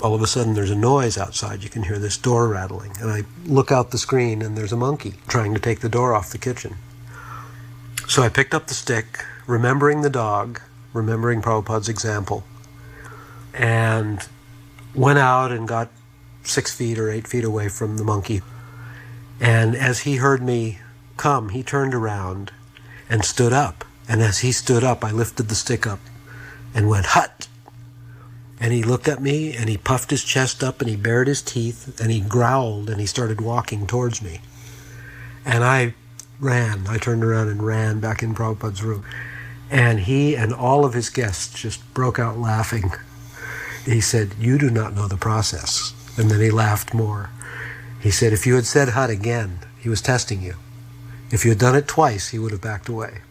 [SPEAKER 24] All of a sudden there's a noise outside. You can hear this door rattling. And I look out the screen and there's a monkey trying to take the door off the kitchen. So I picked up the stick, remembering the dog, remembering Prabhupada's example, and went out and got 6 feet or 8 feet away from the monkey. And as he heard me come, he turned around and stood up. And as he stood up, I lifted the stick up and went, hut! And he looked at me and he puffed his chest up and he bared his teeth and he growled and he started walking towards me. And I ran. I turned around and ran back in Prabhupada's room. And he and all of his guests just broke out laughing. He said, you do not know the process. And then he laughed more. He said, if you had said hut again, he was testing you. If you had done it twice, he would have backed away.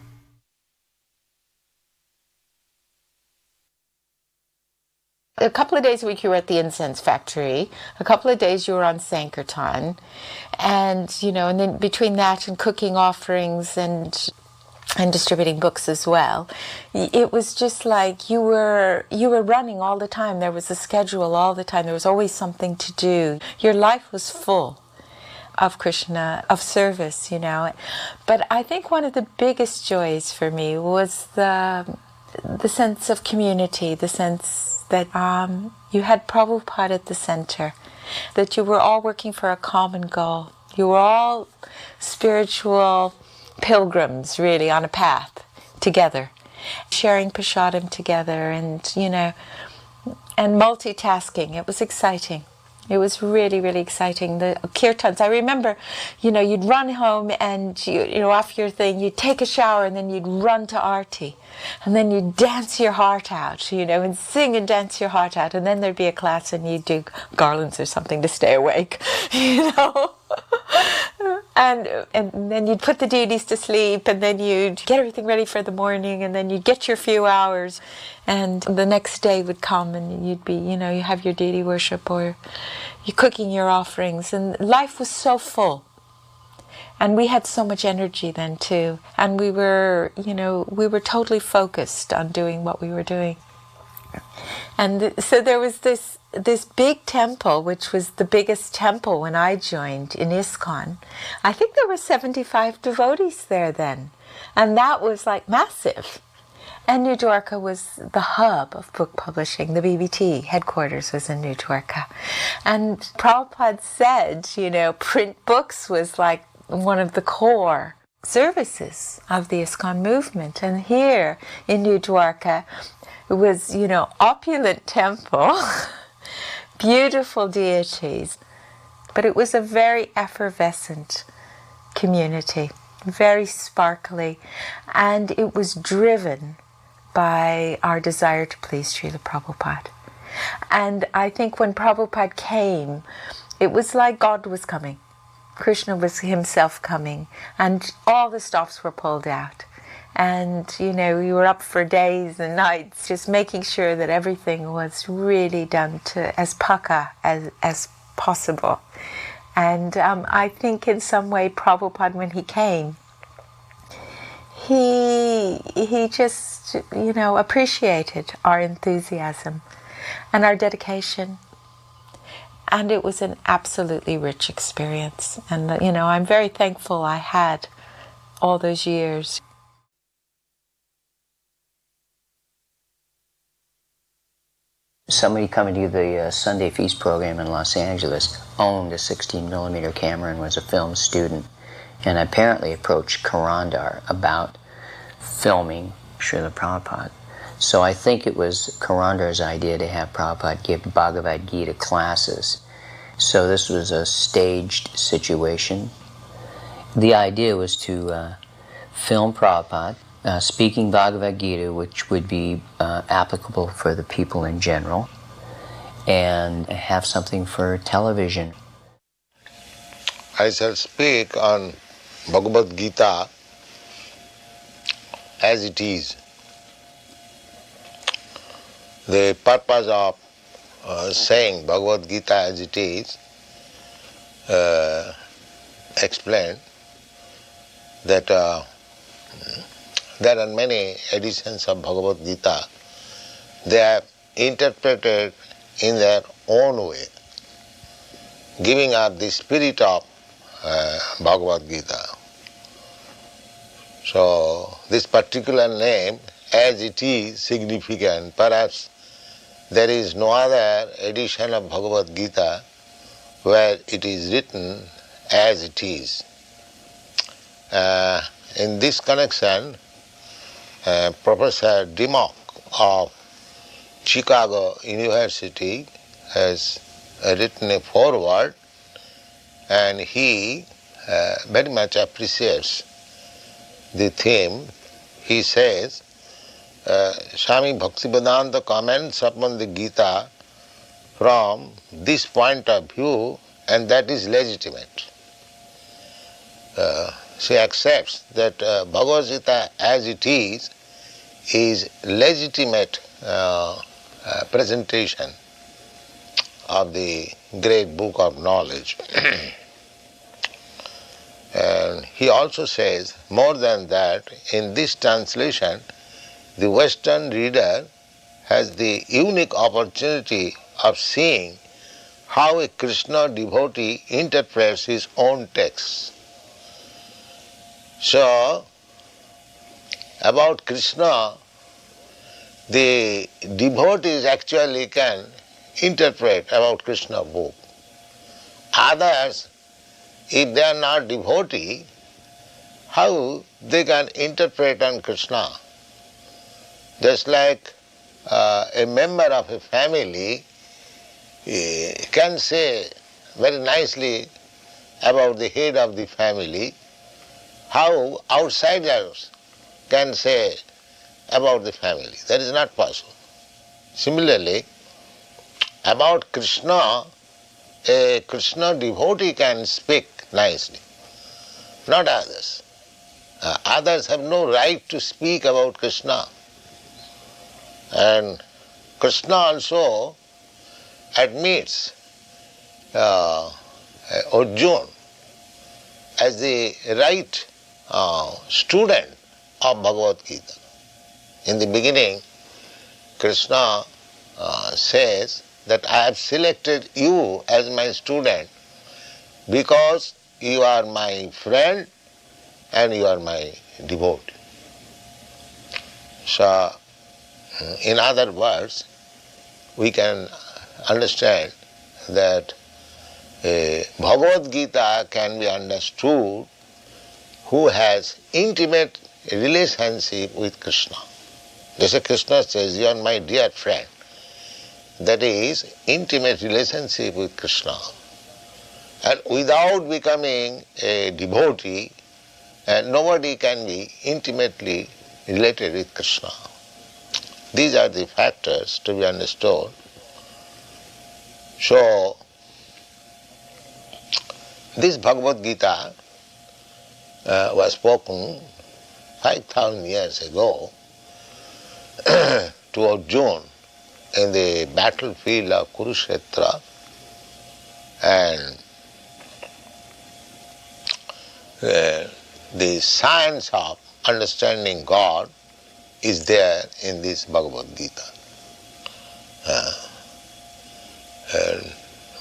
[SPEAKER 2] A couple of days a week you were at the incense factory. A couple of days you were on Sankirtan. And, and then between that and cooking offerings and distributing books as well, it was just like you were running all the time. There was a schedule all the time. There was always something to do. Your life was full of Krishna, of service, But I think one of the biggest joys for me was the sense of community, the sense that you had Prabhupada at the center, that you were all working for a common goal. You were all spiritual pilgrims, really, on a path together, sharing prasadam together and multitasking. It was exciting. It was really, really exciting. The kirtans, I remember, you'd run home and, after your thing, you'd take a shower and then you'd run to Aarti. And then you'd dance your heart out, and sing and dance your heart out. And then there'd be a class and you'd do garlands or something to stay awake, And then you'd put the deities to sleep, and then you'd get everything ready for the morning, and then you'd get your few hours, and the next day would come, and you'd be, you have your deity worship, or you're cooking your offerings, and life was so full. And we had so much energy then too, and we were totally focused on doing what we were doing. And so there was this big temple, which was the biggest temple when I joined in ISKCON. I think there were 75 devotees there then, and that was like massive. And New Dwarka was the hub of book publishing. The BBT headquarters was in New Dwarka. And Prabhupada said, print books was like one of the core services of the ISKCON movement. And here in New Dwarka, it was, opulent temple, beautiful deities, but it was a very effervescent community, very sparkly, and it was driven by our desire to please Srila Prabhupada. And I think when Prabhupada came, it was like God was coming. Krishna was himself coming, and all the stops were pulled out. And, we were up for days and nights just making sure that everything was really done to as paka as possible. And I think in some way Prabhupada, when he came, he just, appreciated our enthusiasm and our dedication. And it was an absolutely rich experience. And, I'm very thankful I had all those years.
[SPEAKER 4] Somebody coming to the Sunday Feast program in Los Angeles owned a 16mm camera and was a film student, and apparently approached Karandar about filming Srila Prabhupada. So I think it was Karandar's idea to have Prabhupada give Bhagavad Gita classes. So this was a staged situation. The idea was to film Prabhupada speaking Bhagavad Gita, which would be applicable for the people in general, and have something for television.
[SPEAKER 18] I shall speak on Bhagavad Gita as it is. The purpose of saying Bhagavad Gita as it is explained that there are many editions of Bhagavad Gita. They are interpreted in their own way, giving up the spirit of Bhagavad Gita. So this particular name, as it is, significant. Perhaps there is no other edition of Bhagavad Gita where it is written as it is. In this connection, Professor Dimmock of Chicago University has written a foreword, and he very much appreciates the theme. He says, Swami Bhaktivedanta comments upon the Gita from this point of view, and that is legitimate. She accepts that Bhagavad Gita as it is legitimate presentation of the great book of knowledge. And he also says, more than that, in this translation, the Western reader has the unique opportunity of seeing how a Krishna devotee interprets his own texts. So, about Krishna, the devotees actually can interpret about Krishna book. Others, if they are not devotee, how they can interpret on Krishna? Just like a member of a family can say very nicely about the head of the family, how outsiders can say about the family. That is not possible. Similarly, about Krishna, a Krishna devotee can speak nicely, not others. Others have no right to speak about Krishna. And Krishna also admits Arjuna as the right student of Bhagavad Gita. In the beginning, Krishna says that I have selected you as my student because you are my friend and you are my devotee. So, in other words, we can understand that Bhagavad Gita can be understood who has intimate relationship with Krishna. Just as Krishna says, you are my dear friend. That is intimate relationship with Krishna. And without becoming a devotee, nobody can be intimately related with Krishna. These are the factors to be understood. So, this Bhagavad Gita was spoken 5,000 years ago to Arjuna in the battlefield of Kurukshetra, and the science of understanding God is there in this Bhagavad Gita.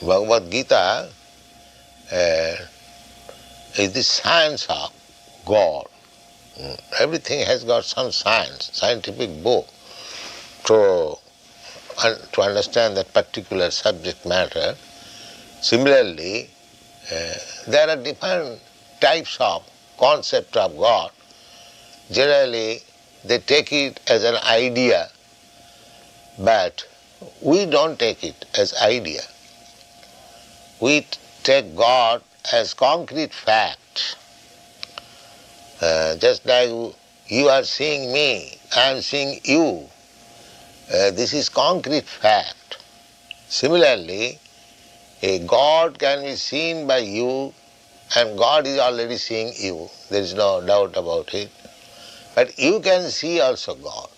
[SPEAKER 18] Bhagavad Gita is the science of God. Everything has got some science, scientific book to understand that particular subject matter. Similarly, there are different types of concept of God. Generally, they take it as an idea, but we don't take it as idea.
[SPEAKER 1] we take God as concrete fact. Just like you are seeing me, I am seeing you. This is concrete fact. Similarly, a God can be seen by you, and God is already seeing you. There is no doubt about it. But you can see also God.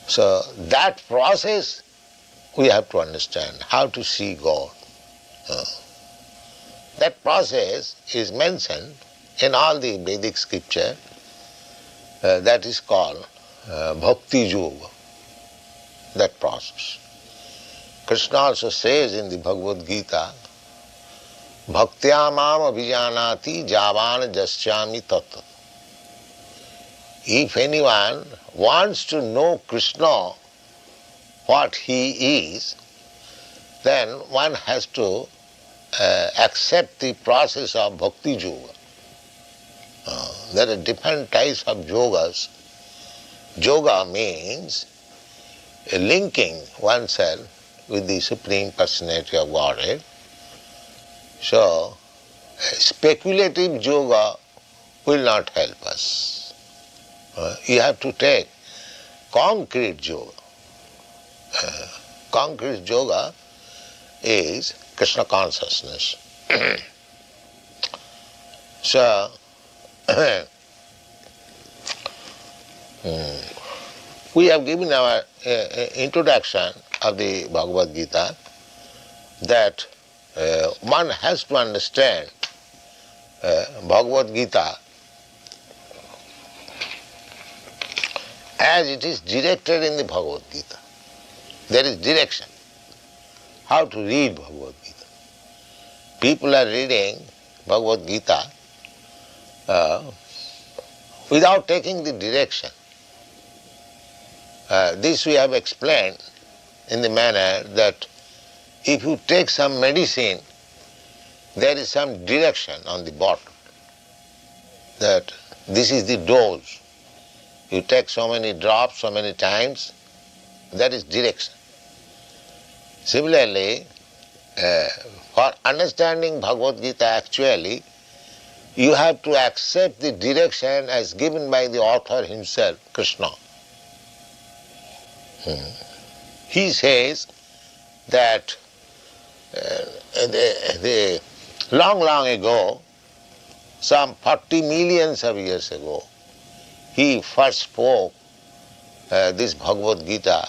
[SPEAKER 1] So that process we have to understand, how to see God. That process is mentioned in all the Vedic scripture. That is called Bhakti Yoga, that process. Krishna also says in the Bhagavad Gita, Bhaktya mam abhijanati javan jasyami tattva. If anyone wants to know Krishna, what he is, then one has to accept the process of Bhakti Yoga. There are different types of yogas. Yoga means linking oneself with the Supreme Personality of Godhead. So, speculative yoga will not help us. You have to take concrete yoga. Concrete yoga is Krishna consciousness. So, we have given our introduction of the Bhagavad Gita that one has to understand Bhagavad Gita as it is directed in the Bhagavad Gita. There is direction. How to read Bhagavad Gita. People are reading Bhagavad Gita without taking the direction. This we have explained in the manner that if you take some medicine, there is some direction on the bottle, that this is the dose. You take so many drops, so many times, that is direction. Similarly, for understanding Bhagavad Gita actually, you have to accept the direction as given by the author himself, Krishna. He says that long ago, some 40 millions of years ago, he first spoke this Bhagavad Gita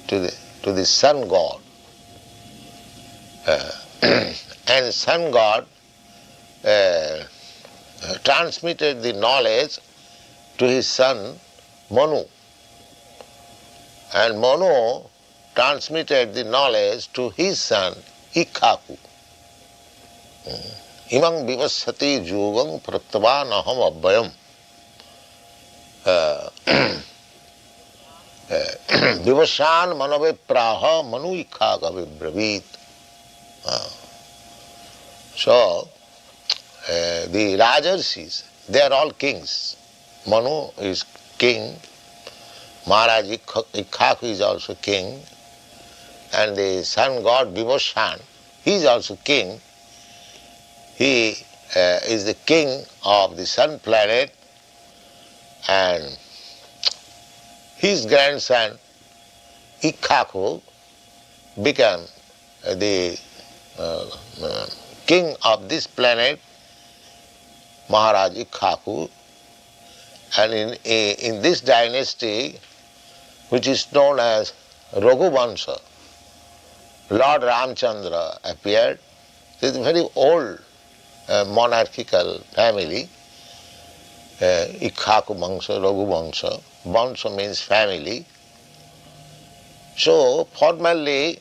[SPEAKER 1] to the sun god. And sun god transmitted the knowledge to his son Manu. And Manu transmitted the knowledge to his son Ikhaku. Imam vivassati yogam prattavan aham abhayam. Vivashan manave praha manu Ikhaka vibravit. So, the Rajarshis, they are all kings. Manu is king, Maharaj Ikhaku is also king, and the sun god Vivashan, he is also king. He is the king of the sun planet, and his grandson Ikhaku became the king of this planet, Maharaj Ikhaku. And in this dynasty, which is known as Raghuvansha, Lord Ramchandra appeared. It is a very old monarchical family, Ikhaku Vansha, Raghuvansha. Vansha means family. So formally,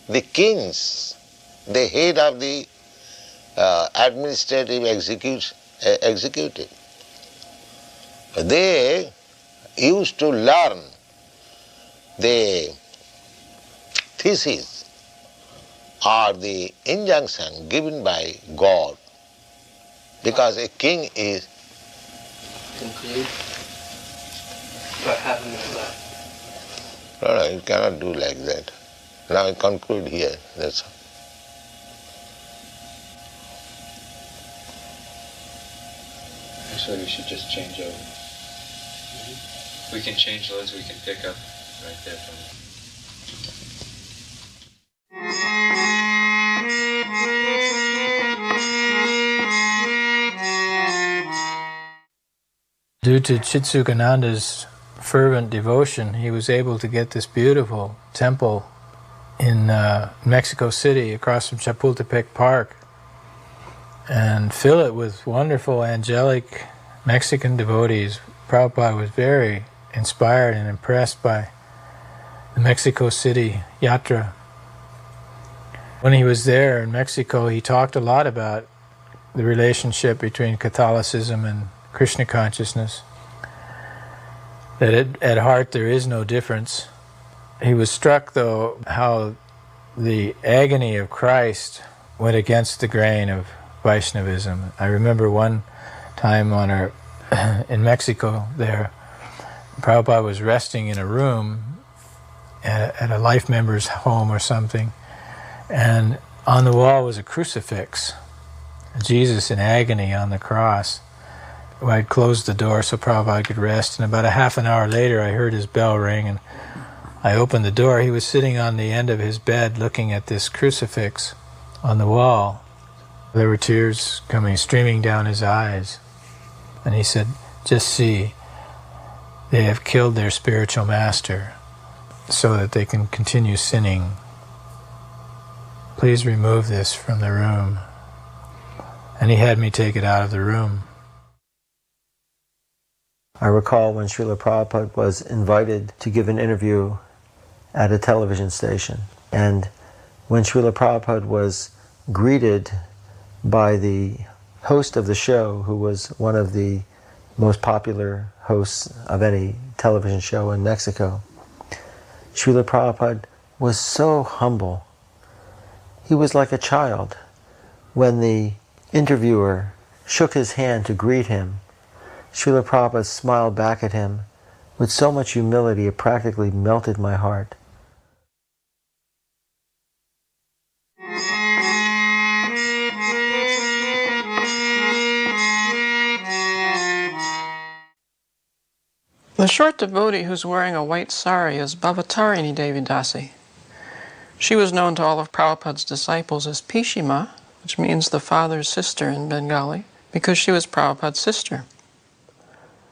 [SPEAKER 1] the kings, the head of the administrative executive, they used to learn the thesis or the injunction given by God, because a king is
[SPEAKER 5] conclude what happened with that.
[SPEAKER 1] No, you cannot do like that. Now I conclude here, that's all.
[SPEAKER 7] So we should just change over. We can change loads, we can pick up right there from
[SPEAKER 21] Due to Chitsukananda's fervent devotion, he was able to get this beautiful temple in Mexico City across from Chapultepec Park and fill it with wonderful angelic Mexican devotees. Prabhupada was very inspired and impressed by the Mexico City Yatra. When he was there in Mexico, he talked a lot about the relationship between Catholicism and Krishna consciousness, that at heart there is no difference. He was struck, though, how the agony of Christ went against the grain of Vaishnavism. I remember one time in Mexico there, Prabhupada was resting in a room at a life member's home or something, and on the wall was a crucifix, Jesus in agony on the cross. I'd closed the door so Prabhupada could rest, and about a half an hour later I heard his bell ring, and I opened the door. He was sitting on the end of his bed looking at this crucifix on the wall. There were tears streaming down his eyes. And he said, "Just see, they have killed their spiritual master so that they can continue sinning. Please remove this from the room." And he had me take it out of the room.
[SPEAKER 10] I recall when Srila Prabhupada was invited to give an interview at a television station. And when Srila Prabhupada was greeted by the host of the show, who was one of the most popular hosts of any television show in Mexico, Srila Prabhupada was so humble. He was like a child. When the interviewer shook his hand to greet him, Srila Prabhupada smiled back at him with so much humility it practically melted my heart.
[SPEAKER 14] The short devotee who's wearing a white sari is Bhavatarini Devi Dasi. She was known to all of Prabhupada's disciples as Pishima, which means the father's sister in Bengali, because she was Prabhupada's sister.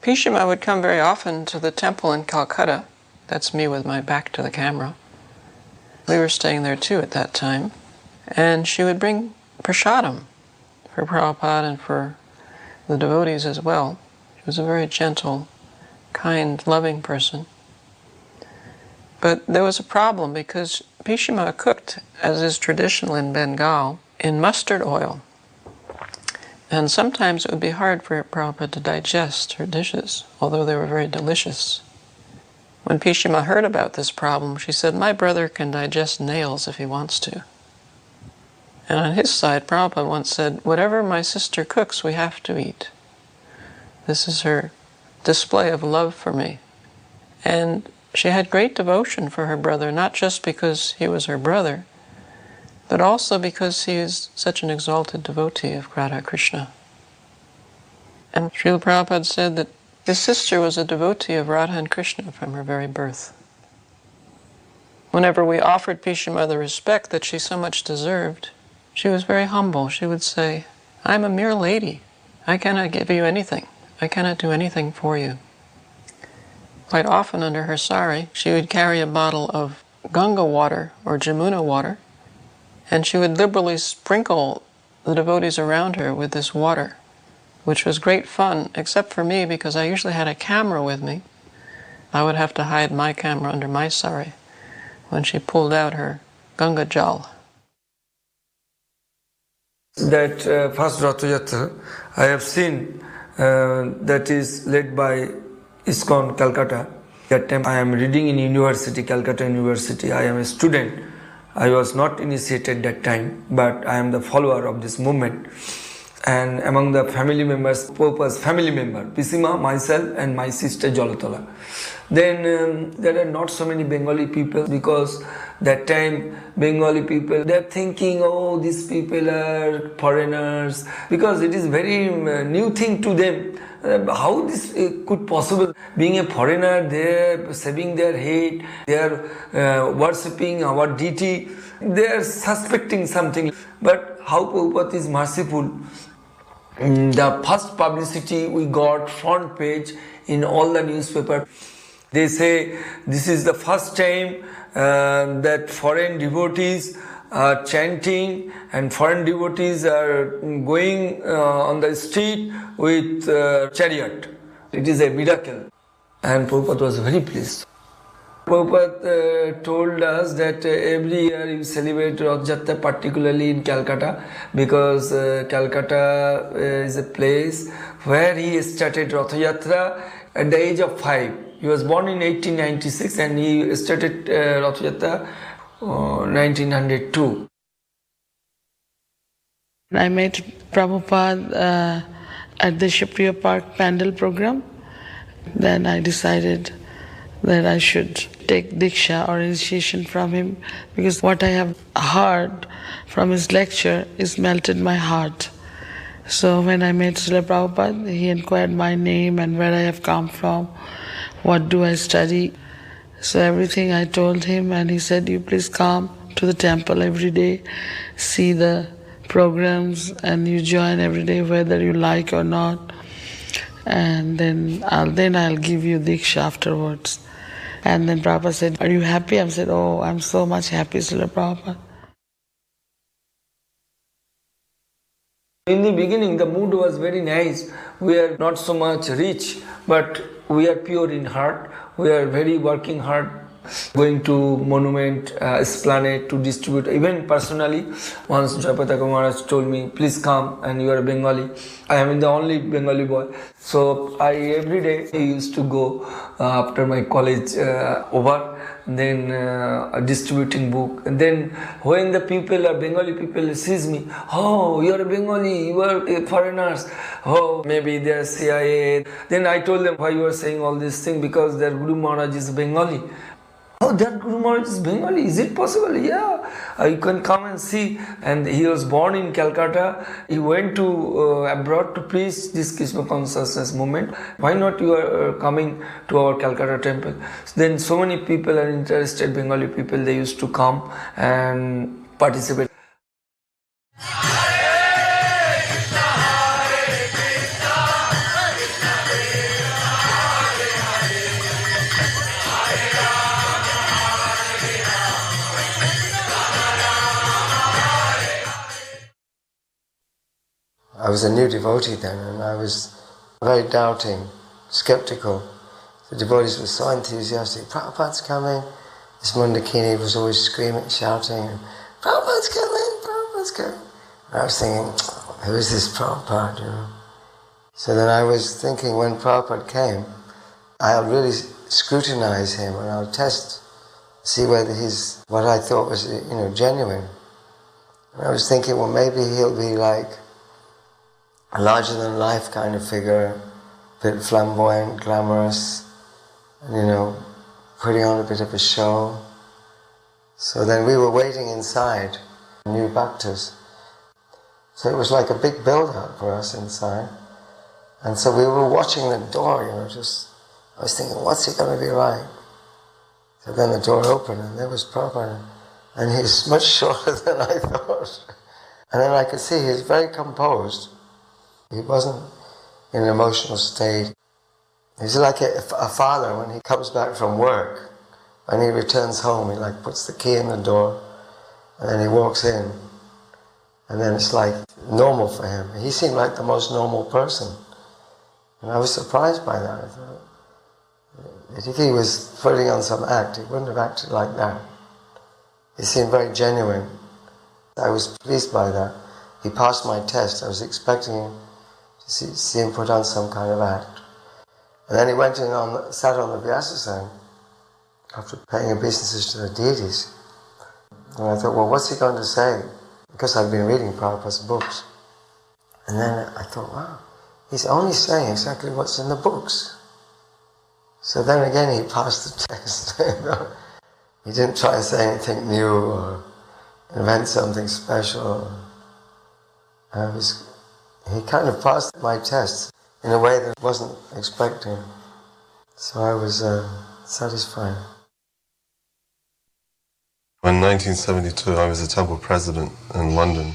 [SPEAKER 14] Pishima would come very often to the temple in Calcutta. That's me with my back to the camera. We were staying there too at that time. And she would bring prasadam for Prabhupada and for the devotees as well. She was a very gentle, kind, loving person. But there was a problem because Pishima cooked, as is traditional in Bengal, in mustard oil. And sometimes it would be hard for Prabhupada to digest her dishes, although they were very delicious. When Pishima heard about this problem, she said, "My brother can digest nails if he wants to." And on his side, Prabhupada once said, "Whatever my sister cooks, we have to eat. This is her display of love for me." And she had great devotion for her brother, not just because he was her brother, but also because he is such an exalted devotee of Radha Krishna. And Srila Prabhupada said that his sister was a devotee of Radha and Krishna from her very birth. Whenever we offered Pishima the respect that she so much deserved, she was very humble. She would say, "I'm a mere lady. I cannot give you anything. I cannot do anything for you." Quite often under her sari, she would carry a bottle of Ganga water or Jamuna water, and she would liberally sprinkle the devotees around her with this water, which was great fun, except for me because I usually had a camera with me. I would have to hide my camera under my sari when she pulled out her Ganga Jal.
[SPEAKER 16] That first Ratha Yatra I have seen that is led by ISKCON Calcutta. That time I am reading in university, Calcutta University. I am a student. I was not initiated that time, but I am the follower of this movement. And among the family members, Pope's family member, Pishima, myself and my sister Jalatola. Then there are not so many Bengali people because that time Bengali people, they are thinking, oh, these people are foreigners, because it is very new thing to them. how this could possible? Being a foreigner, they're saving their head, they're worshipping our deity, they're suspecting something. But how Prabhupada is merciful. The first publicity we got, front page in all the newspaper. They say this is the first time that foreign devotees are chanting and foreign devotees are going on the street with chariot. It is a miracle. And Prabhupada was very pleased. Prabhupada told us that every year you celebrate Rath Yatra, particularly in Calcutta, because Calcutta is a place where he started Rath Yatra at the age of 5. He was born in 1896 and he started Rath Yatra 1902.
[SPEAKER 8] I met Prabhupada at the Shipriya Park Pandal program. Then I decided that I should take Diksha or initiation from him, because what I have heard from his lecture is melted my heart. So when I met Srila Prabhupada, he inquired my name and where I have come from, what do I study. So everything I told him, and he said, you please come to the temple every day, see the programs, and you join every day whether you like or not. And then I'll give you Diksha afterwards. And then Prabhupada said, are you happy? I said, oh, I'm so much happy, Srila Prabhupada.
[SPEAKER 16] In the beginning, the mood was very nice. We are not so much rich, but we are pure in heart. We are very working hard, going to monument, esplanade to distribute. Even personally, once Jayapataka Maharaj told me, please come, and you are a Bengali. I am the only Bengali boy. So every day I used to go after my college over, then distributing book. And then when the Bengali people sees me, oh, you are a Bengali, you are foreigners, oh, maybe they are CIA. Then I told them why you are saying all these things, because their Guru Maharaj is Bengali. Oh, that Guru Maharaj is Bengali, is it possible? Yeah, you can come and see. And he was born in Calcutta. He went to abroad to preach this Krishna consciousness movement. Why not you are coming to our Calcutta temple? Then so many people are interested, Bengali people, they used to come and participate.
[SPEAKER 12] I was a new devotee then, and I was very doubting, skeptical. The devotees were so enthusiastic. Prabhupada's coming. This Mundakini was always screaming, shouting, Prabhupada's coming, Prabhupada's coming. And I was thinking, who is this Prabhupada, you know? So then I was thinking, when Prabhupada came, I'll really scrutinize him and I'll test, see whether he's what I thought was, genuine. And I was thinking, well, maybe he'll be like a larger-than-life kind of figure, a bit flamboyant, glamorous, and, putting on a bit of a show. So then we were waiting inside, new bhaktas. So it was like a big build-up for us inside. And so we were watching the door, I was thinking, what's it going to be like? So then the door opened and there was Prabhupada. And he's much shorter than I thought. And then I could see he was very composed. He wasn't in an emotional state. He's like a father when he comes back from work. When he returns home, he puts the key in the door and then he walks in. And then it's like normal for him. He seemed like the most normal person. And I was surprised by that. I thought, if he was putting on some act, he wouldn't have acted like that. He seemed very genuine. I was pleased by that. He passed my test. I was expecting him to see him put on some kind of act. And then he went and sat on the Vyasasana after paying obeisances to the deities. And I thought, well, what's he going to say? Because I've been reading Prabhupada's books. And then I thought, wow, he's only saying exactly what's in the books. So then again he passed the test. He didn't try to say anything new or invent something special. He kind of passed my test. in a way that I wasn't expecting. So I was satisfied.
[SPEAKER 3] In 1972, I was a temple president in London,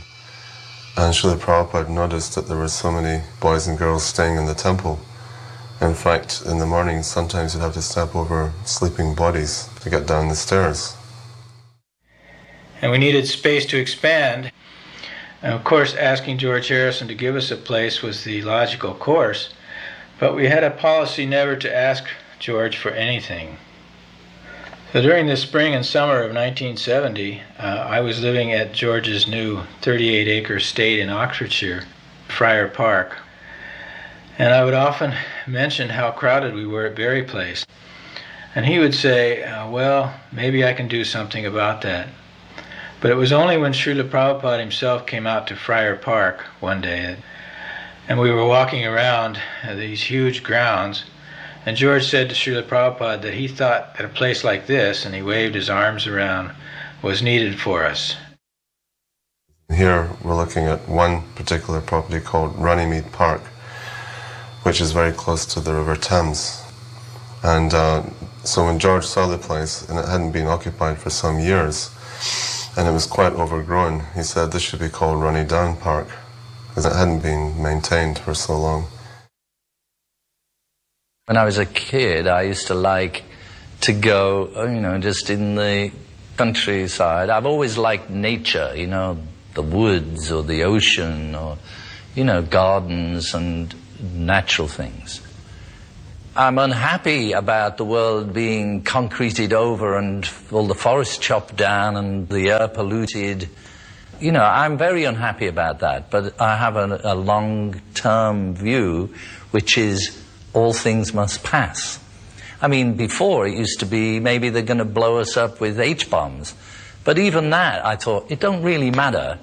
[SPEAKER 3] and Srila Prabhupada noticed that there were so many boys and girls staying in the temple. In fact, in the morning, sometimes you'd have to step over sleeping bodies to get down the stairs.
[SPEAKER 21] And we needed space to expand. And of course, asking George Harrison to give us a place was the logical course, but we had a policy never to ask George for anything. So during the spring and summer of 1970, I was living at George's new 38-acre estate in Oxfordshire, Friar Park. And I would often mention how crowded we were at Berry Place. And he would say, well, maybe I can do something about that. But it was only when Srila Prabhupada himself came out to Friar Park one day, and we were walking around these huge grounds, and George said to Srila Prabhupada that he thought that a place like this, and he waved his arms around, was needed for us.
[SPEAKER 3] Here we're looking at one particular property called Runnymede Park, which is very close to the River Thames. And so when George saw the place, and it hadn't been occupied for some years, and it was quite overgrown, he said this should be called Runny Down Park, because it hadn't been maintained for so long.
[SPEAKER 9] When I was a kid, I used to like to go, just in the countryside. I've always liked nature, the woods or the ocean or, gardens and natural things. I'm unhappy about the world being concreted over and all the forests chopped down and the air polluted. I'm very unhappy about that, but I have a long-term view, which is all things must pass. Before it used to be maybe they're going to blow us up with H-bombs. But even that, I thought, it don't really matter.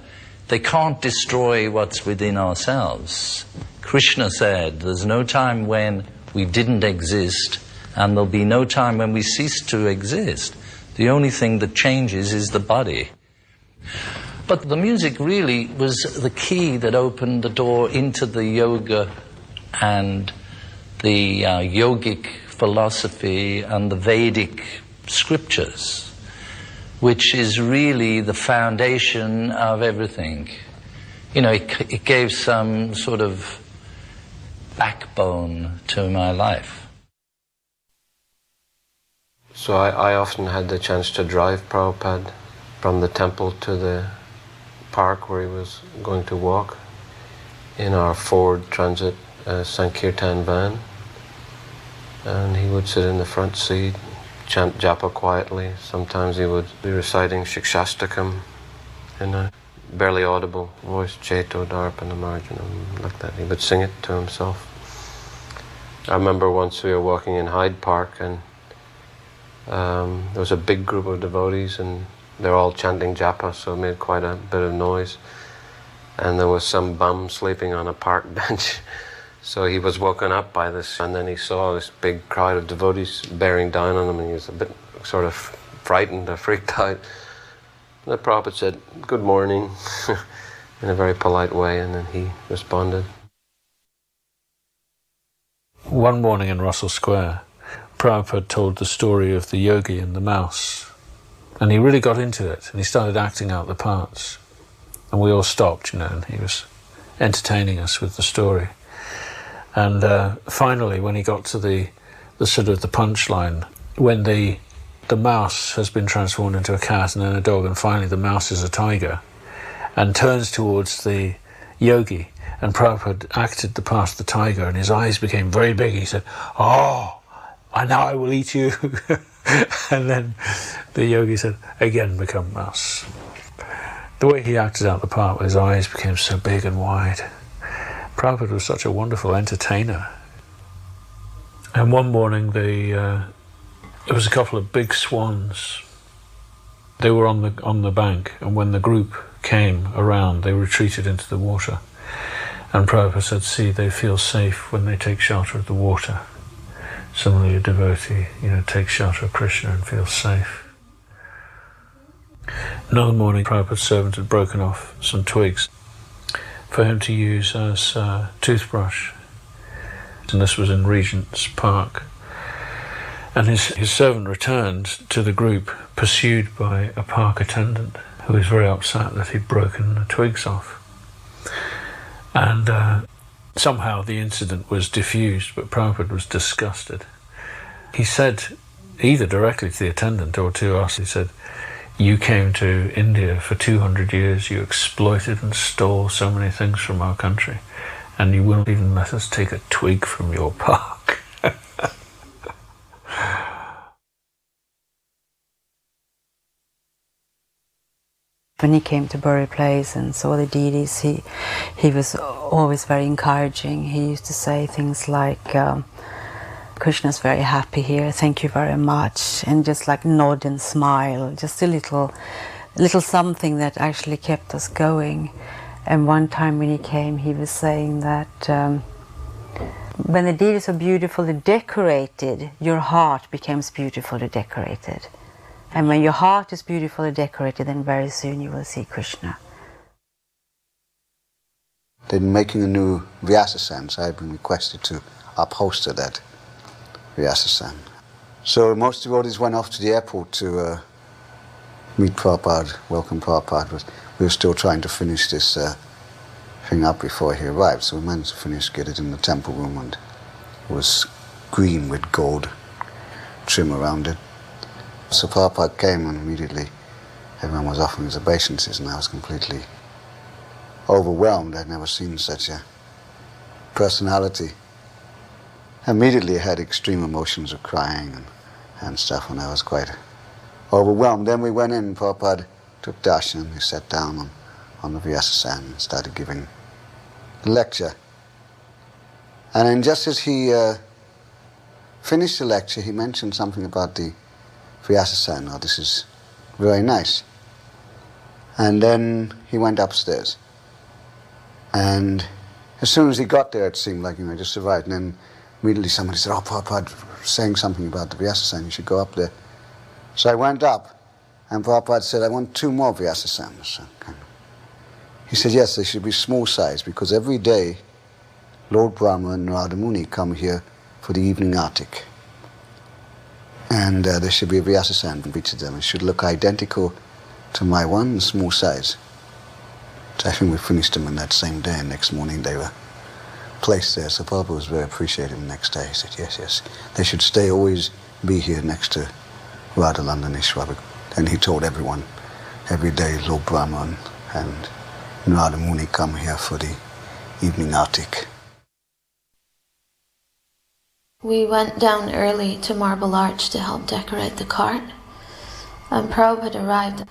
[SPEAKER 9] They can't destroy what's within ourselves. Krishna said, there's no time when we didn't exist, and there'll be no time when we cease to exist. The only thing that changes is the body. But the music really was the key that opened the door into the yoga and the yogic philosophy and the Vedic scriptures, which is really the foundation of everything. It gave some sort of backbone to my life.
[SPEAKER 3] So I often had the chance to drive Prabhupada from the temple to the park where he was going to walk in our Ford Transit Sankirtan van. And he would sit in the front seat, chant japa quietly. Sometimes he would be reciting Shikshastakam in a barely audible voice, Cheto Darpana Marjanam, like that. He would sing it to himself. I remember once we were walking in Hyde Park, and there was a big group of devotees, and they're all chanting japa, so it made quite a bit of noise. And there was some bum sleeping on a park bench. So he was woken up by this, and then he saw this big crowd of devotees bearing down on him, and he was a bit sort of frightened or freaked out. And the Prabhupada said, "Good morning," in a very polite way, and then he responded.
[SPEAKER 17] One morning in Russell Square, Prabhupada told the story of the yogi and the mouse, and he really got into it, and he started acting out the parts. And we all stopped, and he was entertaining us with the story. And finally, when he got to the sort of the punchline, when the mouse has been transformed into a cat and then a dog, and finally the mouse is a tiger, and turns towards the yogi, and Prabhupada acted the part of the tiger, and his eyes became very big. He said, "Oh, now I will eat you." And then the yogi said, "Again become mouse." The way he acted out the part, his eyes became so big and wide. Prabhupada was such a wonderful entertainer. And one morning there was a couple of big swans. They were on the bank, and when the group came around, they retreated into the water. And Prabhupada said, "See, they feel safe when they take shelter of the water. Similarly, a devotee, takes shelter of Krishna and feels safe." Another morning, Prabhupada's servant had broken off some twigs for him to use as a toothbrush. and this was in Regent's Park. And his servant returned to the group, pursued by a park attendant who was very upset that he'd broken the twigs off. And somehow the incident was diffused, but Prabhupada was disgusted. He said, either directly to the attendant or to us, he said, "You came to India for 200 years, you exploited and stole so many things from our country, and you won't even let us take a twig from your park."
[SPEAKER 13] When he came to Bury Place and saw the deities, he was always very encouraging. He used to say things like, "Krishna's very happy here, thank you very much," and just like nod and smile, just a little something that actually kept us going. And one time when he came, he was saying that when the deities are beautifully decorated, your heart becomes beautifully decorated. And when your heart is beautifully decorated, then very soon you will see Krishna.
[SPEAKER 15] They're making a new Vyasasan, so I've been requested to upholster that Vyasasan. So most devotees went off to the airport to meet Prabhupada, welcome Prabhupada, but we were still trying to finish this thing up before he arrived, so we managed to finish, get it in the temple room, and it was green with gold trim around it. So Prabhupada came and immediately everyone was offering his obeisances, and I was completely overwhelmed. I'd never seen such a personality. Immediately I had extreme emotions of crying and stuff, and I was quite overwhelmed. Then we went in, Prabhupada took darshan, he sat down on the Vyasasan and started giving the lecture. And then just as he finished the lecture, he mentioned something about the Vyasasan, "Oh, this is very nice." And then he went upstairs. And as soon as he got there, it seemed like, he just arrived. And then immediately somebody said, "Oh, Prabhupada saying something about the Vyasasan, you should go up there." So I went up, and Prabhupada said, "I want 2 more Vyasasans." He said, "Yes, they should be small size, because every day Lord Brahma and Narada Muni come here for the evening artik. And there should be a Vyasasan for each of them. It should look identical to my one, small size." So I think we finished them in that same day, and next morning they were placed there. So Prabhupada was very appreciative the next day. He said, yes, they should always be here next to Radha Landaneshwar. And he told everyone, every day Lord Brahma and Narada Muni come here for the evening artik.
[SPEAKER 19] We went down early to Marble Arch to help decorate the cart. And Prabhupada arrived.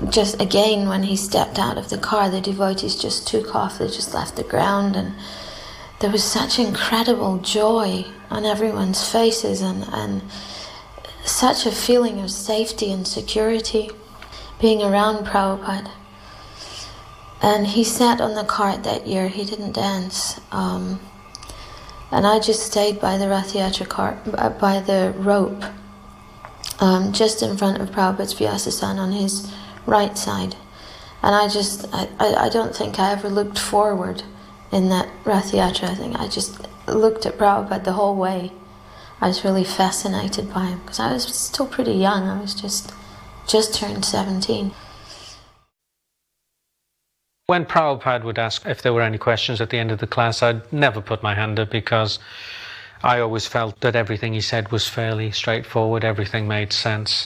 [SPEAKER 19] Just again, when he stepped out of the car, the devotees just took off, they just left the ground, and there was such incredible joy on everyone's faces, and such a feeling of safety and security being around Prabhupada. And he sat on the cart that year, he didn't dance. And I just stayed by the Rath Yatra cart, by the rope, just in front of Prabhupada's Vyasasan on his right side. And I don't think I ever looked forward in that Rath Yatra. I think I just looked at Prabhupada the whole way. I was really fascinated by him, because I was still pretty young. I was just turned 17.
[SPEAKER 22] When Prabhupada would ask if there were any questions at the end of the class, I'd never put my hand up, because I always felt that everything he said was fairly straightforward, everything made sense.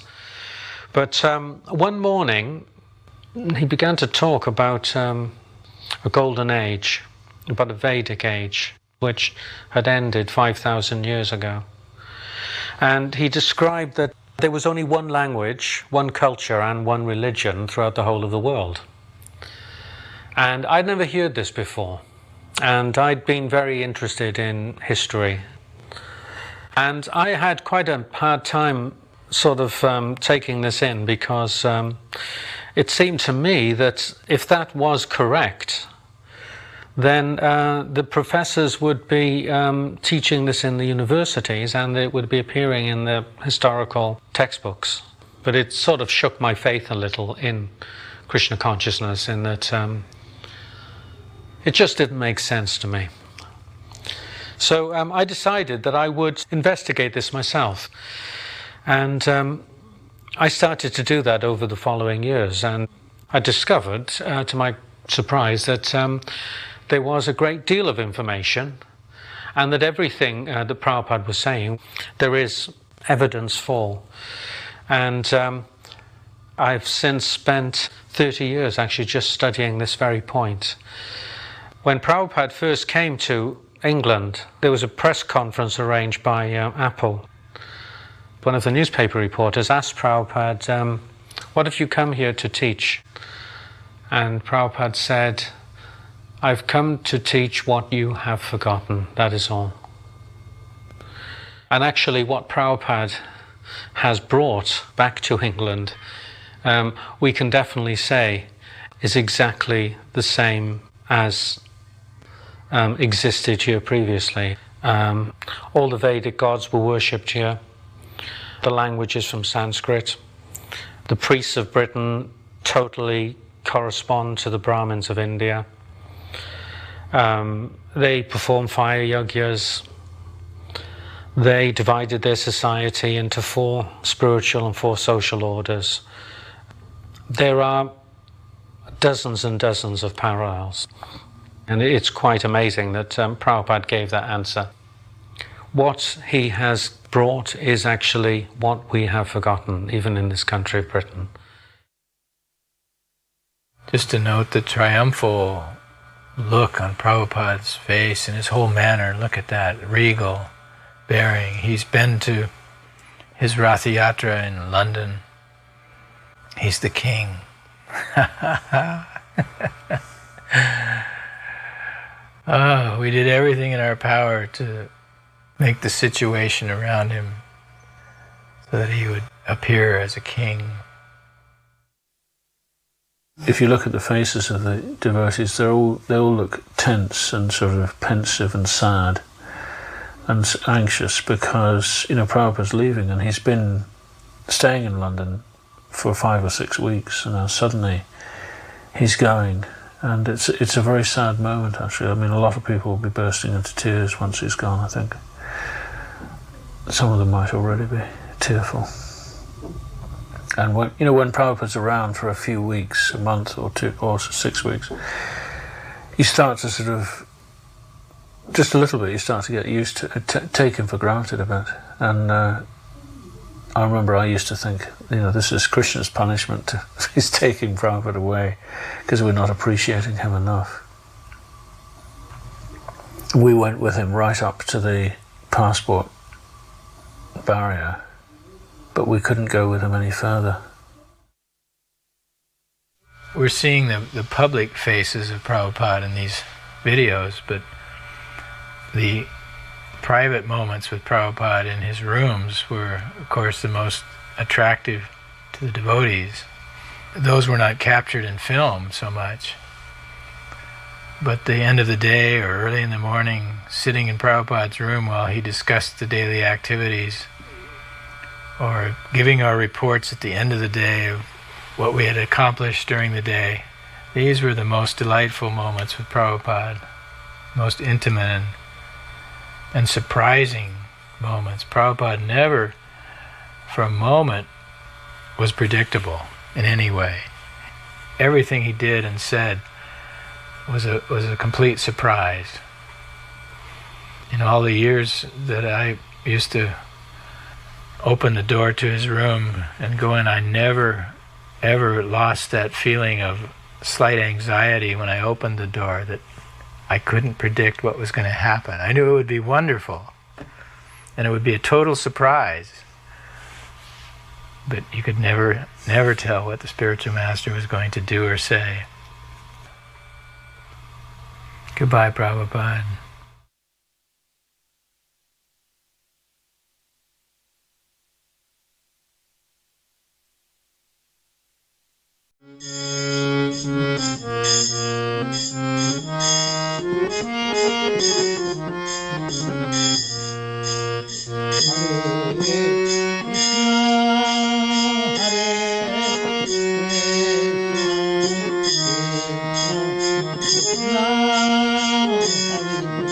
[SPEAKER 22] But one morning, he began to talk about a golden age, about a Vedic age, which had ended 5,000 years ago. And he described that there was only one language, one culture, and one religion throughout the whole of the world. And I'd never heard this before, and I'd been very interested in history. And I had quite a hard time sort of taking this in, because it seemed to me that if that was correct, then the professors would be teaching this in the universities, and it would be appearing in the historical textbooks. But it sort of shook my faith a little in Krishna consciousness, in that it just didn't make sense to me. So I decided that I would investigate this myself. And I started to do that over the following years. And I discovered, to my surprise, that there was a great deal of information, and that everything that Prabhupada was saying, there is evidence for. And I've since spent 30 years actually just studying this very point. When Prabhupada first came to England, there was a press conference arranged by Apple. One of the newspaper reporters asked Prabhupada, what have you come here to teach? And Prabhupada said, I've come to teach what you have forgotten, that is all. And actually what Prabhupada has brought back to England, we can definitely say is exactly the same as existed here previously. All the Vedic gods were worshipped here. The language is from Sanskrit. The priests of Britain totally correspond to the Brahmins of India. They perform fire yagyas. They divided their society into 4 spiritual and 4 social orders. There are dozens and dozens of parallels. And it's quite amazing that Prabhupada gave that answer. What he has brought is actually what we have forgotten, even in this country of Britain.
[SPEAKER 21] Just to note the triumphal look on Prabhupada's face and his whole manner, look at that, regal bearing. He's been to his Ratha Yatra in London. He's the king. Oh, we did everything in our power to make the situation around him so that he would appear as a king.
[SPEAKER 17] If you look at the faces of the devotees, they all look tense and sort of pensive and sad and anxious because, Prabhupada's leaving and he's been staying in London for 5 or 6 weeks, and now suddenly he's going. And it's a very sad moment, actually. I mean, a lot of people will be bursting into tears once he's gone, I think. Some of them might already be tearful. And when Prabhupada's around for a few weeks, a month or 2 or 6 weeks, you start to sort of, just a little bit, you start to get used to take him for granted a bit. And I remember I used to think, this is Krishna's punishment. He's taking Prabhupada away because we're not appreciating him enough. We went with him right up to the passport barrier, but we couldn't go with him any further.
[SPEAKER 21] We're seeing the public faces of Prabhupada in these videos, but the private moments with Prabhupada in his rooms were, of course, the most attractive to the devotees. Those were not captured in film so much. But the end of the day or early in the morning, sitting in Prabhupada's room while he discussed the daily activities, or giving our reports at the end of the day of what we had accomplished during the day, these were the most delightful moments with Prabhupada, most intimate and surprising moments. Prabhupada never, for a moment, was predictable in any way. Everything he did and said was a complete surprise. In all the years that I used to open the door to his room and go in, I never, ever lost that feeling of slight anxiety when I opened the door that I couldn't predict what was going to happen. I knew it would be wonderful, and it would be a total surprise. But you could never tell what the spiritual master was going to do or say. Goodbye, Prabhupada.
[SPEAKER 6] Hare Krishna, Krishna Krishna, Hare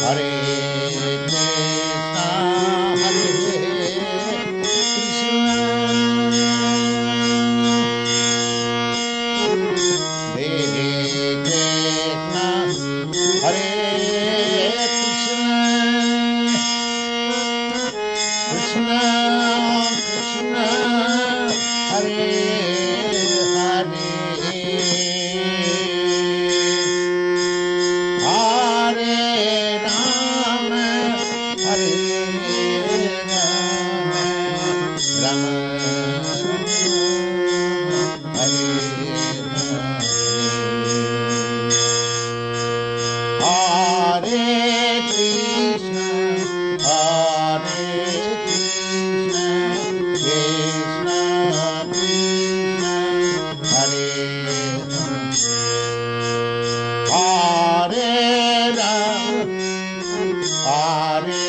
[SPEAKER 1] Hare Krishna, Hare Krishna, Hare Krishna, Hare Krishna, Krishna Krishna, Hare Hare, Hare Rama, Hare Rama, Rama Rama, Hare Hare, Hare Krishna, Hare Krishna, Krishna Krishna, Hare Hare Rama, Hare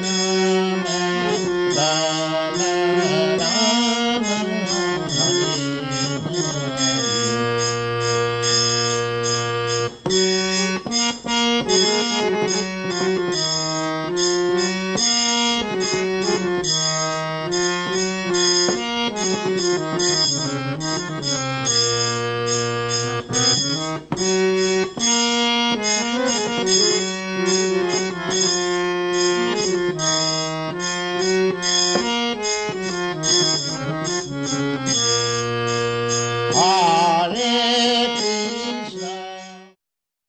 [SPEAKER 1] Rama, Rama Rama, Hare